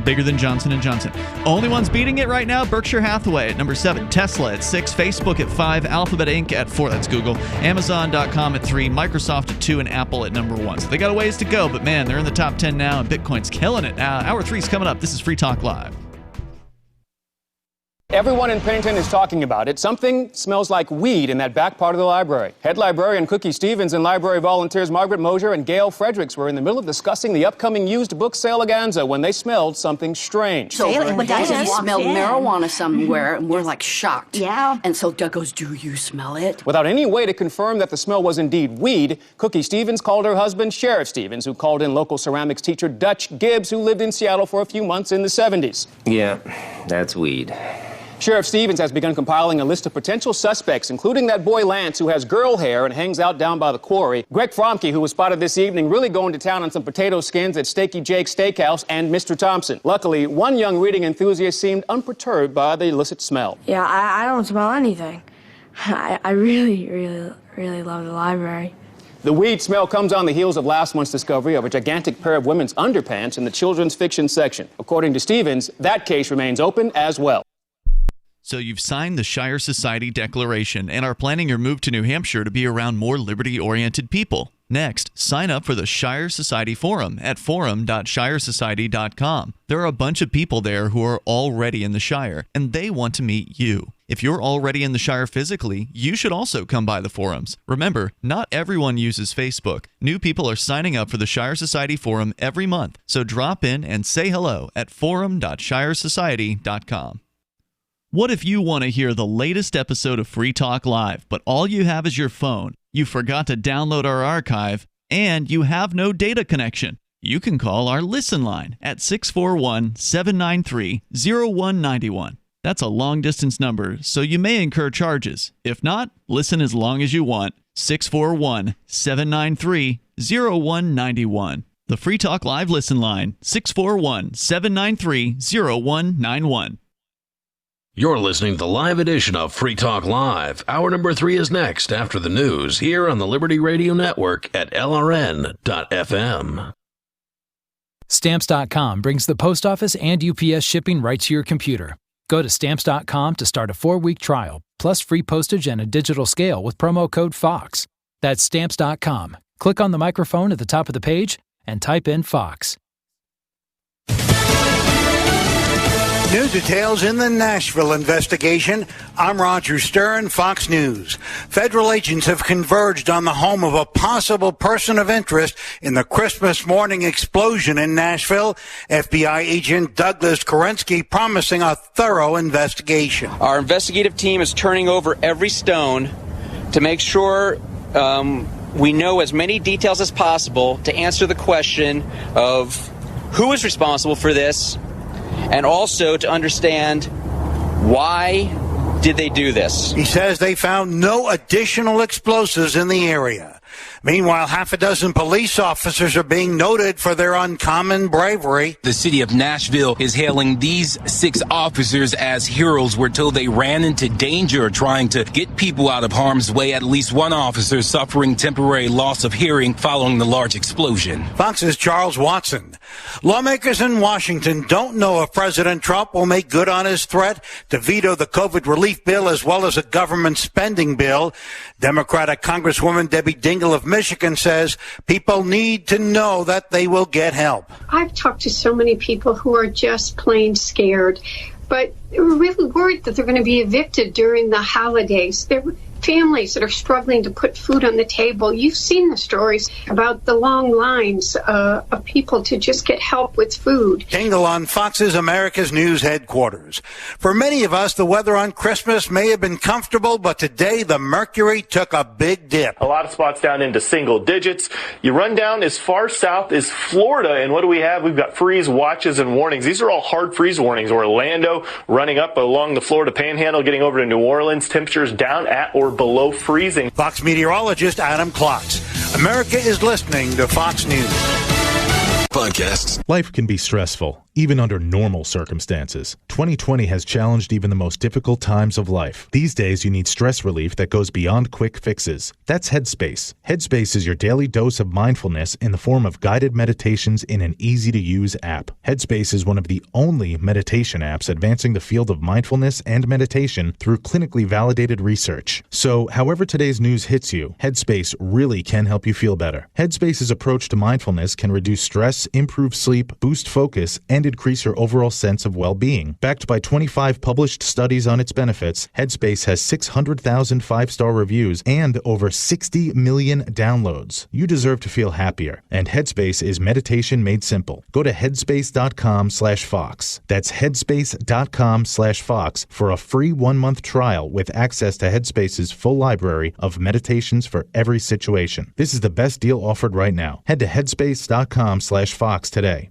Bigger than Johnson & Johnson. Only ones beating it right now, Berkshire Hathaway at number 7, Tesla at 6, Facebook at 5, Alphabet Inc. at 4, that's Google, Amazon.com at 3, Microsoft at 2, and Apple at number 1. So they got a ways to go, but man, they're in the top 10 now, and Bitcoin's killing it. Hour 3 is coming up. This is Free Talk Live. Everyone in Pennington is talking about it. Something smells like weed in that back part of the library. Head librarian Cookie Stevens and library volunteers Margaret Mosier and Gail Fredericks were in the middle of discussing the upcoming used book saleganza when they smelled something strange. So Doug smelled marijuana somewhere, and we're like shocked. Yeah. And so Doug goes, "Do you smell it?" Without any way to confirm that the smell was indeed weed, Cookie Stevens called her husband, Sheriff Stevens, who called in local ceramics teacher Dutch Gibbs, who lived in Seattle for a few months in the 70s. Yeah, that's weed. Sheriff Stevens has begun compiling a list of potential suspects, including that boy Lance, who has girl hair and hangs out down by the quarry, Greg Fromke, who was spotted this evening really going to town on some potato skins at Steaky Jake's Steakhouse, and Mr. Thompson. Luckily, one young reading enthusiast seemed unperturbed by the illicit smell. Yeah, I don't smell anything. I really love the library. The weed smell comes on the heels of last month's discovery of a gigantic pair of women's underpants in the children's fiction section. According to Stevens, that case remains open as well. So you've signed the Shire Society Declaration and are planning your move to New Hampshire to be around more liberty-oriented people. Next, sign up for the Shire Society Forum at forum.shiresociety.com. There are a bunch of people there who are already in the Shire, and they want to meet you. If you're already in the Shire physically, you should also come by the forums. Remember, not everyone uses Facebook. New people are signing up for the Shire Society Forum every month, so drop in and say hello at forum.shiresociety.com. What if you want to hear the latest episode of Free Talk Live, but all you have is your phone, you forgot to download our archive, and you have no data connection? You can call our Listen line at 641-793-0191. That's a long-distance number, so you may incur charges. If not, listen as long as you want. 641-793-0191. The Free Talk Live Listen line, 641-793-0191. You're listening to the live edition of Free Talk Live. Hour number 3 is next after the news here on the Liberty Radio Network at LRN.FM. Stamps.com brings the post office and UPS shipping right to your computer. Go to Stamps.com to start a 4-week trial, plus free postage and a digital scale with promo code FOX. That's Stamps.com. Click on the microphone at the top of the page and type in FOX. New details in the Nashville investigation. I'm Roger Stern, Fox News. Federal agents have converged on the home of a possible person of interest in the Christmas morning explosion in Nashville. FBI agent Douglas Kerensky promising a thorough investigation. Our investigative team is turning over every stone to make sure we know as many details as possible to answer the question of who is responsible for this, and also to understand why did they do this. He says they found no additional explosives in the area. Meanwhile, half a dozen police officers are being noted for their uncommon bravery. The city of Nashville is hailing these 6 officers as heroes. We're told they ran into danger trying to get people out of harm's way. At least one officer suffering temporary loss of hearing following the large explosion. Fox's Charles Watson. Lawmakers in Washington don't know if President Trump will make good on his threat to veto the COVID relief bill as well as a government spending bill. Democratic Congresswoman Debbie Dingell of Michigan says people need to know that they will get help. I've talked to so many people who are just plain scared, but they're really worried that they're going to be evicted during the holidays. families that are struggling to put food on the table. You've seen the stories about the long lines of people to just get help with food. Tingle on Fox's America's News headquarters. For many of us, the weather on Christmas may have been comfortable, but today the mercury took a big dip. A lot of spots down into single digits. You run down as far south as Florida, and what do we have? We've got freeze watches and warnings. These are all hard freeze warnings. Orlando running up along the Florida Panhandle, getting over to New Orleans, temperatures down at or below freezing. Fox meteorologist Adam Klotz. America is listening to Fox News. Podcasts. Life can be stressful, even under normal circumstances. 2020 has challenged even the most difficult times of life. These days, you need stress relief that goes beyond quick fixes. That's Headspace. Headspace is your daily dose of mindfulness in the form of guided meditations in an easy-to-use app. Headspace is one of the only meditation apps advancing the field of mindfulness and meditation through clinically validated research. So, however today's news hits you, Headspace really can help you feel better. Headspace's approach to mindfulness can reduce stress, improve sleep, boost focus, and increase your overall sense of well-being. Backed by 25 published studies on its benefits, Headspace has 600,000 five-star reviews and over 60 million downloads. You deserve to feel happier, and Headspace is meditation made simple. Go to headspace.com/Fox. That's headspace.com/Fox for a free 1-month trial with access to Headspace's full library of meditations for every situation. This is the best deal offered right now. Head to headspace.com/Fox today.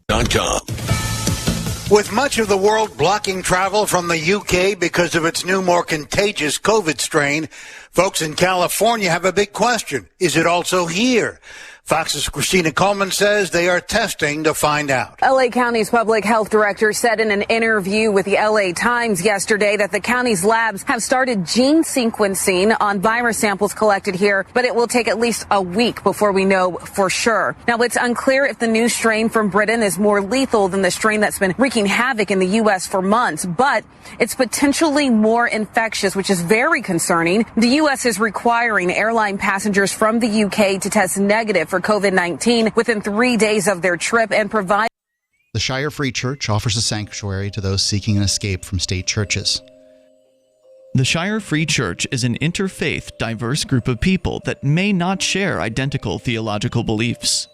With much of the world blocking travel from the UK because of its new, more contagious COVID strain, folks in California have a big question. Is it also here? Fox's Christina Coleman says they are testing to find out. L.A. County's public health director said in an interview with the L.A. Times yesterday that the county's labs have started gene sequencing on virus samples collected here, but it will take at least a week before we know for sure. Now, it's unclear if the new strain from Britain is more lethal than the strain that's been wreaking havoc in the U.S. for months, but it's potentially more infectious, which is very concerning. The U.S. is requiring airline passengers from the U.K. to test negative for COVID-19 within 3 days of their trip and provide. The Shire Free Church offers a sanctuary to those seeking an escape from state churches. The Shire Free Church is an interfaith, diverse group of people that may not share identical theological beliefs.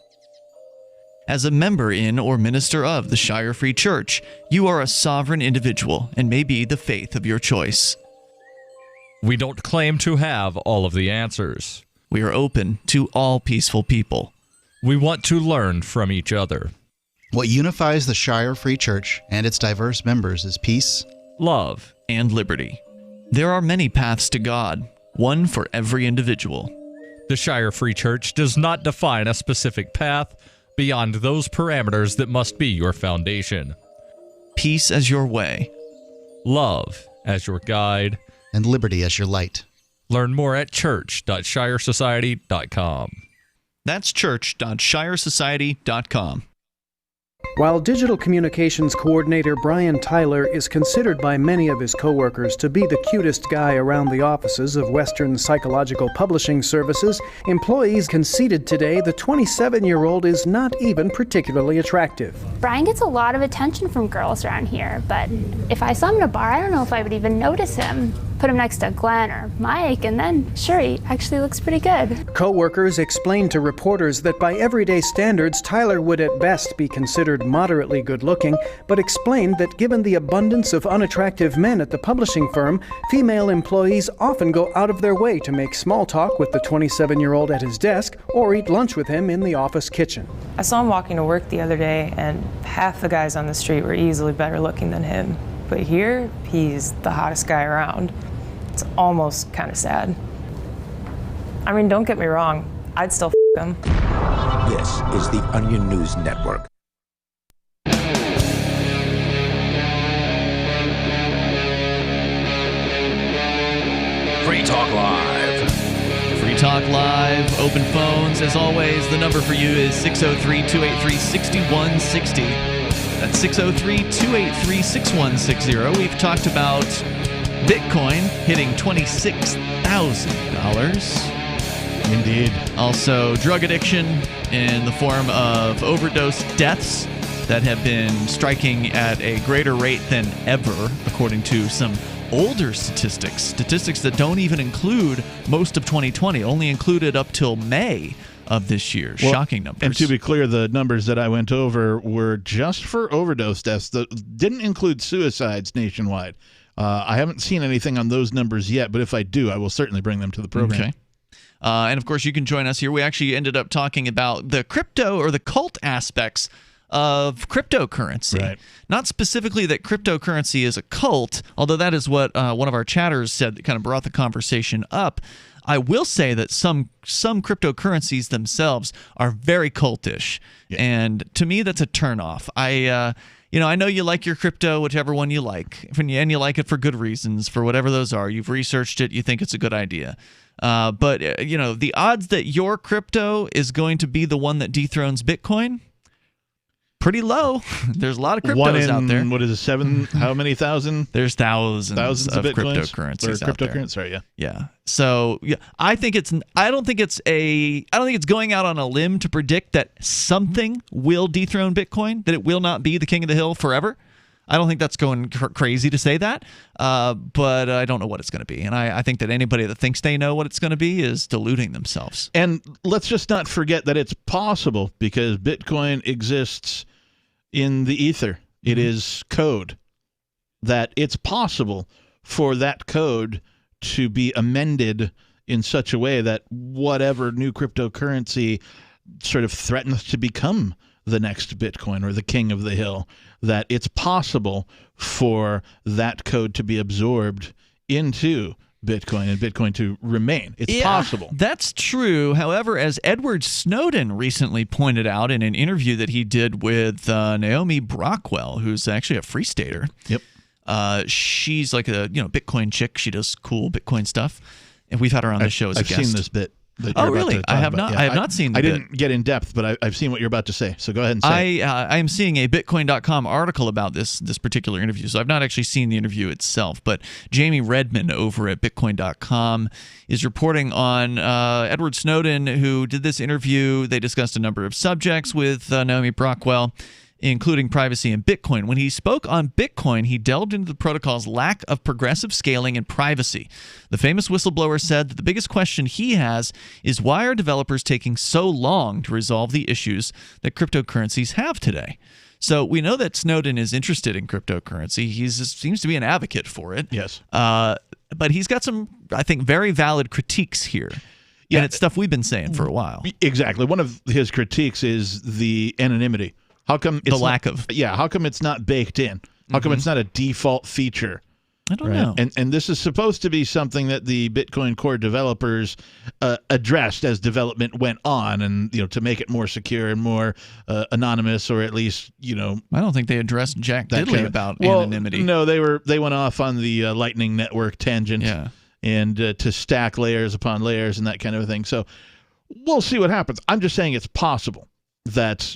As a member in or minister of the Shire Free Church, you are a sovereign individual and may be the faith of your choice. We don't claim to have all of the answers. We are open to all peaceful people. We want to learn from each other. What unifies the Shire Free Church and its diverse members is peace, love, and liberty. There are many paths to God, one for every individual. The Shire Free Church does not define a specific path beyond those parameters that must be your foundation. Peace as your way, love as your guide, and liberty as your light. Learn more at church.shiresociety.com. That's church.shiresociety.com. While digital communications coordinator Brian Tyler is considered by many of his coworkers to be the cutest guy around the offices of Western Psychological Publishing Services, employees conceded today the 27-year-old is not even particularly attractive. Brian gets a lot of attention from girls around here, but if I saw him in a bar, I don't know if I would even notice him. Put him next to Glenn or Mike, and then, sure, he actually looks pretty good. Co-workers explained to reporters that by everyday standards, Tyler would at best be considered moderately good-looking, but explained that given the abundance of unattractive men at the publishing firm, female employees often go out of their way to make small talk with the 27-year-old at his desk or eat lunch with him in the office kitchen. I saw him walking to work the other day, and half the guys on the street were easily better looking than him. But here, he's the hottest guy around. It's almost kind of sad. I mean, don't get me wrong, I'd still him. This is the Onion News Network. Free Talk Live. Free Talk Live, open phones. As always, the number for you is 603-283-6160. That's 603-283-6160. We've talked about Bitcoin hitting $26,000. Indeed. Also, drug addiction in the form of overdose deaths that have been striking at a greater rate than ever, according to some older statistics that don't even include most of 2020, only included up till May of this year. Well, shocking numbers. And to be clear, the numbers that I went over were just for overdose deaths. That didn't include suicides nationwide. I haven't seen anything on those numbers yet, but if I do, I will certainly bring them to the program. Okay. And of course, you can join us here. We actually ended up talking about the crypto or the cult aspects of cryptocurrency. Right. Not specifically that cryptocurrency is a cult, although that is what one of our chatters said that kind of brought the conversation up. I will say that some cryptocurrencies themselves are very cultish, and to me, that's a turnoff. I know you like your crypto, whichever one you like, and you like it for good reasons, for whatever those are. You've researched it, you think it's a good idea. But the odds that your crypto is going to be the one that dethrones Bitcoin, pretty low. There's a lot of cryptos out there. What is it, 7? How many thousand? There's thousands of Bitcoins? cryptocurrencies Or out there. cryptocurrency, right? Yeah. So I don't think it's going out on a limb to predict that something will dethrone Bitcoin, that it will not be the king of the hill forever. I don't think that's going crazy to say that, but I don't know what it's going to be. And I think that anybody that thinks they know what it's going to be is deluding themselves. And let's just not forget that it's possible, because Bitcoin exists in the ether. It is code. That it's possible for that code to be amended in such a way that whatever new cryptocurrency sort of threatens to become the next Bitcoin or the king of the hill, that it's possible for that code to be absorbed into Bitcoin and Bitcoin to remain. It's possible. That's true. However, as Edward Snowden recently pointed out in an interview that he did with Naomi Brockwell, who's actually a Free Stater. Yep. She's like a Bitcoin chick. She does cool Bitcoin stuff, and we've had her on the show as a guest. I've seen this bit. Oh, really? I have not. Yeah, I have not seen. I didn't get in depth, but I've seen what you're about to say. So go ahead and say. I am seeing a Bitcoin.com article about this particular interview. So I've not actually seen the interview itself, but Jamie Redman over at Bitcoin.com is reporting on Edward Snowden, who did this interview. They discussed a number of subjects with Naomi Brockwell, including privacy and Bitcoin. When he spoke on Bitcoin, he delved into the protocol's lack of progressive scaling and privacy. The famous whistleblower said that the biggest question he has is, why are developers taking so long to resolve the issues that cryptocurrencies have today? So we know that Snowden is interested in cryptocurrency. He seems to be an advocate for it. Yes. But he's got some, I think, very valid critiques here. Yeah, and it's stuff we've been saying for a while. Exactly. One of his critiques is the anonymity. How come it's how come it's not baked in? How come it's not a default feature? I don't know. And this is supposed to be something that the Bitcoin Core developers addressed as development went on, and to make it more secure and more anonymous, or at least I don't think they addressed jack diddly about anonymity. No, they went off on the Lightning Network tangent, and to stack layers upon layers and that kind of a thing. So we'll see what happens. I'm just saying it's possible that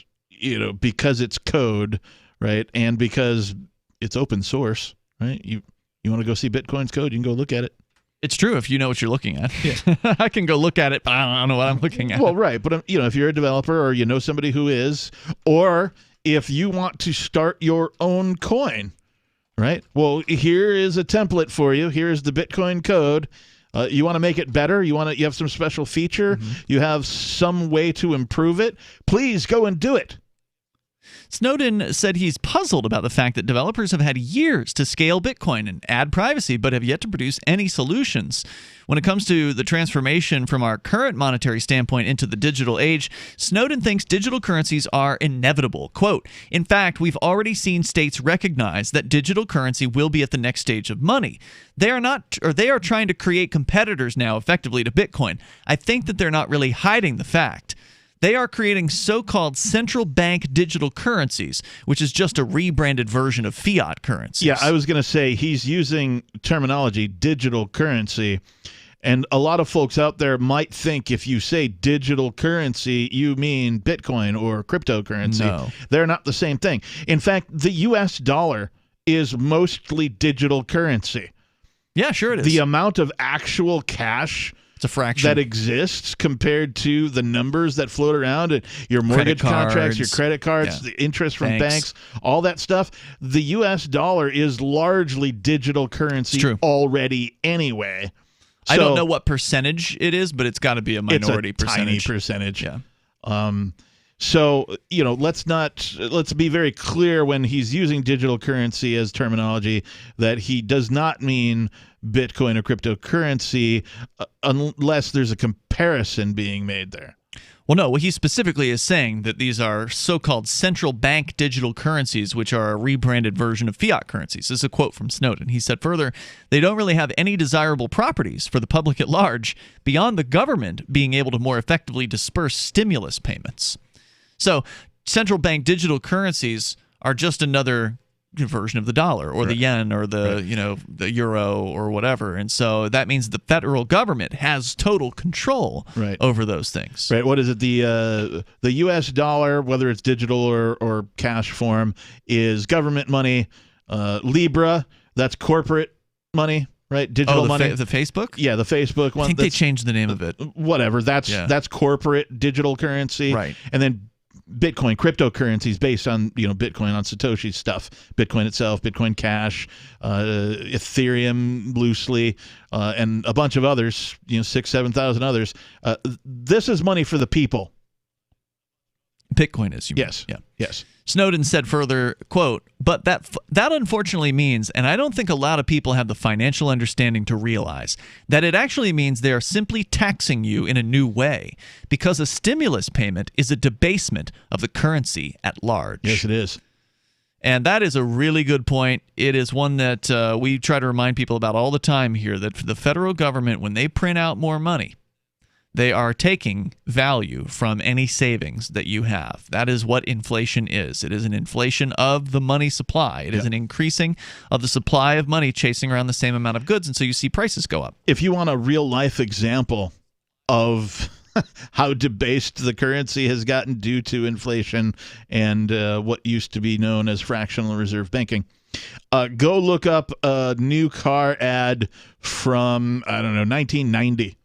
because it's code, right, and because it's open source, right? You want to go see Bitcoin's code, you can go look at it. It's true if you know what you're looking at. Yeah. I can go look at it, but I don't know what I'm looking at. Well, right, but if you're a developer or you know somebody who is, or if you want to start your own coin, right? Well, here is a template for you. Here's the Bitcoin code. You want to make it better? You have some special feature? You have some way to improve it? Please go and do it. Snowden said he's puzzled about the fact that developers have had years to scale Bitcoin and add privacy, but have yet to produce any solutions. When it comes to the transformation from our current monetary standpoint into the digital age, Snowden thinks digital currencies are inevitable. Quote, in fact, we've already seen states recognize that digital currency will be at the next stage of money. They are trying to create competitors now effectively to Bitcoin. I think that they're not really hiding the fact. They are creating so-called central bank digital currencies, which is just a rebranded version of fiat currencies. Yeah, I was going to say he's using terminology, digital currency, and a lot of folks out there might think if you say digital currency, you mean Bitcoin or cryptocurrency. No. They're not the same thing. In fact, the U.S. dollar is mostly digital currency. Yeah, sure it is. The amount of actual cash It's a fraction that exists compared to the numbers that float around and your mortgage contracts, your credit cards, the interest from banks, all that stuff. The U.S. dollar is largely digital currency already anyway. I don't know what percentage it is, but it's got to be a minority percentage. Tiny percentage. Yeah. So, let's be very clear when he's using digital currency as terminology that he does not mean Bitcoin or cryptocurrency unless there's a comparison being made there. Well, no, what he specifically is saying that these are so-called central bank digital currencies, which are a rebranded version of fiat currencies. This is a quote from Snowden. He said further, they don't really have any desirable properties for the public at large beyond the government being able to more effectively disperse stimulus payments. So central bank digital currencies are just another version of the dollar or the yen or the the euro or whatever, and so that means the federal government has total control over those things. Right. What is it? The U.S. dollar, whether it's digital or cash form, is government money. Libra, that's corporate money. Right, digital money. The Facebook? Yeah, the Facebook one. I think they changed the name of it. Whatever. That's corporate digital currency. Right. And then Bitcoin, cryptocurrencies based on Bitcoin, on Satoshi's stuff, Bitcoin itself, Bitcoin Cash, Ethereum loosely, and a bunch of others, 7,000 others. This is money for the people. Bitcoin is, you mean? Yes. Yeah. Yes. Snowden said further, quote, but that unfortunately means, and I don't think a lot of people have the financial understanding to realize, that it actually means they are simply taxing you in a new way, because a stimulus payment is a debasement of the currency at large. Yes, it is. And that is a really good point. It is one that we try to remind people about all the time here, that for the federal government, when they print out more money, they are taking value from any savings that you have. That is what inflation is. It is an inflation of the money supply. It is an increasing of the supply of money chasing around the same amount of goods, and so you see prices go up. If you want a real-life example of how debased the currency has gotten due to inflation and what used to be known as fractional reserve banking, go look up a new car ad from, 1990.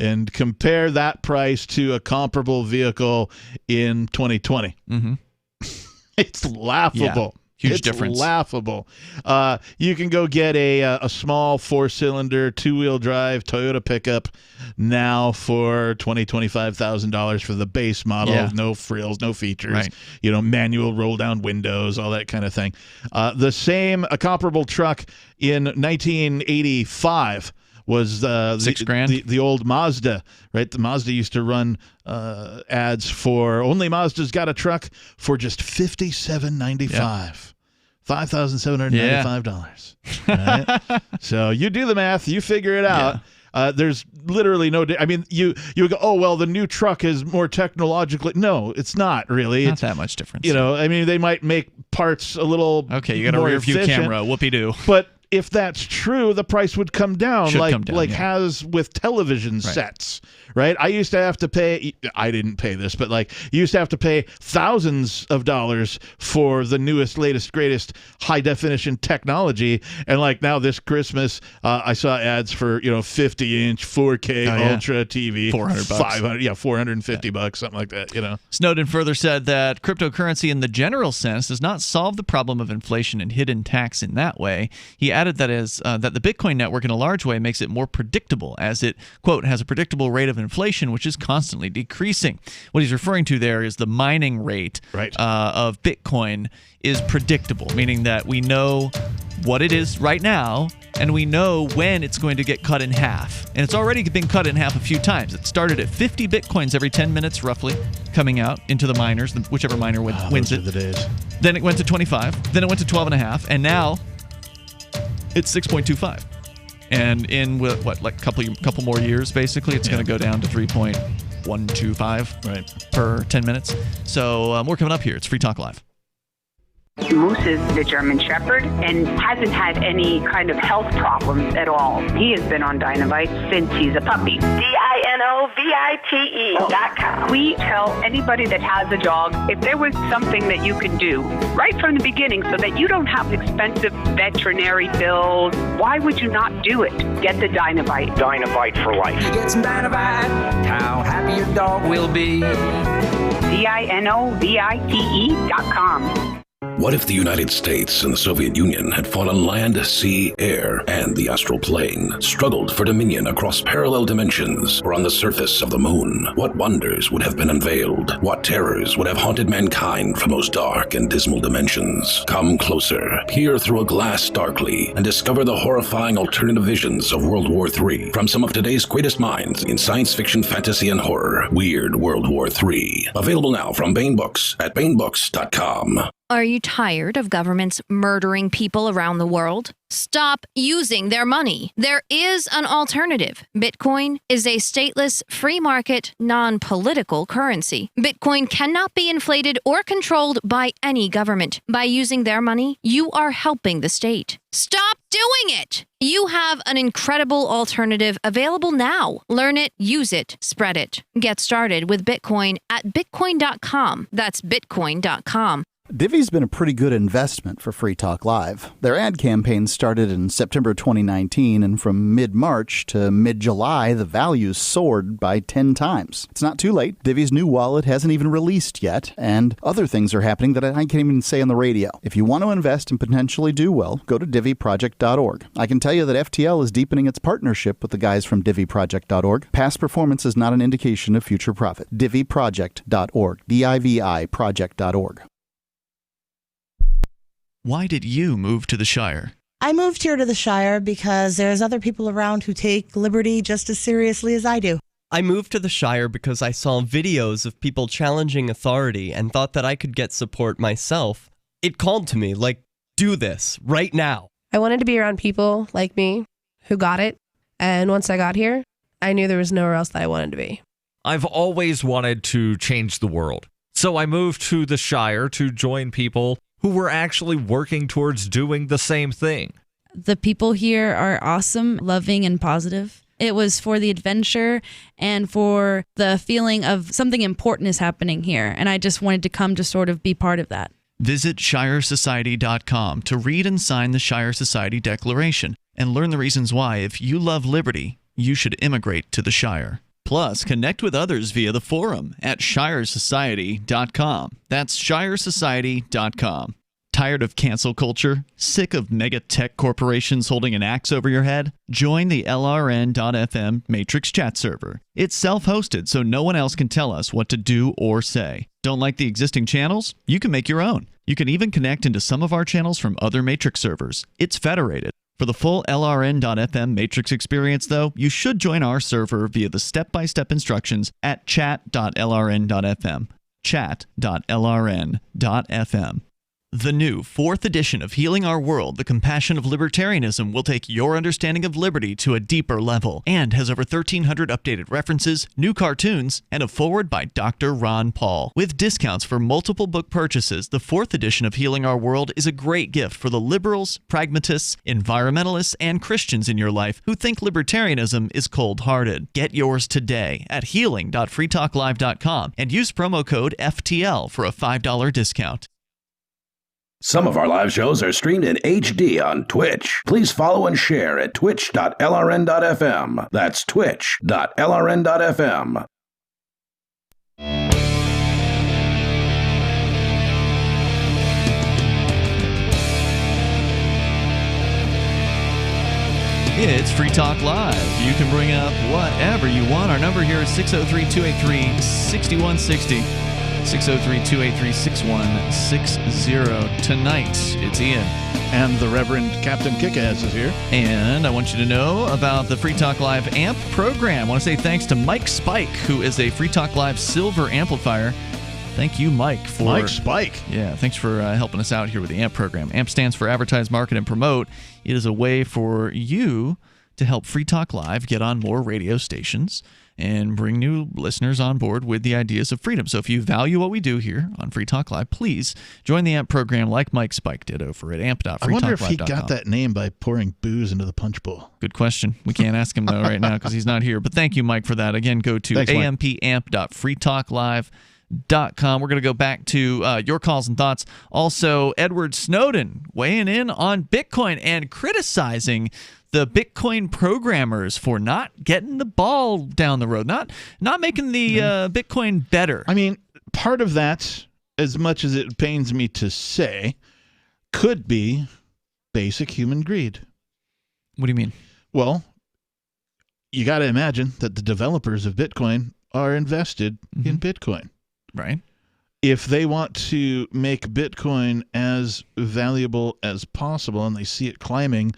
And compare that price to a comparable vehicle in 2020. Mm-hmm. It's laughable. Yeah, huge it's difference. Laughable. You can go get a small 4-cylinder, 2-wheel drive Toyota pickup now for $25,000 for the base model. No frills, no features. Manual roll-down windows, all that kind of thing. A comparable truck in 1985 was $6,000. The old Mazda, right? The Mazda used to run ads for only Mazda's got a truck for just $57.95. $5,795. Right? So you do the math, you figure it out. There's literally no. You go, oh well, the new truck is more technologically. No, it's not really. Not it's that much difference. They might make parts a little. Okay, you got a rear view camera. Whoopee-doo. But if that's true, the price would come down, has with television sets, right? I used to have to pay, I didn't pay this, but you used to have to pay thousands of dollars for the newest, latest, greatest high-definition technology. And now this Christmas, I saw ads for, 50-inch 4K Ultra TV. $400. $500, $450, something like that, Snowden further said that cryptocurrency in the general sense does not solve the problem of inflation and hidden tax in that way. He added that that the Bitcoin network in a large way makes it more predictable, as it, quote, has a predictable rate of inflation which is constantly decreasing. What he's referring to there is the mining rate of Bitcoin is predictable, meaning that we know what it is right now and we know when it's going to get cut in half. And it's already been cut in half a few times. It started at 50 Bitcoins every 10 minutes roughly coming out into the miners, whichever miner wins it. Those are the days. Then it went to 25, then it went to 12.5, and now it's 6.25, and in couple more years, basically, it's going to go down to 3.125 per 10 minutes. So more coming up here. It's Free Talk Live. Moose is the German Shepherd and hasn't had any kind of health problems at all. He has been on Dinovite since he's a puppy. DINOVITE.com. We tell anybody that has a dog, if there was something that you could do right from the beginning so that you don't have expensive veterinary bills, why would you not do it? Get the Dinovite. Dinovite for life. You get some Dinovite, how happy your dog will be. DINOVITE.com. What if the United States and the Soviet Union had fought on land, sea, air, and the astral plane, struggled for dominion across parallel dimensions or on the surface of the moon? What wonders would have been unveiled? What terrors would have haunted mankind from those dark and dismal dimensions? Come closer, peer through a glass darkly, and discover the horrifying alternative visions of World War III from some of today's greatest minds in science fiction, fantasy, and horror. Weird World War III. Available now from Baen Books at baenbooks.com. Are you tired of governments murdering people around the world? Stop using their money. There is an alternative. Bitcoin is a stateless, free market, non-political currency. Bitcoin cannot be inflated or controlled by any government. By using their money, you are helping the state. Stop doing it! You have an incredible alternative available now. Learn it, use it, spread it. Get started with Bitcoin at bitcoin.com. That's bitcoin.com. Divvy's been a pretty good investment for Free Talk Live. Their ad campaign started in September 2019, and from mid-March to mid-July, the values soared by 10 times. It's not too late. Divvy's new wallet hasn't even released yet, and other things are happening that I can't even say on the radio. If you want to invest and potentially do well, go to DivvyProject.org. I can tell you that FTL is deepening its partnership with the guys from DivvyProject.org. Past performance is not an indication of future profit. DivvyProject.org. DIVI Project.org. Why did you move to the Shire? I moved here to the Shire because there's other people around who take liberty just as seriously as I do. I moved to the Shire because I saw videos of people challenging authority and thought that I could get support myself. It called to me, like, do this, right now. I wanted to be around people like me who got it, and once I got here, I knew there was nowhere else that I wanted to be. I've always wanted to change the world, so I moved to the Shire to join people who were actually working towards doing the same thing. The people here are awesome, loving, and positive. It was for the adventure and for the feeling of something important is happening here, and I just wanted to come to sort of be part of that. Visit ShireSociety.com to read and sign the Shire Society Declaration and learn the reasons why, if you love liberty, you should immigrate to the Shire. Plus, connect with others via the forum at ShireSociety.com. That's ShireSociety.com. Tired of cancel culture? Sick of mega tech corporations holding an axe over your head? Join the LRN.FM Matrix chat server. It's self-hosted, so no one else can tell us what to do or say. Don't like the existing channels? You can make your own. You can even connect into some of our channels from other Matrix servers. It's federated. For the full LRN.FM Matrix experience, though, you should join our server via the step-by-step instructions at chat.lrn.fm. Chat.lrn.fm. The new 4th edition of Healing Our World, The Compassion of Libertarianism, will take your understanding of liberty to a deeper level and has over 1,300 updated references, new cartoons, and a foreword by Dr. Ron Paul. With discounts for multiple book purchases, the 4th edition of Healing Our World is a great gift for the liberals, pragmatists, environmentalists, and Christians in your life who think libertarianism is cold-hearted. Get yours today at healing.freetalklive.com and use promo code FTL for a $5 discount. Some of our live shows are streamed in HD on Twitch. Please follow and share at twitch.lrn.fm. That's twitch.lrn.fm. It's Free Talk Live. You can bring up whatever you want. Our number here is 603-283-6160. 603-283-6160. Tonight, it's Ian. And the Reverend Captain Kickass is here. And I want you to know about the Free Talk Live AMP program. I want to say thanks to Mike Spike, who is a Free Talk Live Silver Amplifier. Thank you, Mike. Mike Spike. Yeah, thanks for helping us out here with the AMP program. AMP stands for Advertise, Market, and Promote. It is a way for you to help Free Talk Live get on more radio stations and bring new listeners on board with the ideas of freedom. So if you value what we do here on Free Talk Live, please join the AMP program like Mike Spike did over at amp.freetalklive.com. I wonder if he got that name by pouring booze into the punch bowl. Good question. We can't ask him, though, right now because he's not here. But thank you, Mike, for that. Again, go to ampamp.freetalklive.com. We're going to go back to your calls and thoughts. Also, Edward Snowden weighing in on Bitcoin and criticizing the Bitcoin programmers for not getting the ball down the road, not making the Bitcoin better. I mean, part of that, as much as it pains me to say, could be basic human greed. What do you mean? Well, you got to imagine that the developers of Bitcoin are invested in Bitcoin. Right. If they want to make Bitcoin as valuable as possible and they see it climbing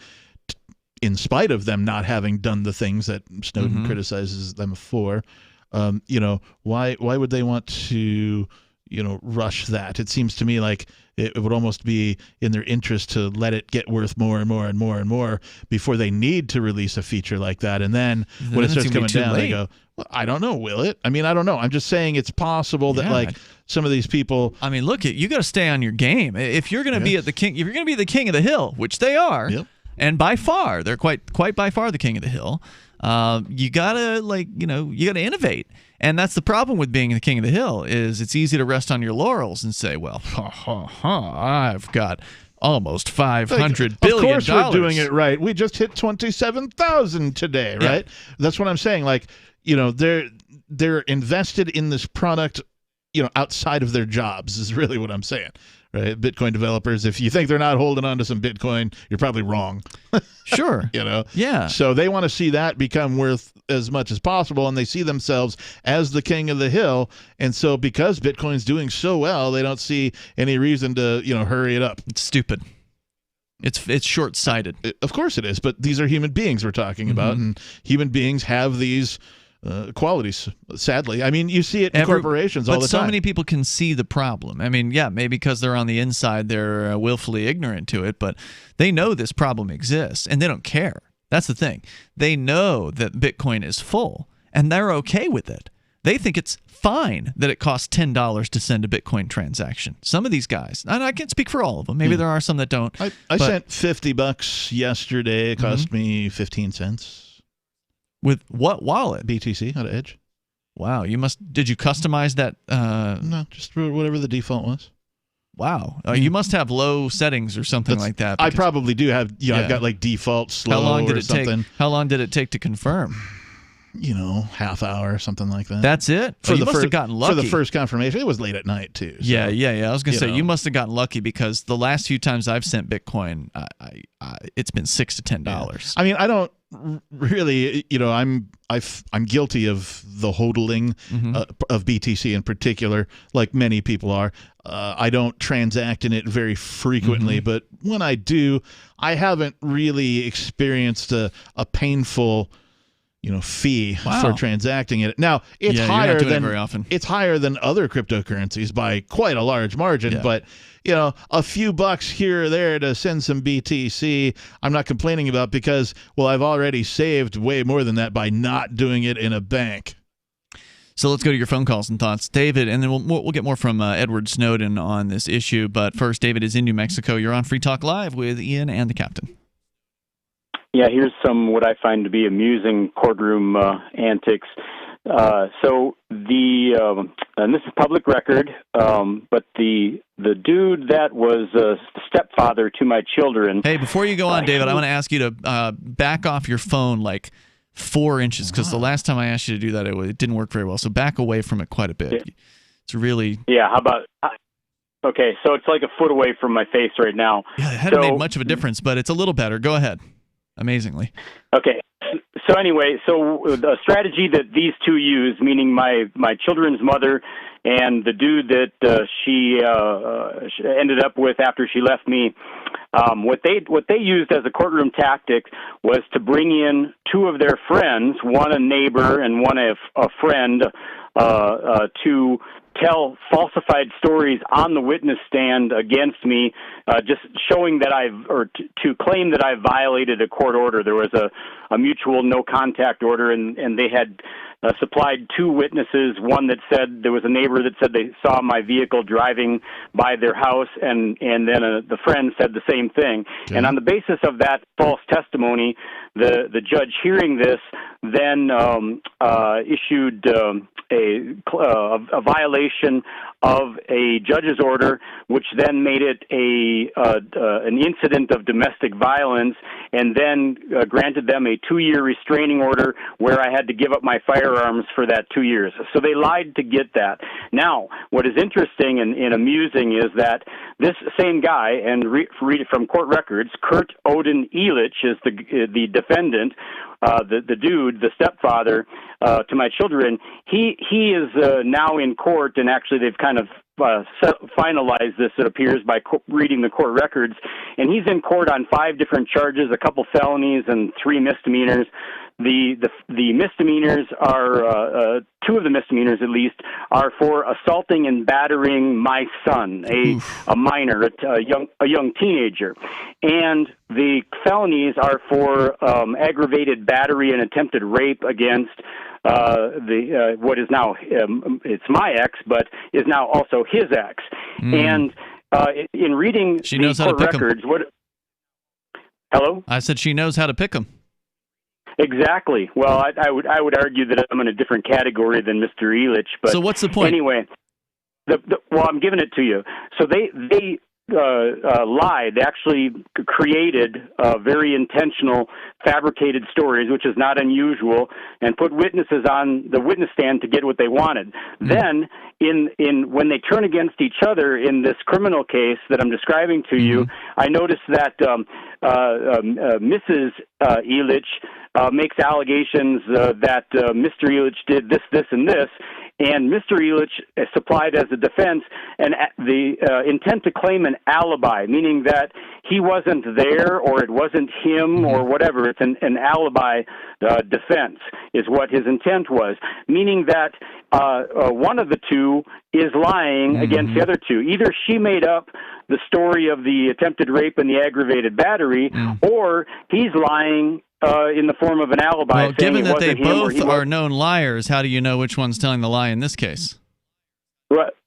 in spite of them not having done the things that Snowden criticizes them for, why would they want to, rush that? It seems to me like it would almost be in their interest to let it get worth more and more and more and more before they need to release a feature like that. And then when it starts coming down, they go, well, I don't know, will it? I mean, I don't know. I'm just saying it's possible that some of these people. I mean, look, you got to stay on your game. If you're going to be if you're going to be the king of the hill, which they are. Yep. And by far, they're quite by far the king of the hill. You gotta you gotta innovate, and that's the problem with being the king of the hill. Is it's easy to rest on your laurels and say, well, I've got almost $500 billion. Of course, we're doing it right. We just hit 27,000 today, right? Yeah. That's what I'm saying. They're invested in this product, outside of their jobs. Is really what I'm saying. Right, Bitcoin developers. If you think they're not holding on to some Bitcoin, you're probably wrong. Sure. Yeah. So they want to see that become worth as much as possible, and they see themselves as the king of the hill. And so, because Bitcoin's doing so well, they don't see any reason to hurry it up. It's stupid. It's short-sighted. Of course it is. But these are human beings we're talking about, and human beings have these qualities, sadly. I mean, you see it in corporations all the time. But so many people can see the problem. I mean, yeah, maybe because they're on the inside, they're willfully ignorant to it, but they know this problem exists, and they don't care. That's the thing. They know that Bitcoin is full, and they're okay with it. They think it's fine that it costs $10 to send a Bitcoin transaction. Some of these guys, and I can't speak for all of them. Maybe there are some that don't. I sent $50 yesterday. It cost me 15 cents. With what wallet? BTC out of Edge. Wow, did you customize that? No, just whatever the default was. Wow, you must have low settings or something like that. I probably do have. I've got like default slow. How long did it something. take? How long did it take to confirm? Half hour, something like that. That's it? You must have gotten lucky. For the first confirmation. It was late at night, too. So, yeah. I was going to say, you must have gotten lucky because the last few times I've sent Bitcoin, it's been $6 to $10. Yeah. I mean, I don't really, I'm guilty of the hodling of BTC in particular, like many people are. I don't transact in it very frequently, but when I do, I haven't really experienced a painful fee for transacting it. Now it's higher than very often. It's higher than other cryptocurrencies by quite a large margin, but a few bucks here or there to send some BTC, I'm not complaining about because I've already saved way more than that by not doing it in a bank. So let's go to your phone calls and thoughts, David, and then we'll get more from Edward Snowden on this issue. But first, David is in New Mexico. You're on Free Talk Live with Ian and the Captain. Yeah, here's some what I find to be amusing courtroom antics. So and this is public record, but the dude that was a stepfather to my children. Hey, before you go on, David, I want to ask you to back off your phone like 4 inches because the last time I asked you to do that, it didn't work very well. So back away from it quite a bit. Yeah. It's really how about? Okay, so it's like a foot away from my face right now. Yeah, it hadn't made much of a difference, but it's a little better. Go ahead. Amazingly. Okay. So anyway, the strategy that these two use, meaning my children's mother and the dude that she ended up with after she left me, what they used as a courtroom tactic was to bring in two of their friends, one a neighbor and one a friend, to tell falsified stories on the witness stand against me, just showing that to claim that I violated a court order. There was a mutual no contact order, and they had supplied two witnesses, one that said there was a neighbor that said they saw my vehicle driving by their house, and then the friend said the same thing. Okay. And on the basis of that false testimony, the judge hearing this then issued a violation of a judge's order, which then made it an incident of domestic violence, and then granted them a 2-year restraining order where I had to give up my firearms for that 2 years. So they lied to get that. Now, what is interesting and amusing is that this same guy, and read it from court records, Kurt Odin Elich is the defendant, the dude, the stepfather to my children. He is now in court, and actually they've kind of finalized this, it appears, by reading the court records. And he's in court on 5 different charges, a couple felonies and 3 misdemeanors. The misdemeanors are 2 of the misdemeanors, at least, are for assaulting and battering my son, a minor, a young teenager, and the felonies are for aggravated battery and attempted rape against what is now it's my ex, but is now also his ex. And in reading she knows how to pick records, Hello? I said she knows how to pick them. Exactly. Well, I would argue that I'm in a different category than Mr. Elich. But so what's the point? Anyway, well, I'm giving it to you. So they lied. They actually created very intentional, fabricated stories, which is not unusual, and put witnesses on the witness stand to get what they wanted. Then, when they turn against each other in this criminal case that I'm describing to you, I noticed that Mrs. Elich makes allegations that Mr. Elich did this, and this, and Mr. Elich supplied as a defense the intent to claim an alibi, meaning that he wasn't there or it wasn't him or whatever. It's an alibi defense is what his intent was, meaning that one of the two is lying against the other two. Either she made up the story of the attempted rape and the aggravated battery, or he's lying in the form of an alibi. Well, given that they both are known liars, how do you know which one's telling the lie in this case?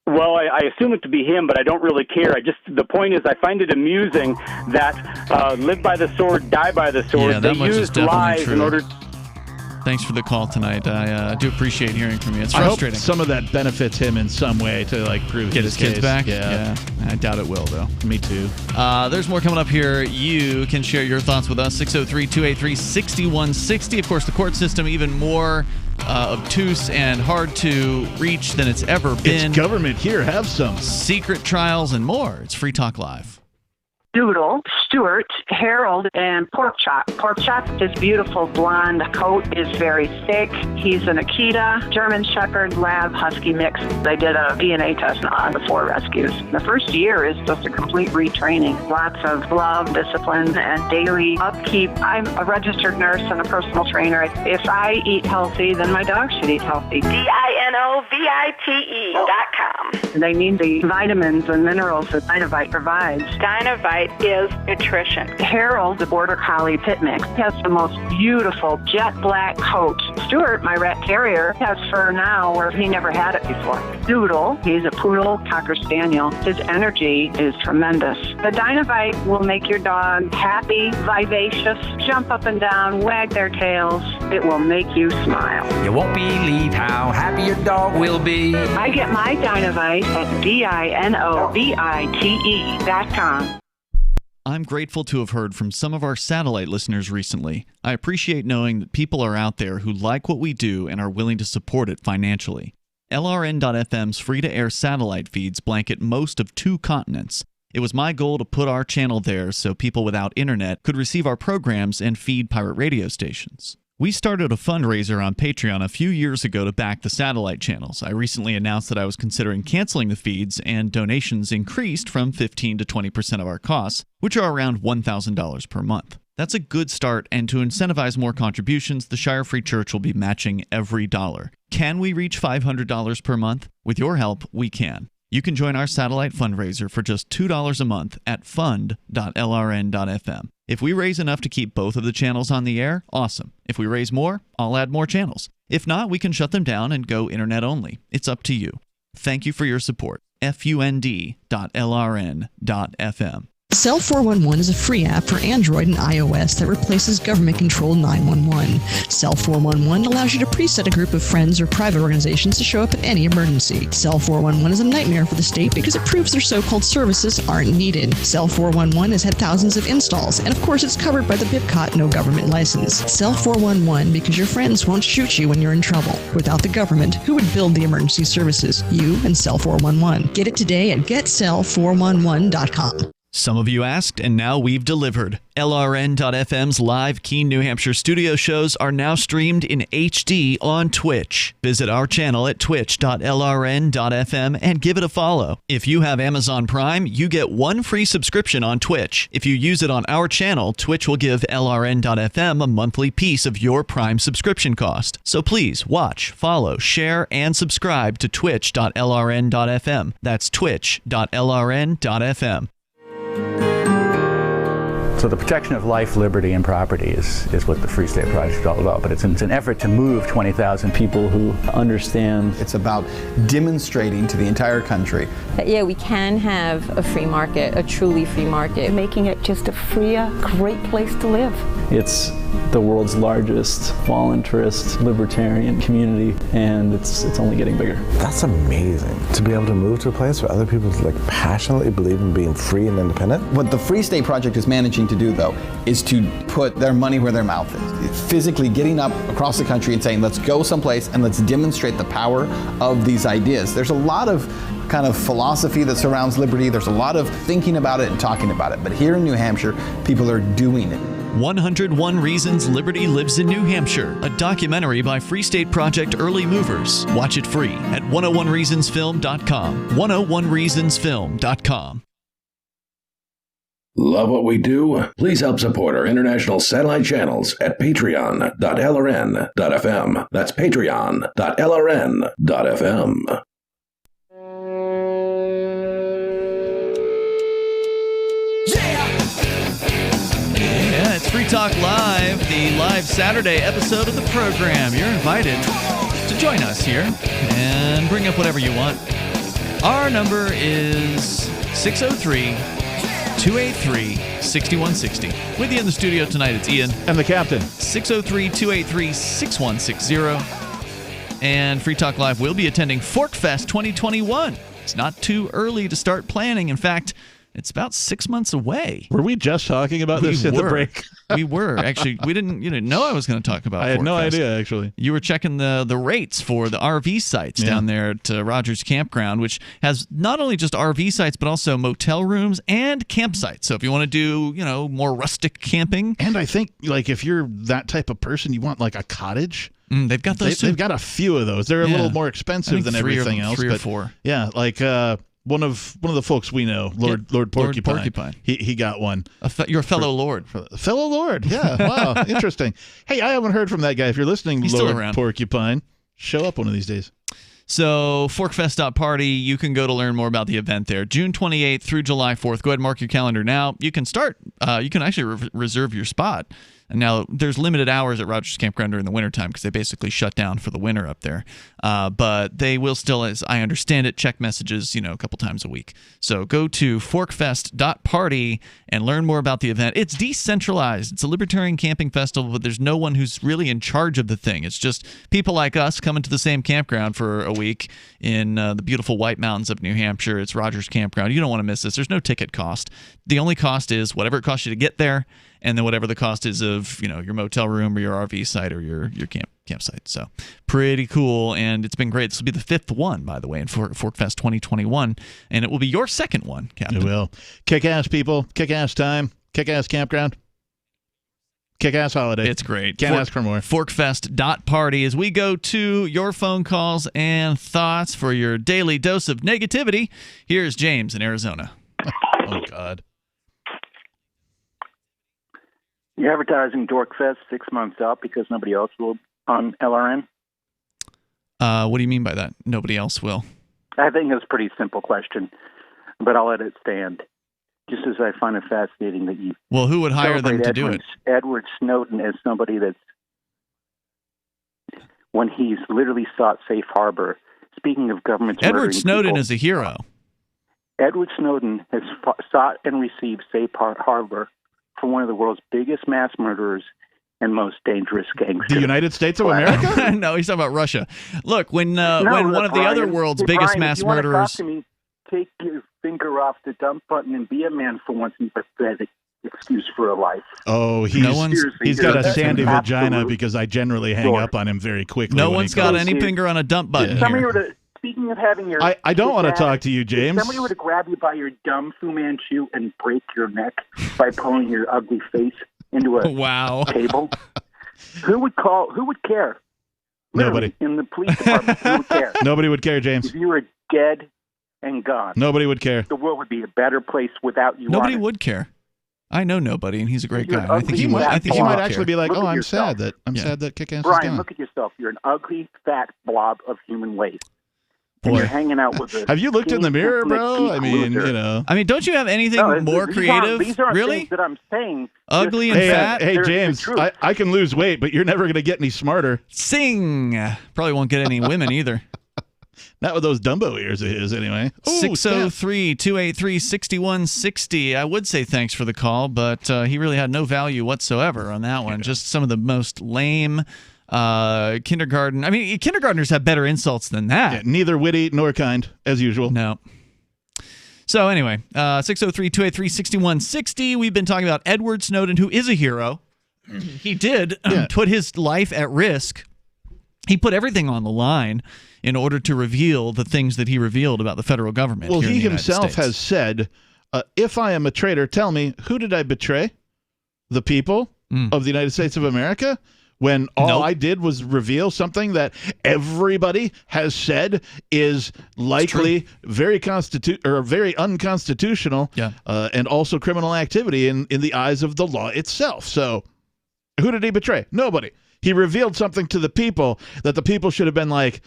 Well, I assume it to be him, but I don't really care. The point is, I find it amusing that live by the sword, die by the sword. Yeah, that they much is use definitely lies true. in order. Thanks for the call tonight. I do appreciate hearing from you. It's frustrating. I hope some of that benefits him in some way to prove get his kids case. back. Yeah, I doubt it will, though. Me too. There's more coming up here. You can share your thoughts with us. 603-283-6160. Of course, the court system even more obtuse and hard to reach than it's ever been. It's government here. Have some secret trials and more. It's Free Talk Live. Doodle, Stuart, Harold, and Pork Chop. Pork Chop, his beautiful blonde coat is very thick. He's an Akita, German Shepherd, Lab, Husky mix. They did a DNA test on the 4 rescues. The first year is just a complete retraining. Lots of love, discipline, and daily upkeep. I'm a registered nurse and a personal trainer. If I eat healthy, then my dog should eat healthy. DINOVITE.com. They need the vitamins and minerals that Dynovite provides. Dynovite is nutrition. Harold, the Border Collie Pit Mix, has the most beautiful jet black coat. Stuart, my rat terrier, has fur now where he never had it before. Doodle, he's a poodle cocker spaniel. His energy is tremendous. The Dynovite will make your dog happy, vivacious, jump up and down, wag their tails. It will make you smile. You won't believe how happy your dog will be. I get my Dynovite at DINOVITE.com. I'm grateful to have heard from some of our satellite listeners recently. I appreciate knowing that people are out there who like what we do and are willing to support it financially. LRN.FM's free-to-air satellite feeds blanket most of 2 continents. It was my goal to put our channel there so people without internet could receive our programs and feed pirate radio stations. We started a fundraiser on Patreon a few years ago to back the satellite channels. I recently announced that I was considering canceling the feeds, and donations increased from 15 to 20% of our costs, which are around $1,000 per month. That's a good start, and to incentivize more contributions, the Shire Free Church will be matching every dollar. Can we reach $500 per month? With your help, we can. You can join our satellite fundraiser for just $2 a month at fund.lrn.fm. If we raise enough to keep both of the channels on the air, awesome. If we raise more, I'll add more channels. If not, we can shut them down and go internet only. It's up to you. Thank you for your support. fund.lrn.fm. Cell 411 is a free app for Android and iOS that replaces government-controlled 911. Cell 411 allows you to preset a group of friends or private organizations to show up at any emergency. Cell 411 is a nightmare for the state because it proves their so-called services aren't needed. Cell 411 has had thousands of installs, and of course it's covered by the BIPCOT no government license. Cell 411 because your friends won't shoot you when you're in trouble. Without the government, who would build the emergency services? You and Cell 411. Get it today at getcell411.com. Some of you asked, and now we've delivered. LRN.FM's live Keene, New Hampshire studio shows are now streamed in HD on Twitch. Visit our channel at twitch.lrn.fm and give it a follow. If you have Amazon Prime, you get one free subscription on Twitch. If you use it on our channel, Twitch will give LRN.FM a monthly piece of your Prime subscription cost. So please watch, follow, share, and subscribe to twitch.lrn.fm. That's twitch.lrn.fm. So the protection of life, liberty, and property is what the Free State Project is all about. But it's an effort to move 20,000 people who understand. It's about demonstrating to the entire country that, yeah, we can have a free market, a truly free market. Making it just a freer, great place to live. It's the world's largest voluntarist libertarian community, and it's only getting bigger. That's amazing, to be able to move to a place where other people passionately believe in being free and independent. What the Free State Project is managing to do, though, is to put their money where their mouth is. Physically getting up across the country and saying, let's go someplace and let's demonstrate the power of these ideas. There's a lot of kind of philosophy that surrounds liberty. There's a lot of thinking about it and talking about it. But here in New Hampshire, people are doing it. 101 Reasons Liberty Lives in New Hampshire, a documentary by Free State Project Early Movers. Watch it free at 101reasonsfilm.com. 101reasonsfilm.com. Love what we do? Please help support our international satellite channels at patreon.lrn.fm. That's patreon.lrn.fm. Yeah, it's Free Talk Live, the live Saturday episode of the program. You're invited to join us here and bring up whatever you want. Our number is 603-283-6160. With you in the studio tonight, it's Ian. And the captain. 603-283-6160. And Free Talk Live will be attending Forkfest 2021. It's not too early to start planning. In fact, it's about 6 months away. Were we just talking about this at the break? We were. Actually, you didn't know I was going to talk about it. I had no idea, actually. You were checking the rates for the RV sites down there at Rogers Campground, which has not only just RV sites, but also motel rooms and campsites. So if you want to do, more rustic camping. And I think, if you're that type of person, you want, a cottage. They've got those too. They've got a few of those. They're a little more expensive than everything else. Three or four. Yeah, one of the folks we know, Lord Porcupine. He got one. Your fellow Lord. Fellow Lord, yeah. Wow, interesting. Hey, I haven't heard from that guy. If you're listening, He's Lord still around. Porcupine, show up one of these days. So, Forkfest.party, you can go to learn more about the event there. June 28th through July 4th. Go ahead and mark your calendar now. You can start. You can actually reserve your spot. And now, there's limited hours at Rogers Campground during the wintertime because they basically shut down for the winter up there. But they will still, as I understand it, check messages, a couple times a week. So go to forkfest.party and learn more about the event. It's decentralized. It's a libertarian camping festival, but there's no one who's really in charge of the thing. It's just people like us coming to the same campground for a week in the beautiful White Mountains of New Hampshire. It's Rogers Campground. You don't want to miss this. There's no ticket cost. The only cost is whatever it costs you to get there, and then whatever the cost is of your motel room or your RV site or your campsite. So pretty cool, and it's been great. This will be the 5th one, by the way, in Forkfest 2021, and it will be your 2nd one, Captain. It will. Kick-ass people, kick-ass time, kick-ass campground, kick-ass holiday. It's great. Can't ask for more. Forkfest.party as we go to your phone calls and thoughts for your daily dose of negativity. Here's James in Arizona. Oh, God. You're advertising Dorkfest 6 months out because nobody else will on LRN? What do you mean by that? Nobody else will. I think it's a pretty simple question, but I'll let it stand. Just as I find it fascinating that you Well, who would hire them to do it? Edward Snowden as somebody that's, when he's literally sought safe harbor. Speaking of governments, Edward Snowden is a hero. Edward Snowden has sought and received safe harbor from one of the world's biggest mass murderers and most dangerous gangsters. The United States of America? No, he's talking about Russia. Look, when one of the other world's biggest mass if you want murderers. To talk to me, take your finger off the dump button and be a man for once and pathetic excuse for a life. Oh, he's got a sandy vagina because I generally hang up on him very quickly. No one's got any finger on a dump button. Here. Speaking of having your... I don't want to talk to you, James. If somebody were to grab you by your dumb Fu Manchu and break your neck by pulling your ugly face into a table, who would care? Nobody. In the police department, who would care? Nobody would care, James. If you were dead and gone. Nobody would care. The world would be a better place without you. Nobody would care. I know nobody, and he's a great guy. I think he might actually be like, look I'm yourself. sad that Kick-Ass is Brian, gone. look at yourself. You're an ugly, fat blob of human waste. And you're hanging out with a Have you looked in the mirror, bro? I mean, loser. I mean, don't you have anything more creative? These aren't really? things that I'm saying. Ugly and fat? Hey, James, I can lose weight, but you're never going to get any smarter. Sing! Probably won't get any women either. Not with those Dumbo ears of his, anyway. 603-283-6160. I would say thanks for the call, but he really had no value whatsoever on that one. Just some of the most lame kindergarten. I mean, kindergartners have better insults than that. Yeah, neither witty nor kind, as usual. No. So anyway, 603-283-6160. We've been talking about Edward Snowden, who is a hero. He did put his life at risk. He put everything on the line in order to reveal the things that he revealed about the federal government. Well, here in he the United himself States. has said, if I am a traitor, tell me, who did I betray? The people of the United States of America? When all I did was reveal something that everybody has said is likely very unconstitutional, and also criminal activity in the eyes of the law itself. So, who did he betray? Nobody. He revealed something to the people that the people should have been like,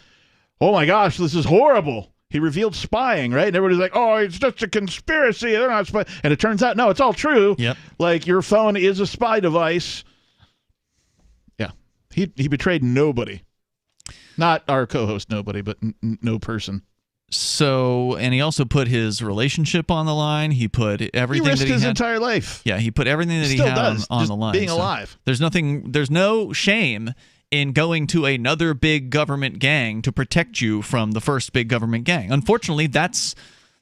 "Oh my gosh, this is horrible." He revealed spying, right? And everybody's like, "Oh, it's just a conspiracy. They're not spying." And it turns out, no, it's all true. Yep. Like your phone is a spy device. He betrayed nobody. Not our co-host nobody, but no person. So, and he also put his relationship on the line. He put everything he risked that he his had. entire life. Yeah, he put everything that he Still had does, on just the line. being alive. There's no shame in going to another big government gang to protect you from the first big government gang. Unfortunately, that's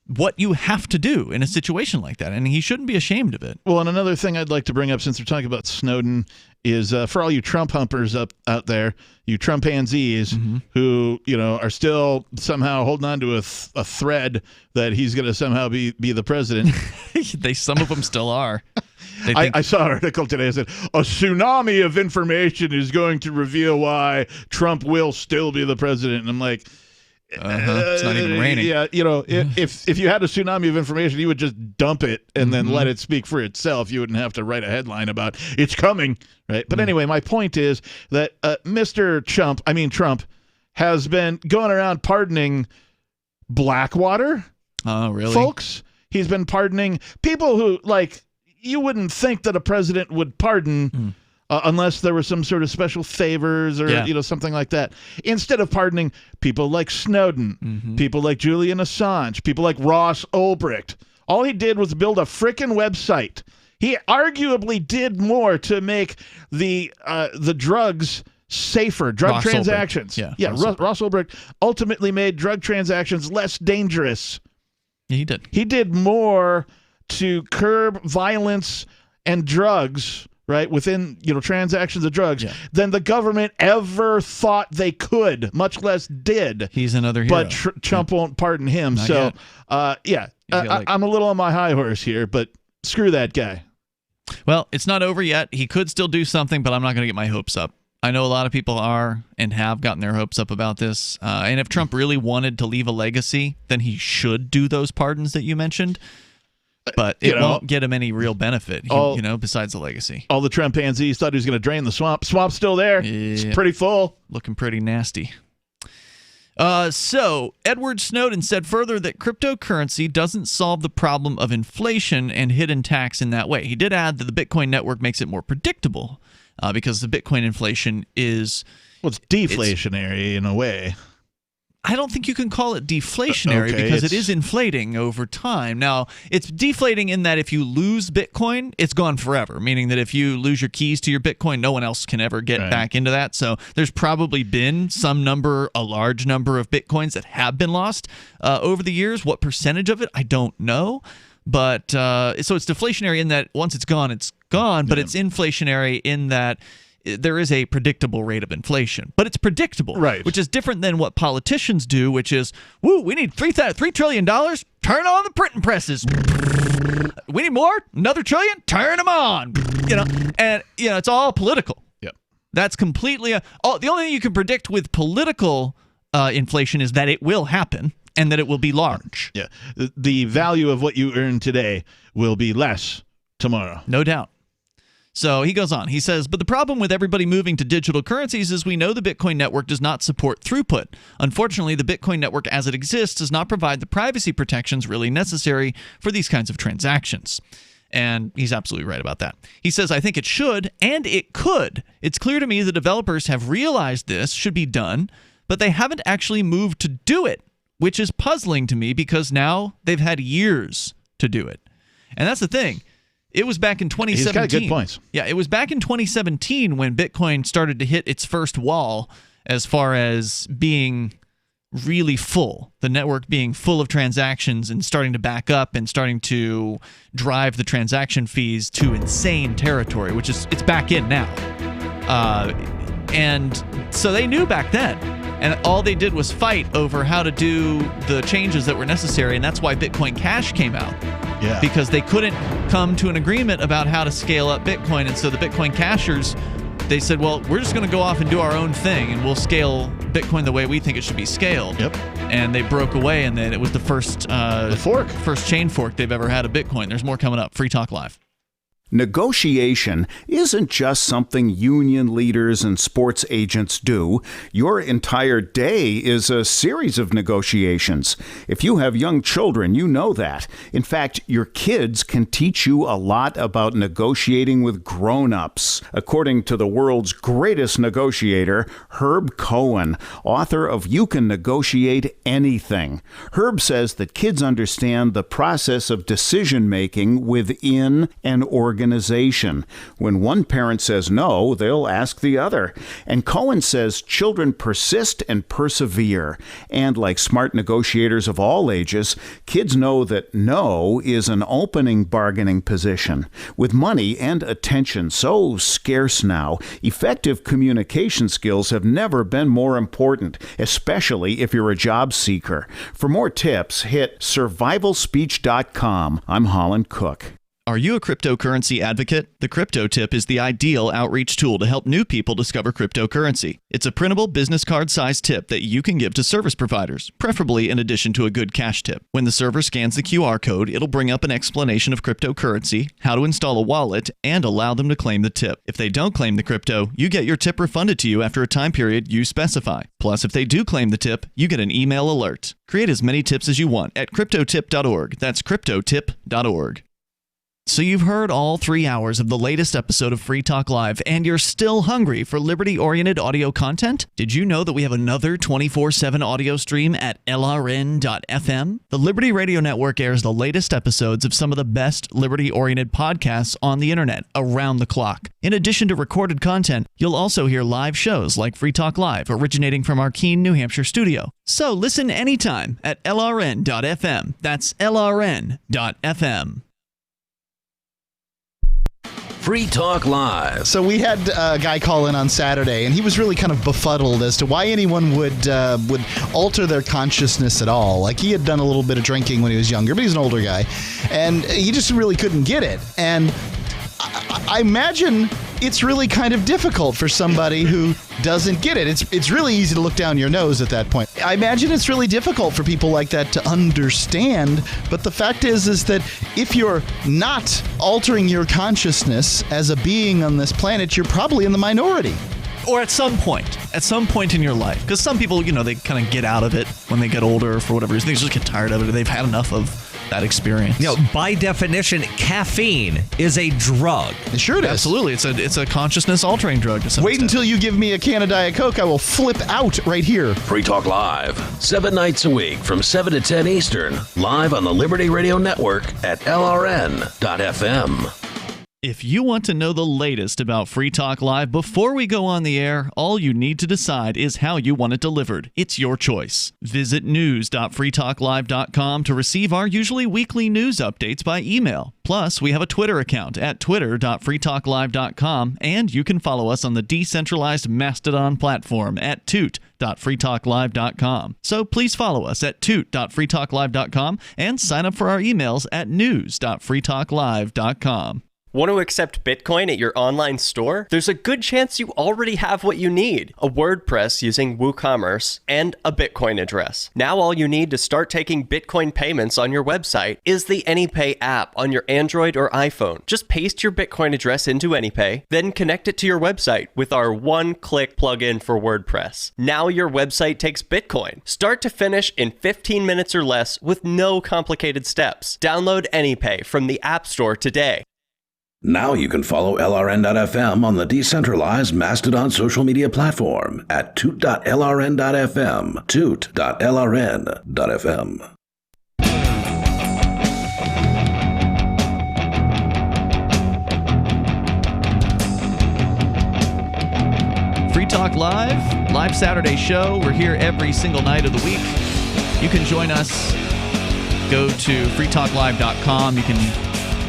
what you have to do in a situation like that, and he shouldn't be ashamed of it. Well, and another thing I'd like to bring up since we're talking about Snowden is for all you Trump humpers out there, you Trumpanzees who are still somehow holding on to a thread that he's going to somehow be the president. Some of them still are. I saw an article today that said a tsunami of information is going to reveal why Trump will still be the president, and I'm like. It's not even raining. Yeah, if you had a tsunami of information, you would just dump it and then let it speak for itself. You wouldn't have to write a headline about it's coming, right? But anyway, my point is that Mr. Trump has been going around pardoning Blackwater. Oh, really? Folks, he's been pardoning people who, like, you wouldn't think that a president would pardon unless there were some sort of special favors or something like that. Instead of pardoning people like Snowden, people like Julian Assange, people like Ross Ulbricht. All he did was build a frickin' website. He arguably did more to make the drugs safer, drug transactions. Ross Ulbricht ultimately made drug transactions less dangerous. Yeah, he did. He did more to curb violence and drugs, right, within transactions of drugs, than the government ever thought they could, much less did. He's another hero. But Trump won't pardon him. Not yet. I'm a little on my high horse here, but screw that guy. Well, it's not over yet. He could still do something, but I'm not going to get my hopes up. I know a lot of people are and have gotten their hopes up about this. And if Trump really wanted to leave a legacy, then he should do those pardons that you mentioned. But it won't get him any real benefit, besides the legacy. All the chimpanzees thought he was going to drain the swamp. Swamp's still there. Yeah. It's pretty full. Looking pretty nasty. So, Edward Snowden said further that cryptocurrency doesn't solve the problem of inflation and hidden tax in that way. He did add that the Bitcoin network makes it more predictable because the Bitcoin inflation is... Well, it's deflationary in a way. I don't think you can call it deflationary because it is inflating over time. Now, it's deflating in that if you lose Bitcoin, it's gone forever, meaning that if you lose your keys to your Bitcoin, no one else can ever get back into that. So there's probably been a large number of Bitcoins that have been lost over the years. What percentage of it, I don't know. But so it's deflationary in that once it's gone, but it's inflationary in that there is a predictable rate of inflation, but it's predictable, right? Which is different than what politicians do, which is, we need $3 trillion, turn on the printing presses. We need more, another trillion, turn them on. It's all political. Yep. That's completely the only thing you can predict with political inflation is that it will happen and that it will be large. Yeah, the value of what you earn today will be less tomorrow. No doubt. So he goes on. He says, but the problem with everybody moving to digital currencies is we know the Bitcoin network does not support throughput. Unfortunately, the Bitcoin network as it exists does not provide the privacy protections really necessary for these kinds of transactions. And he's absolutely right about that. He says, I think it should, and it could. It's clear to me the developers have realized this should be done, but they haven't actually moved to do it, which is puzzling to me because now they've had years to do it. And that's the thing. It was back in 2017. He's got good points. Yeah, it was back in 2017 when Bitcoin started to hit its first wall as far as being really full, the network being full of transactions and starting to back up and starting to drive the transaction fees to insane territory, which is it's back in now. And so they knew back then. And all they did was fight over how to do the changes that were necessary, and that's why Bitcoin Cash came out. Yeah. Because they couldn't come to an agreement about how to scale up Bitcoin, and so the Bitcoin Cashers, they said, well, we're just going to go off and do our own thing, and we'll scale Bitcoin the way we think it should be scaled. Yep. And they broke away, and then it was the first first chain fork they've ever had of Bitcoin. There's more coming up. Free Talk Live. Negotiation isn't just something union leaders and sports agents do. Your entire day is a series of negotiations. If you have young children, you know that. In fact, your kids can teach you a lot about negotiating with grown-ups. According to the world's greatest negotiator, Herb Cohen, author of You Can Negotiate Anything. Herb says that kids understand the process of decision-making within an organization. When one parent says no, they'll ask the other. And Cohen says children persist and persevere. And like smart negotiators of all ages, kids know that no is an opening bargaining position. With money and attention so scarce now, effective communication skills have never been more important, especially if you're a job seeker. For more tips, hit survivalspeech.com. I'm Holland Cook. Are you a cryptocurrency advocate? The Crypto Tip is the ideal outreach tool to help new people discover cryptocurrency. It's a printable business card-sized tip that you can give to service providers, preferably in addition to a good cash tip. When the server scans the QR code, it'll bring up an explanation of cryptocurrency, how to install a wallet, and allow them to claim the tip. If they don't claim the crypto, you get your tip refunded to you after a time period you specify. Plus, if they do claim the tip, you get an email alert. Create as many tips as you want at cryptotip.org. That's cryptotip.org. So you've heard all 3 hours of the latest episode of Free Talk Live, and you're still hungry for liberty-oriented audio content? Did you know that we have another 24/7 audio stream at LRN.FM? The Liberty Radio Network airs the latest episodes of some of the best liberty-oriented podcasts on the internet around the clock. In addition to recorded content, you'll also hear live shows like Free Talk Live, originating from our Keene, New Hampshire studio. So listen anytime at LRN.FM. That's LRN.FM. Free Talk Live. So we had a guy call in on Saturday, and he was really kind of befuddled as to why anyone would alter their consciousness at all. Like, he had done a little bit of drinking when he was younger, but he's an older guy, and he just really couldn't get it. And I imagine it's really kind of difficult for somebody who doesn't get it. It's really easy to look down your nose at that point. I imagine it's really difficult for people like that to understand, but the fact is that if you're not altering your consciousness as a being on this planet, you're probably in the minority. Or at some point in your life. Because some people, they kind of get out of it when they get older for whatever reason. They just get tired of it or they've had enough of that experience. By definition, caffeine is a drug. Sure it is. Absolutely. It's a consciousness-altering drug to some Wait extent. until you give me a can of Diet Coke. I will flip out right here. Free Talk Live, 7 nights a week from 7 to 10 Eastern, live on the Liberty Radio Network at LRN.FM. If you want to know the latest about Free Talk Live before we go on the air, all you need to decide is how you want it delivered. It's your choice. Visit news.freetalklive.com to receive our usually weekly news updates by email. Plus, we have a Twitter account at twitter.freetalklive.com, and you can follow us on the decentralized Mastodon platform at toot.freetalklive.com. So please follow us at toot.freetalklive.com and sign up for our emails at news.freetalklive.com. Want to accept Bitcoin at your online store? There's a good chance you already have what you need: a WordPress using WooCommerce and a Bitcoin address. Now all you need to start taking Bitcoin payments on your website is the AnyPay app on your Android or iPhone. Just paste your Bitcoin address into AnyPay, then connect it to your website with our one-click plugin for WordPress. Now your website takes Bitcoin, start to finish, in 15 minutes or less with no complicated steps. Download AnyPay from the App Store today. Now you can follow LRN.FM on the decentralized Mastodon social media platform at toot.lrn.fm, toot.lrn.fm. Free Talk live Saturday show. We're here every single night of the week. You can join us. Go to freetalklive.com. You can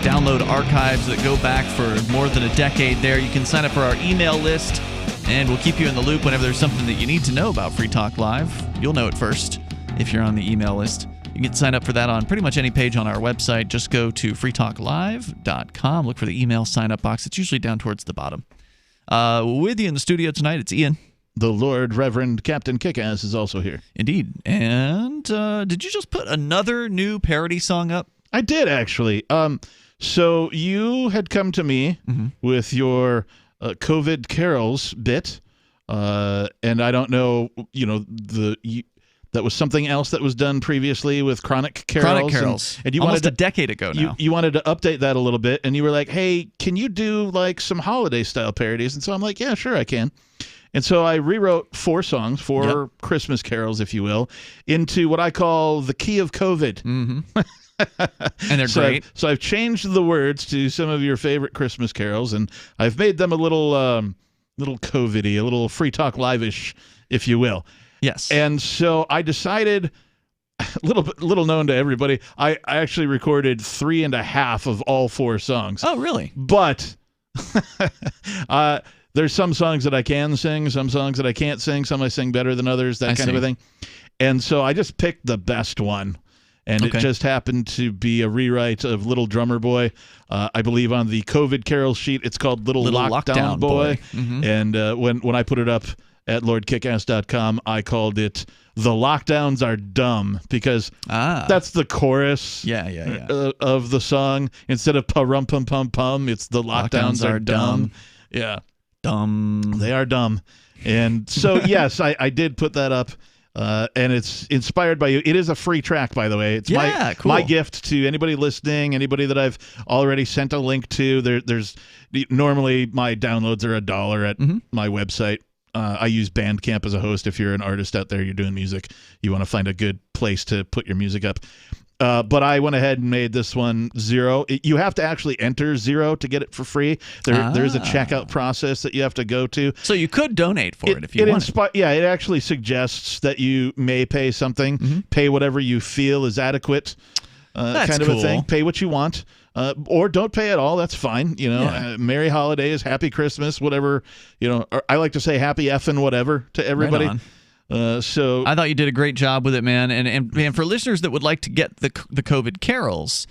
download archives that go back for more than a decade there. You can sign up for our email list, and we'll keep you in the loop whenever there's something that you need to know about Free Talk Live. You'll know it first if you're on the email list. You can sign up for that on pretty much any page on our website. Just go to freetalklive.com. Look for the email sign-up box. It's usually down towards the bottom. With you in the studio tonight, it's Ian. The Lord Reverend Captain Kickass is also here. Indeed. And did you just put another new parody song up? I did, actually. So you had come to me with your COVID carols bit, and I don't know, that was something else that was done previously with Chronic Carols. Chronic Carols. And you almost wanted a decade ago now. You wanted to update that a little bit, and you were like, hey, can you do like some holiday-style parodies? And so I'm like, yeah, sure, I can. And so I rewrote 4 songs, 4 Christmas carols, if you will, into what I call the key of COVID. Mm-hmm. And they're great. So I've changed the words to some of your favorite Christmas carols, and I've made them a little COVID-y, a little Free Talk Live-ish, if you will. Yes. And so I decided, little known to everybody, I actually recorded 3.5 of all 4 songs. Oh, really? But there's some songs that I can sing, some songs that I can't sing, some I sing better than others, that kind of a thing. And so I just picked the best one. And it just happened to be a rewrite of Little Drummer Boy. I believe on the COVID Carol sheet, it's called Little Lockdown Boy. Mm-hmm. And when I put it up at lordkickass.com, I called it The Lockdowns Are Dumb, because that's the chorus of the song. Instead of pa-rum-pum-pum-pum, it's The Lockdowns Are Dumb. Yeah. Dumb. They are dumb. And so, yes, I did put that up. And it's inspired by you. It is a free track, by the way. It's my gift to anybody listening, anybody that I've already sent a link to. There's normally my downloads are $1 at my website. I use Bandcamp as a host. If you're an artist out there, you're doing music, you want to find a good place to put your music up. But I went ahead and made this one $0. You have to actually enter $0 to get it for free. There's a checkout process that you have to go to. So you could donate for it if you want. Yeah, it actually suggests that you may pay something. Pay whatever you feel is adequate, kind of a thing. Pay what you want. Or don't pay at all. That's fine. Merry holidays, happy Christmas, whatever. I like to say happy effing whatever to everybody. Right So I thought you did a great job with it, man. And for listeners that would like to get the COVID carols,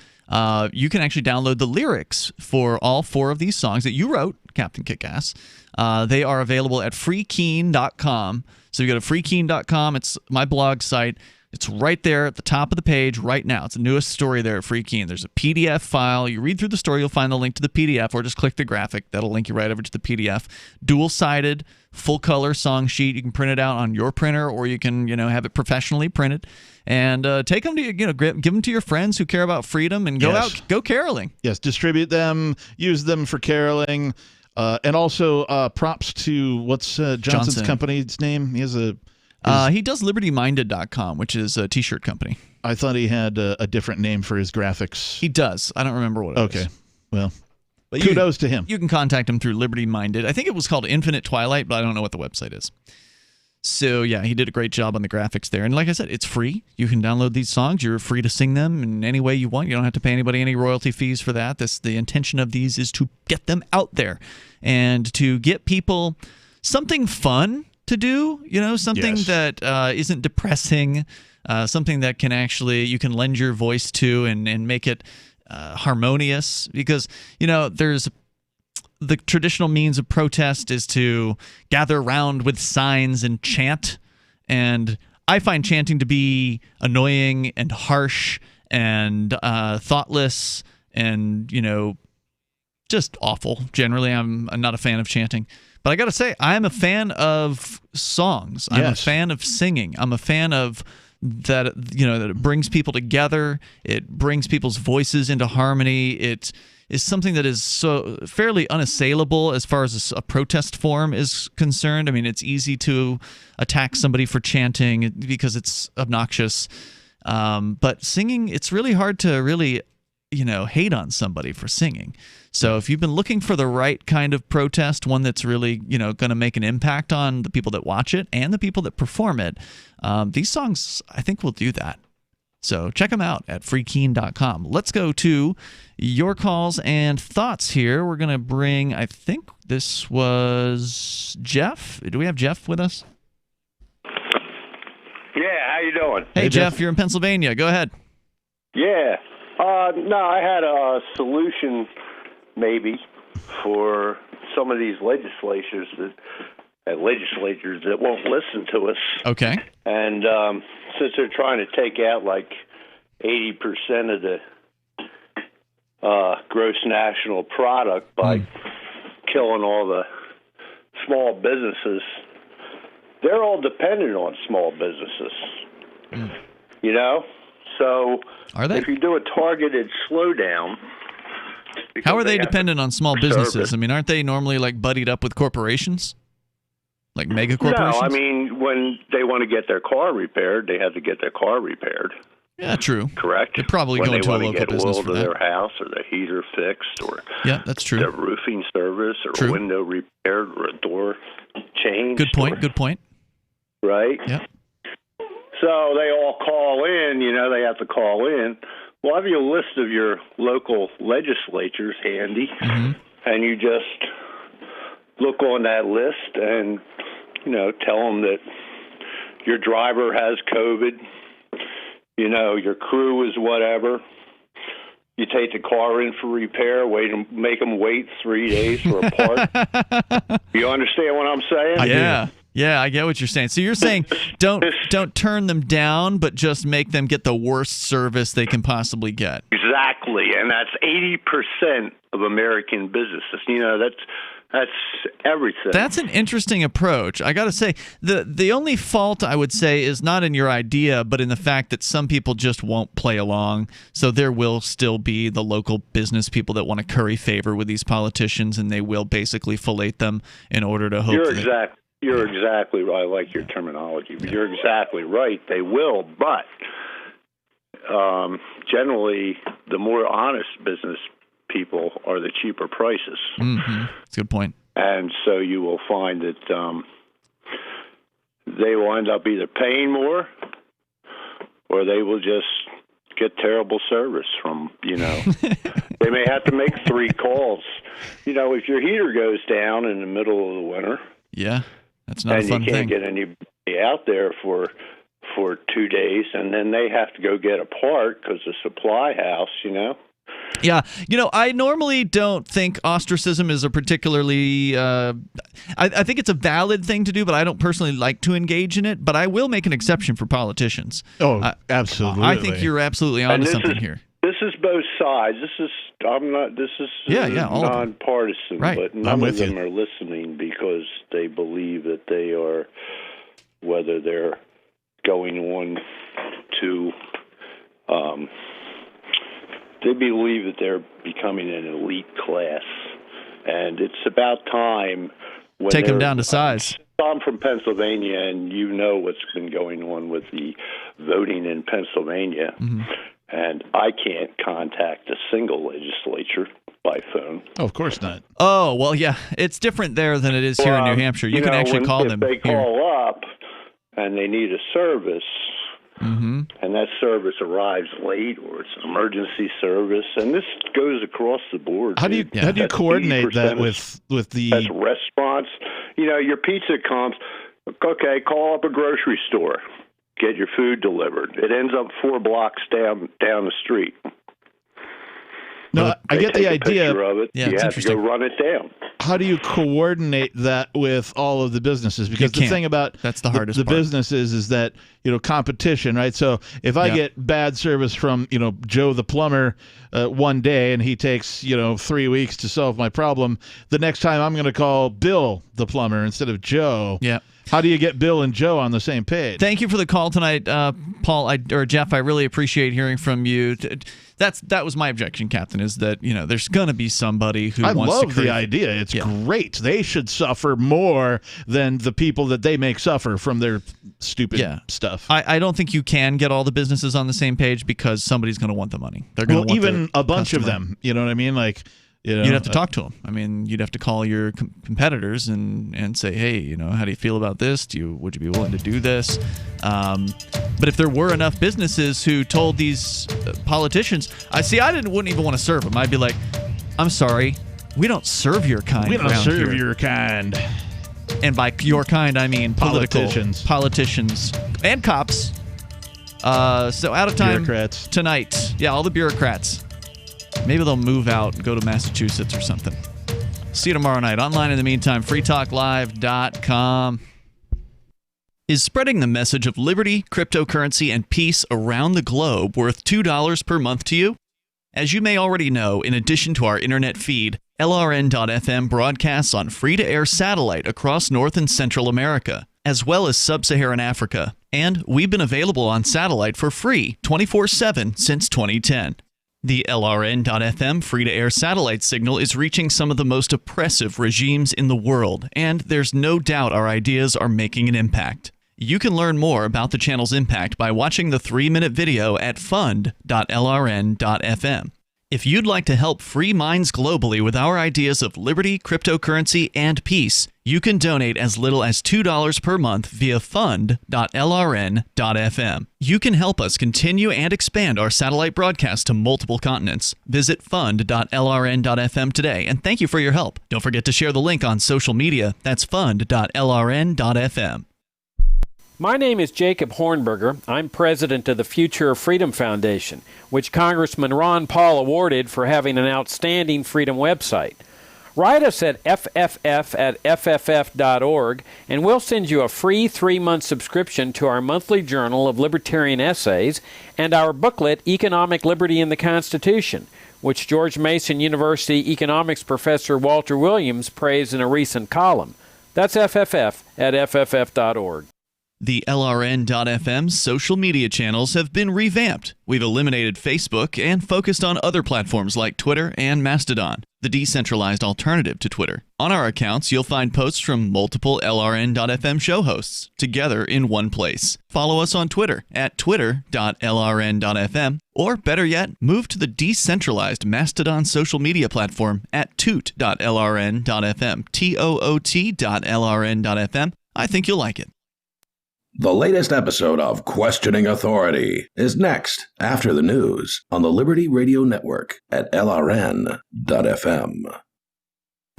you can actually download the lyrics for all 4 of these songs that you wrote, Captain Kickass. They are available at freekeen.com. So you go to freekeen.com. It's my blog site. It's right there at the top of the page right now. It's the newest story there at Free Keen. There's a PDF file. You read through the story, you'll find the link to the PDF, or just click the graphic. That'll link you right over to the PDF. Dual-sided, full-color song sheet. You can print it out on your printer, or you can, have it professionally printed. And take them to, give them to your friends who care about freedom, and go caroling. Yes, distribute them, use them for caroling. And also props to, what's Johnson's company's name? He has he does LibertyMinded.com, which is a T-shirt company. I thought he had a different name for his graphics. He does. I don't remember what it is. Okay. Well, but kudos to him. You can contact him through Liberty Minded. I think it was called Infinite Twilight, but I don't know what the website is. So, yeah, he did a great job on the graphics there. And like I said, it's free. You can download these songs. You're free to sing them in any way you want. You don't have to pay anybody any royalty fees for that. The intention of these is to get them out there and to get people something fun to do, something that isn't depressing, something that can actually, you can lend your voice to and make it harmonious, because, there's the traditional means of protest is to gather around with signs and chant, and I find chanting to be annoying and harsh and thoughtless and, just awful. Generally, I'm not a fan of chanting. But I got to say, I'm a fan of songs. I'm a fan of singing. I'm a fan of that, that it brings people together. It brings people's voices into harmony. It is something that is so fairly unassailable as far as a protest form is concerned. I mean, it's easy to attack somebody for chanting because it's obnoxious. But singing, it's really hard to really, hate on somebody for singing. So if you've been looking for the right kind of protest, one that's really, going to make an impact on the people that watch it and the people that perform it, these songs, I think, will do that. So check them out at freekeen.com. Let's go to your calls and thoughts here. We're going to bring, I think this was Jeff. Do we have Jeff with us? Yeah, how you doing? Hey, Jeff, you're in Pennsylvania. Go ahead. Yeah. No, I had a solution maybe for some of these legislators that won't listen to us. Okay. And since they're trying to take out like 80% of the gross national product by killing all the small businesses, they're all dependent on small businesses. So are they? If you do a targeted slowdown. How are they dependent on small businesses? I mean, aren't they normally like buddied up with corporations? Like mega corporations? No, I mean, when they want to get their car repaired, they have to get their car repaired. Yeah, true. Correct? They're probably going to a local business for that. When they want to get oil to their house, or their heater fixed, or that's true. Their roofing service, or a window repaired, or a door changed. Good point. Good point. Right? Yeah. So they all call in, they have to call in. Well, have you a list of your local legislatures handy, and you just look on that list and, tell them that your driver has COVID, your crew is whatever. You take the car in for repair, make them wait 3 days for a part. You understand what I'm saying? Yeah, I get what you're saying. So you're saying don't turn them down, but just make them get the worst service they can possibly get. Exactly, and that's 80% of American businesses. That's everything. That's an interesting approach. I got to say, the only fault I would say is not in your idea, but in the fact that some people just won't play along. So there will still be the local business people that want to curry favor with these politicians, and they will basically fillet them in order to hope. You're exactly right. I like your terminology, but you're exactly right. They will, but generally, the more honest business people are the cheaper prices. That's a good point. And so you will find that they will end up either paying more, or they will just get terrible service from, they may have to make 3 calls. If your heater goes down in the middle of the winter. Yeah. That's not a fun thing. And you can't get out there for 2 days, and then they have to go get a part because the supply house, Yeah, I normally don't think ostracism is a particularly. I think it's a valid thing to do, but I don't personally like to engage in it. But I will make an exception for politicians. Oh, absolutely. I think you're absolutely onto something here. This is both sides. This is nonpartisan, right. But none of them are listening because they believe that they are, whether they're going on to. They believe that they're becoming an elite class, and it's about time. Take them down to size. I'm from Pennsylvania, and you know what's been going on with the voting in Pennsylvania, and I can't contact a single legislature by phone. Oh, of course not. Oh, well, yeah. It's different there than it is here in New Hampshire. You can actually call them. If they call up and they need a service, and that service arrives late, or it's an emergency service, and this goes across the board. How do you coordinate that with the that's restaurants? Your pizza comes. Okay, call up a grocery store, get your food delivered. It ends up 4 blocks down the street. No, I get the idea. Of it. Yeah, you have to go run it down. How do you coordinate that with all of the businesses? Because the thing about that's the hardest the part. businesses is that competition, right? So if I get bad service from Joe the plumber one day and he takes 3 weeks to solve my problem, the next time I'm going to call Bill the plumber instead of Joe. Yeah. How do you get Bill and Joe on the same page? Thank you for the call tonight, Paul or Jeff. I really appreciate hearing from you. That was my objection, Captain, is that there's going to be somebody who wants to I love create. the idea. It's great. They should suffer more than the people that they make suffer from their stupid stuff. I don't think you can get all the businesses on the same page because somebody's going to want the money. They're going to want even a bunch customer. of them. You know what I mean? Like. You'd have to talk to them. I mean, you'd have to call your competitors and say, hey, how do you feel about this? Would you be willing to do this? But if there were enough businesses who told these politicians, wouldn't even want to serve them. I'd be like, I'm sorry, we don't serve your kind. We don't serve your kind. And by your kind, I mean politicians and cops. So out of time bureaucrats tonight. Yeah, all the bureaucrats. Maybe they'll move out and go to Massachusetts or something. See you tomorrow night. Online in the meantime, freetalklive.com. Is spreading the message of liberty, cryptocurrency, and peace around the globe worth $2 per month to you? As you may already know, in addition to our internet feed, LRN.FM broadcasts on free-to-air satellite across North and Central America, as well as Sub-Saharan Africa. And we've been available on satellite for free 24/7 since 2010. The LRN.FM free-to-air satellite signal is reaching some of the most oppressive regimes in the world, and there's no doubt our ideas are making an impact. You can learn more about the channel's impact by watching the 3-minute video at fund.lrn.fm. If you'd like to help free minds globally with our ideas of liberty, cryptocurrency, and peace, you can donate as little as $2 per month via fund.lrn.fm. You can help us continue and expand our satellite broadcast to multiple continents. Visit fund.lrn.fm today, and thank you for your help. Don't forget to share the link on social media. That's fund.lrn.fm. My name is Jacob Hornberger. I'm president of the Future of Freedom Foundation, which Congressman Ron Paul awarded for having an outstanding freedom website. Write us at fff@fff.org, and we'll send you a free 3-month subscription to our monthly journal of libertarian essays and our booklet, Economic Liberty in the Constitution, which George Mason University economics professor Walter Williams praised in a recent column. That's fff@fff.org. The LRN.FM social media channels have been revamped. We've eliminated Facebook and focused on other platforms like Twitter and Mastodon, the decentralized alternative to Twitter. On our accounts, you'll find posts from multiple LRN.FM show hosts together in one place. Follow us on Twitter at twitter.lrn.fm, or better yet, move to the decentralized Mastodon social media platform at toot.lrn.fm, toot.lrn.fm. I think you'll like it. The latest episode of Questioning Authority is next after the news on the Liberty Radio Network at LRN.FM.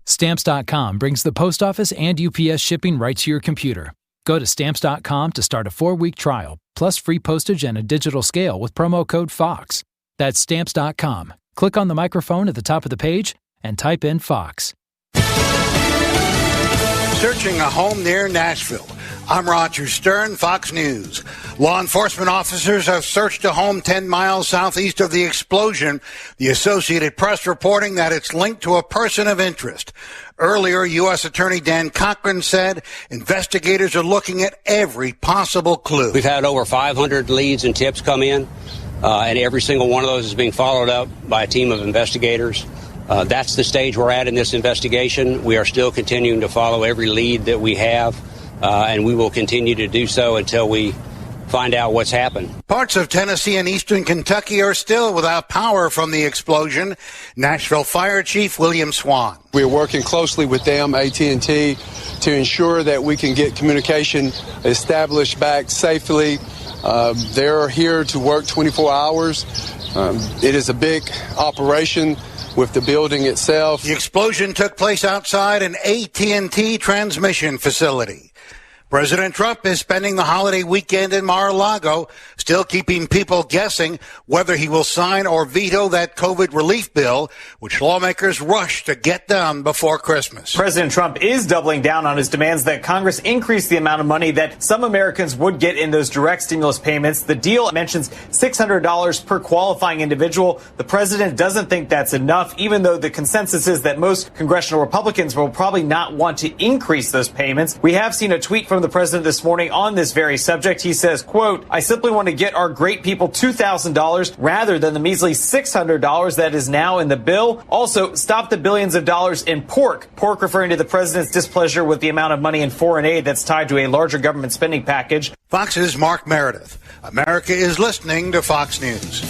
Stamps.com brings the post office and UPS shipping right to your computer. Go to Stamps.com to start a 4-week trial, plus free postage and a digital scale with promo code FOX. That's Stamps.com. Click on the microphone at the top of the page and type in FOX. Searching a home near Nashville. I'm Roger Stern, Fox News. Law enforcement officers have searched a home 10 miles southeast of the explosion. The Associated Press reporting that it's linked to a person of interest. Earlier, U.S. Attorney Dan Cochran said investigators are looking at every possible clue. We've had over 500 leads and tips come in, and every single one of those is being followed up by a team of investigators. That's the stage we're at in this investigation. We are still continuing to follow every lead that we have. And we will continue to do so until we find out what's happened. Parts of Tennessee and eastern Kentucky are still without power from the explosion. Nashville Fire Chief William Swan. We're working closely with them, AT&T, to ensure that we can get communication established back safely. They're here to work 24 hours. It is a big operation with the building itself. The explosion took place outside an AT&T transmission facility. President Trump is spending the holiday weekend in Mar-a-Lago, still keeping people guessing whether he will sign or veto that COVID relief bill, which lawmakers rushed to get done before Christmas. President Trump is doubling down on his demands that Congress increase the amount of money that some Americans would get in those direct stimulus payments. The deal mentions $600 per qualifying individual. The president doesn't think that's enough, even though the consensus is that most congressional Republicans will probably not want to increase those payments. We have seen a tweet from the president this morning on this very subject. He says, quote, "I simply want to get our great people $2,000 rather than the measly $600 that is now in the bill. Also, stop the billions of dollars in pork." Pork referring to the president's displeasure with the amount of money in foreign aid that's tied to a larger government spending package. Fox's Mark Meredith. America is listening to Fox News.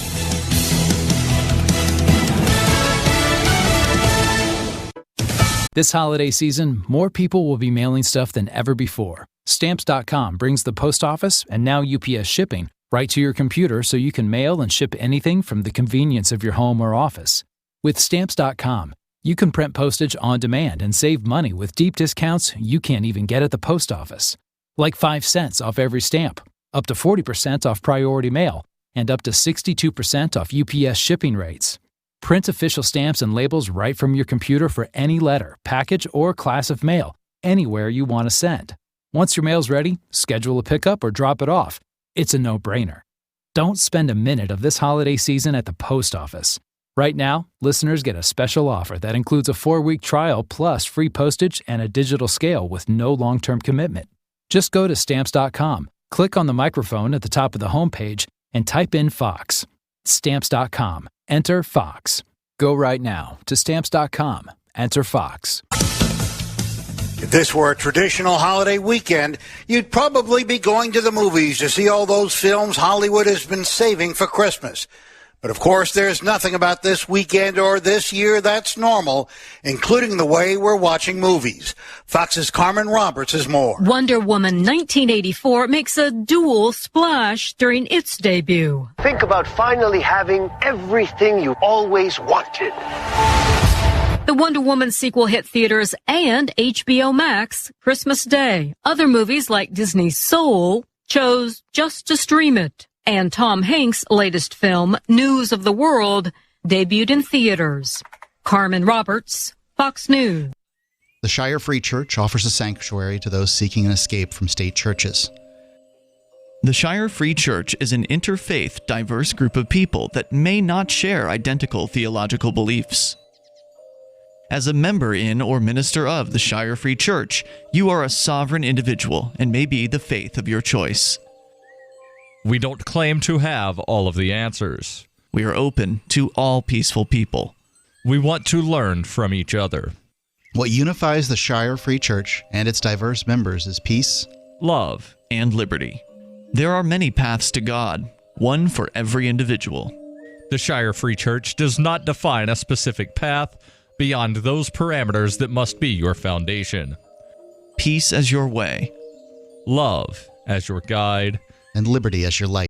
This holiday season, more people will be mailing stuff than ever before. Stamps.com brings the post office and now UPS shipping right to your computer so you can mail and ship anything from the convenience of your home or office. With Stamps.com, you can print postage on demand and save money with deep discounts you can't even get at the post office. Like 5 cents off every stamp, up to 40% off priority mail, and up to 62% off UPS shipping rates. Print official stamps and labels right from your computer for any letter, package, or class of mail, anywhere you want to send. Once your mail's ready, schedule a pickup or drop it off. It's a no-brainer. Don't spend a minute of this holiday season at the post office. Right now, listeners get a special offer that includes a 4-week trial plus free postage and a digital scale with no long-term commitment. Just go to Stamps.com, click on the microphone at the top of the homepage, and type in Fox. Stamps.com. Enter Fox. Go right now to Stamps.com. Enter Fox. If this were a traditional holiday weekend, you'd probably be going to the movies to see all those films Hollywood has been saving for Christmas. But of course, there's nothing about this weekend or this year that's normal, including the way we're watching movies. Fox's Carmen Roberts has more. Wonder Woman 1984 makes a dual splash during its debut. Think about finally having everything you always wanted. The Wonder Woman sequel hit theaters and HBO Max Christmas Day. Other movies like Disney's Soul chose just to stream it. And Tom Hanks' latest film, News of the World, debuted in theaters. Carmen Roberts, Fox News. The Shire Free Church offers a sanctuary to those seeking an escape from state churches. The Shire Free Church is an interfaith, diverse group of people that may not share identical theological beliefs. As a member in or minister of the Shire Free Church, you are a sovereign individual and may be the faith of your choice. We don't claim to have all of the answers. We are open to all peaceful people. We want to learn from each other. What unifies the Shire Free Church and its diverse members is peace, love, and liberty. There are many paths to God, one for every individual. The Shire Free Church does not define a specific path beyond those parameters that must be your foundation. Peace as your way. Love as your guide. And liberty as your light.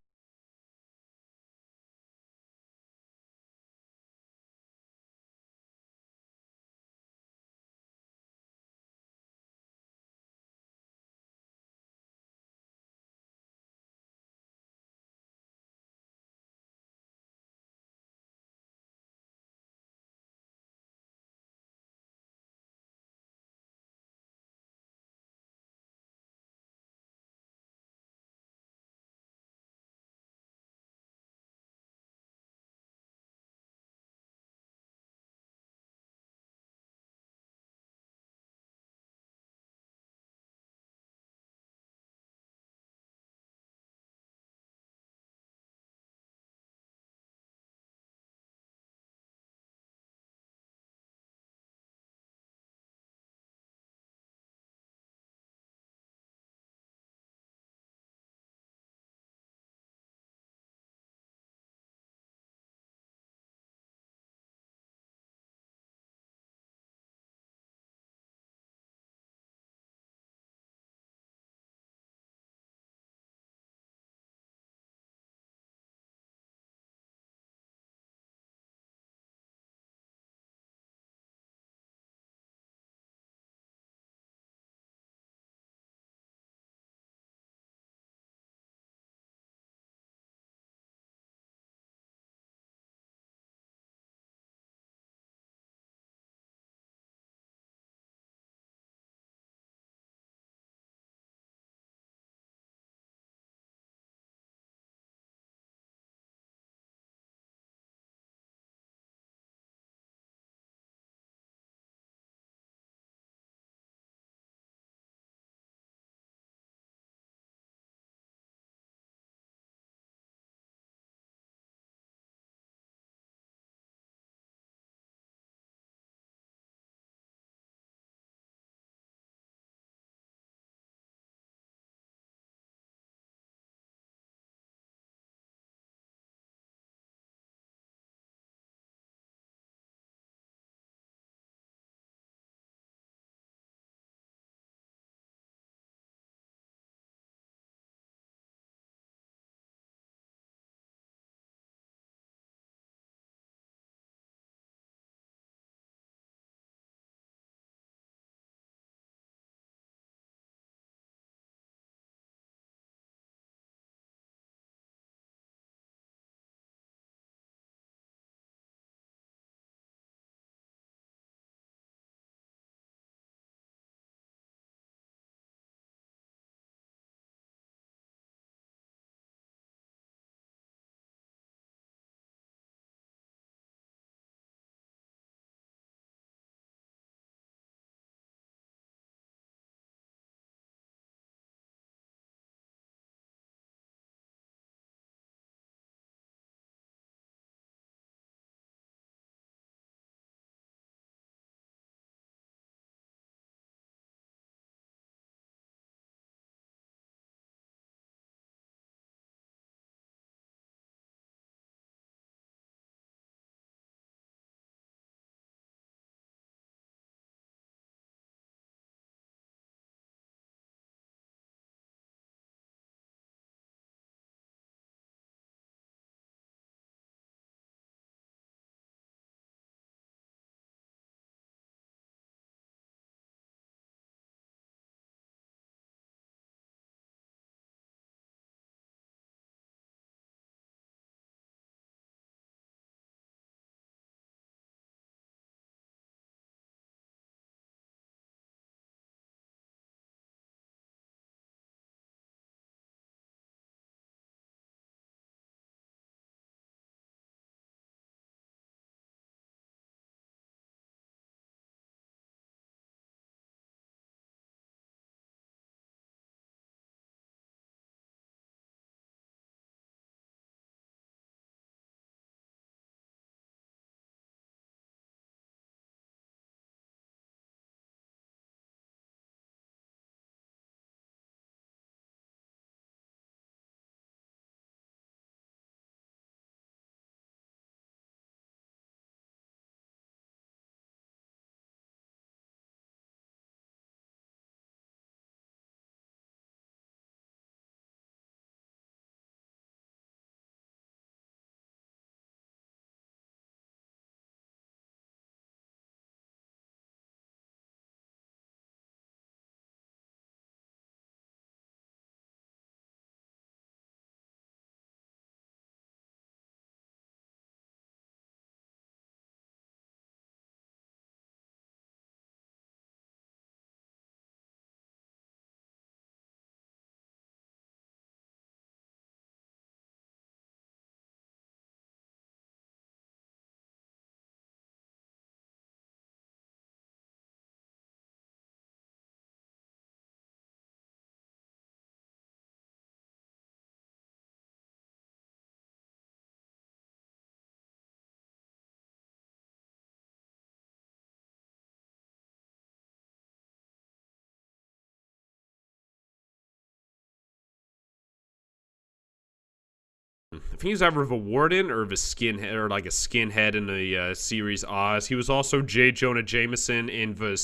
think he was either of a warden or of a skinhead, or like a skinhead in the series Oz. He was also J. Jonah Jameson in the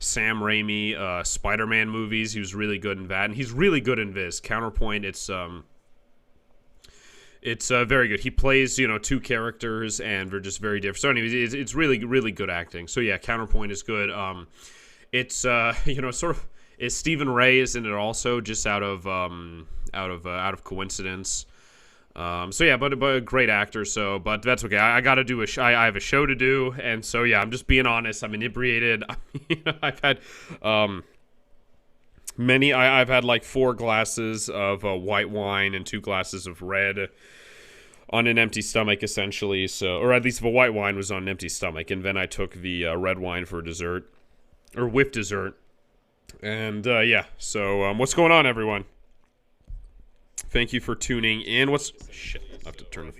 Sam Raimi Spider-Man movies. He was really good in that, and he's really good in this. Counterpoint, it's very good. He plays, two characters, and they're just very different. So anyways, it's really, really good acting. So yeah, Counterpoint is good. It's sort of, is Stephen Ray is in it also, just out of coincidence. So yeah, but a great actor. So, but that's okay. I got to do I have a show to do, and so yeah, I'm just being honest. I'm inebriated. I've had I've had like 4 glasses of white wine and 2 glasses of red on an empty stomach, essentially. So, or at least the white wine was on an empty stomach, and then I took the red wine for dessert, or with dessert. And yeah, so what's going on, everyone? Thank you for tuning in. Shit, I have to turn the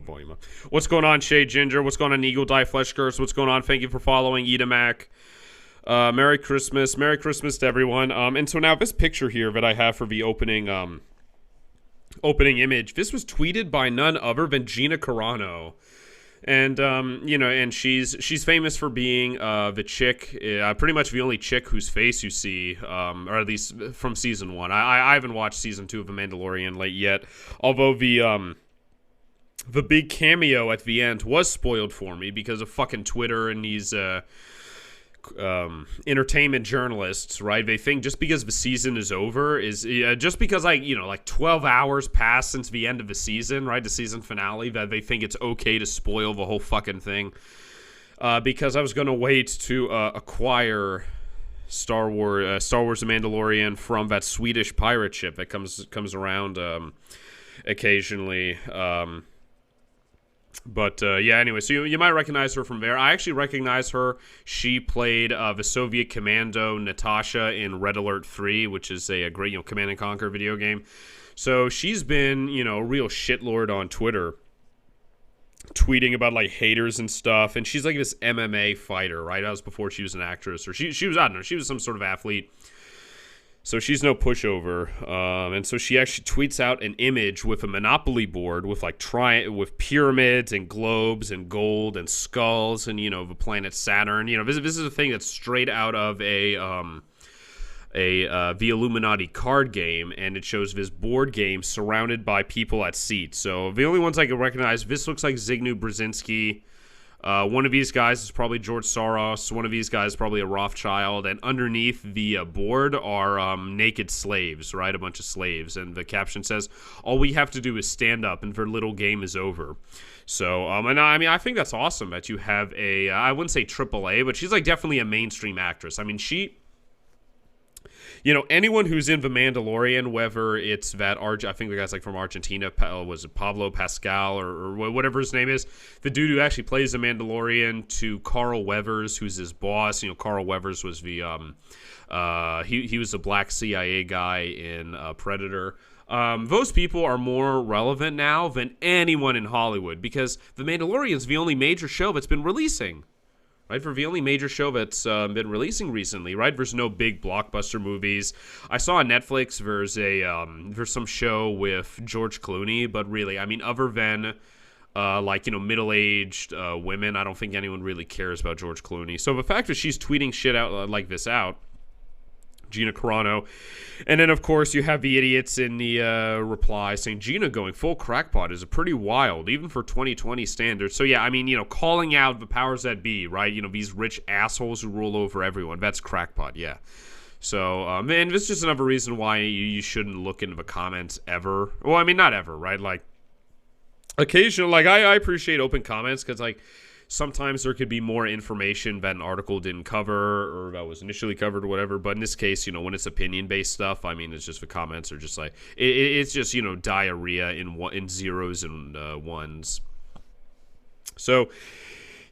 volume up. What's going on, Shay Ginger? What's going on, Eagle Die Flesh Curse? What's going on? Thank you for following, Edamac. Merry Christmas. Merry Christmas to everyone. And so now this picture here that I have for the opening image, this was tweeted by none other than Gina Carano. And and she's famous for being the chick, pretty much the only chick whose face you see, or at least from season 1. I haven't watched season 2 of The Mandalorian late yet, although the big cameo at the end was spoiled for me because of fucking Twitter and these entertainment journalists, right? They think just because the season is over is just because like 12 hours passed since the end of the season, right? The season finale, that they think it's okay to spoil the whole fucking thing. Because I was going to wait to acquire Star Wars The Mandalorian from that Swedish pirate ship that comes around occasionally. But yeah, anyway, so you might recognize her from there. I actually recognize her. She played the Soviet commando Natasha in Red Alert 3, which is a great Command and Conquer video game. So she's been a real shitlord on Twitter, tweeting about like haters and stuff. And she's like this MMA fighter, right? That was before she was an actress, or she was, I don't know, she was some sort of athlete. So she's no pushover, and so she actually tweets out an image with a Monopoly board with like with pyramids and globes and gold and skulls and the planet Saturn. This is a thing that's straight out of the Illuminati card game, and it shows this board game surrounded by people at seats. So the only ones I can recognize, this looks like Zygmunt Brzezinski. One of these guys is probably George Soros. One of these guys is probably a Rothschild. And underneath the board are naked slaves, right? A bunch of slaves. And the caption says, all we have to do is stand up and their little game is over. So, and I mean, I think that's awesome that you have I wouldn't say AAA, but she's like definitely a mainstream actress. I mean, anyone who's in The Mandalorian, whether it's that I think the guy's like from Argentina, was it Pablo Pascal or whatever his name is, the dude who actually plays The Mandalorian, to Carl Weathers, who's his boss. Carl Weathers was the he was the black CIA guy in Predator. Those people are more relevant now than anyone in Hollywood, because The Mandalorian's the only major show that's been releasing. Right, for the only major show that's been releasing recently, right? There's no big blockbuster movies. I saw on Netflix there's some show with George Clooney, but really, I mean, other than middle-aged women, I don't think anyone really cares about George Clooney. So the fact that she's tweeting shit out like this out, Gina Carano, and then of course you have the idiots in the reply saying Gina going full crackpot is pretty wild, even for 2020 standards. So yeah, I mean, calling out the powers that be, right? These rich assholes who rule over everyone, that's crackpot, yeah. So and this is just another reason why you shouldn't look into the comments ever. Well, I mean, not ever, right? Like occasionally, like I appreciate open comments, because like sometimes there could be more information that an article didn't cover or that was initially covered or whatever. But in this case, when it's opinion-based stuff, I mean, it's just the comments are just like, it's just, diarrhea in zeros and ones. So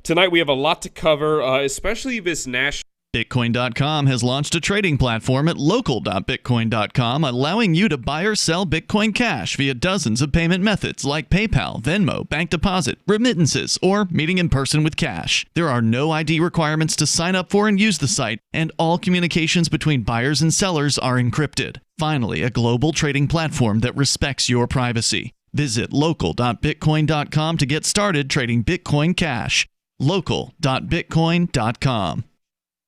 tonight we have a lot to cover, especially this national. Bitcoin.com has launched a trading platform at local.bitcoin.com, allowing you to buy or sell Bitcoin Cash via dozens of payment methods like PayPal, Venmo, bank deposit, remittances, or meeting in person with cash. There are no ID requirements to sign up for and use the site, and all communications between buyers and sellers are encrypted. Finally, a global trading platform that respects your privacy. Visit local.bitcoin.com to get started trading Bitcoin Cash. Local.bitcoin.com.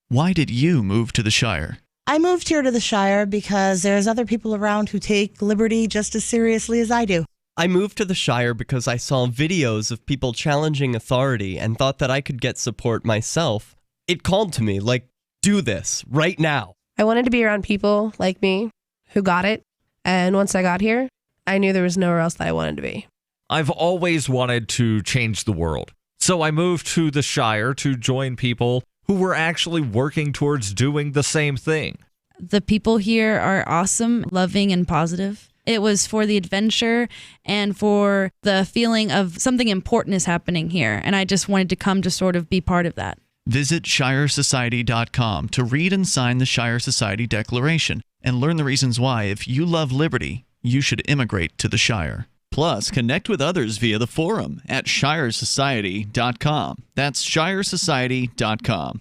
Why did you move to the Shire? I moved here to the Shire because there's other people around who take liberty just as seriously as I do. I moved to the Shire because I saw videos of people challenging authority and thought that I could get support myself. It called to me, like, do this, right now. I wanted to be around people like me who got it, and once I got here, I knew there was nowhere else that I wanted to be. I've always wanted to change the world, so I moved to the Shire to join people who were actually working towards doing the same thing. The people here are awesome, loving, and positive. It was for the adventure and for the feeling of something important is happening here, and I just wanted to come to sort of be part of that. Visit ShireSociety.com to read and sign the Shire Society Declaration and learn the reasons why, if you love liberty, you should immigrate to the Shire. Plus, connect with others via the forum at ShireSociety.com. That's ShireSociety.com.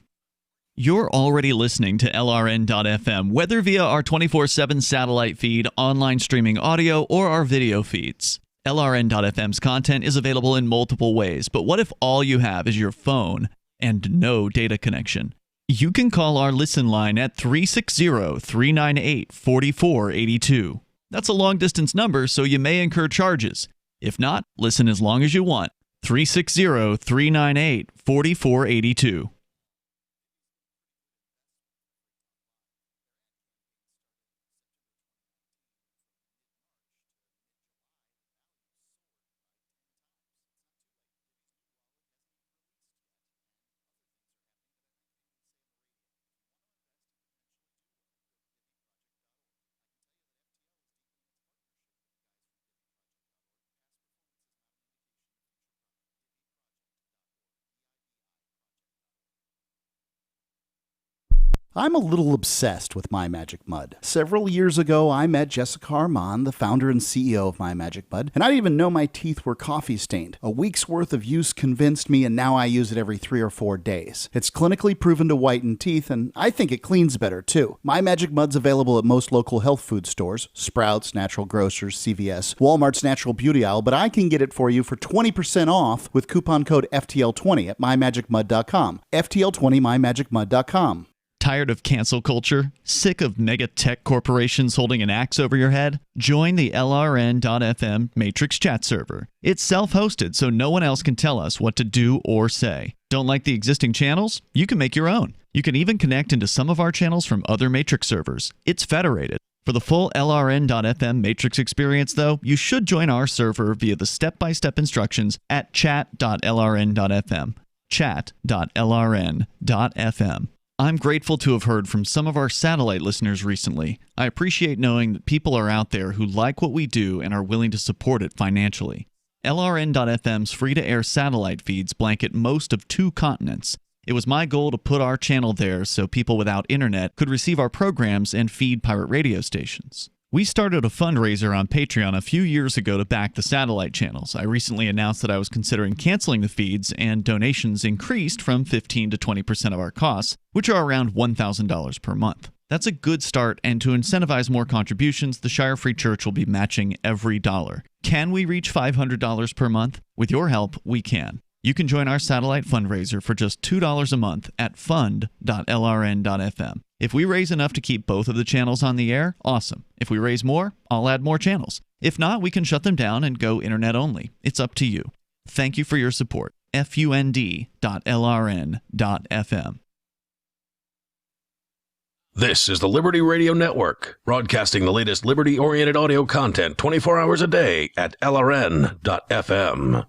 You're already listening to LRN.FM, whether via our 24/7 satellite feed, online streaming audio, or our video feeds. LRN.FM's content is available in multiple ways, but what if all you have is your phone and no data connection? You can call our listen line at 360-398-4482. That's a long-distance number, so you may incur charges. If not, listen as long as you want. 360-398-4482. I'm a little obsessed with My Magic Mud. Several years ago, I met Jessica Armand, the founder and CEO of My Magic Mud, and I didn't even know my teeth were coffee stained. A week's worth of use convinced me, and now I use it every 3 or 4 days. It's clinically proven to whiten teeth, and I think it cleans better too. My Magic Mud's available at most local health food stores, Sprouts, Natural Grocers, CVS, Walmart's Natural Beauty Aisle, but I can get it for you for 20% off with coupon code FTL20 at mymagicmud.com. FTL20 mymagicmud.com. Tired of cancel culture? Sick of mega tech corporations holding an axe over your head? Join the LRN.FM Matrix chat server. It's self-hosted, so no one else can tell us what to do or say. Don't like the existing channels? You can make your own. You can even connect into some of our channels from other Matrix servers. It's federated. For the full LRN.FM Matrix experience, though, you should join our server via the step-by-step instructions at chat.lrn.fm. Chat.lrn.fm. I'm grateful to have heard from some of our satellite listeners recently. I appreciate knowing that people are out there who like what we do and are willing to support it financially. LRN.FM's free-to-air satellite feeds blanket most of 2 continents. It was my goal to put our channel there so people without internet could receive our programs and feed pirate radio stations. We started a fundraiser on Patreon a few years ago to back the satellite channels. I recently announced that I was considering canceling the feeds, and donations increased from 15 to 20% of our costs, which are around $1,000 per month. That's a good start, and to incentivize more contributions, the Shire Free Church will be matching every dollar. Can we reach $500 per month? With your help, we can. You can join our satellite fundraiser for just $2 a month at fund.lrn.fm. If we raise enough to keep both of the channels on the air, awesome. If we raise more, I'll add more channels. If not, we can shut them down and go internet only. It's up to you. Thank you for your support. fund.lrn.fm. This is the Liberty Radio Network, broadcasting the latest liberty-oriented audio content 24 hours a day at lrn.fm.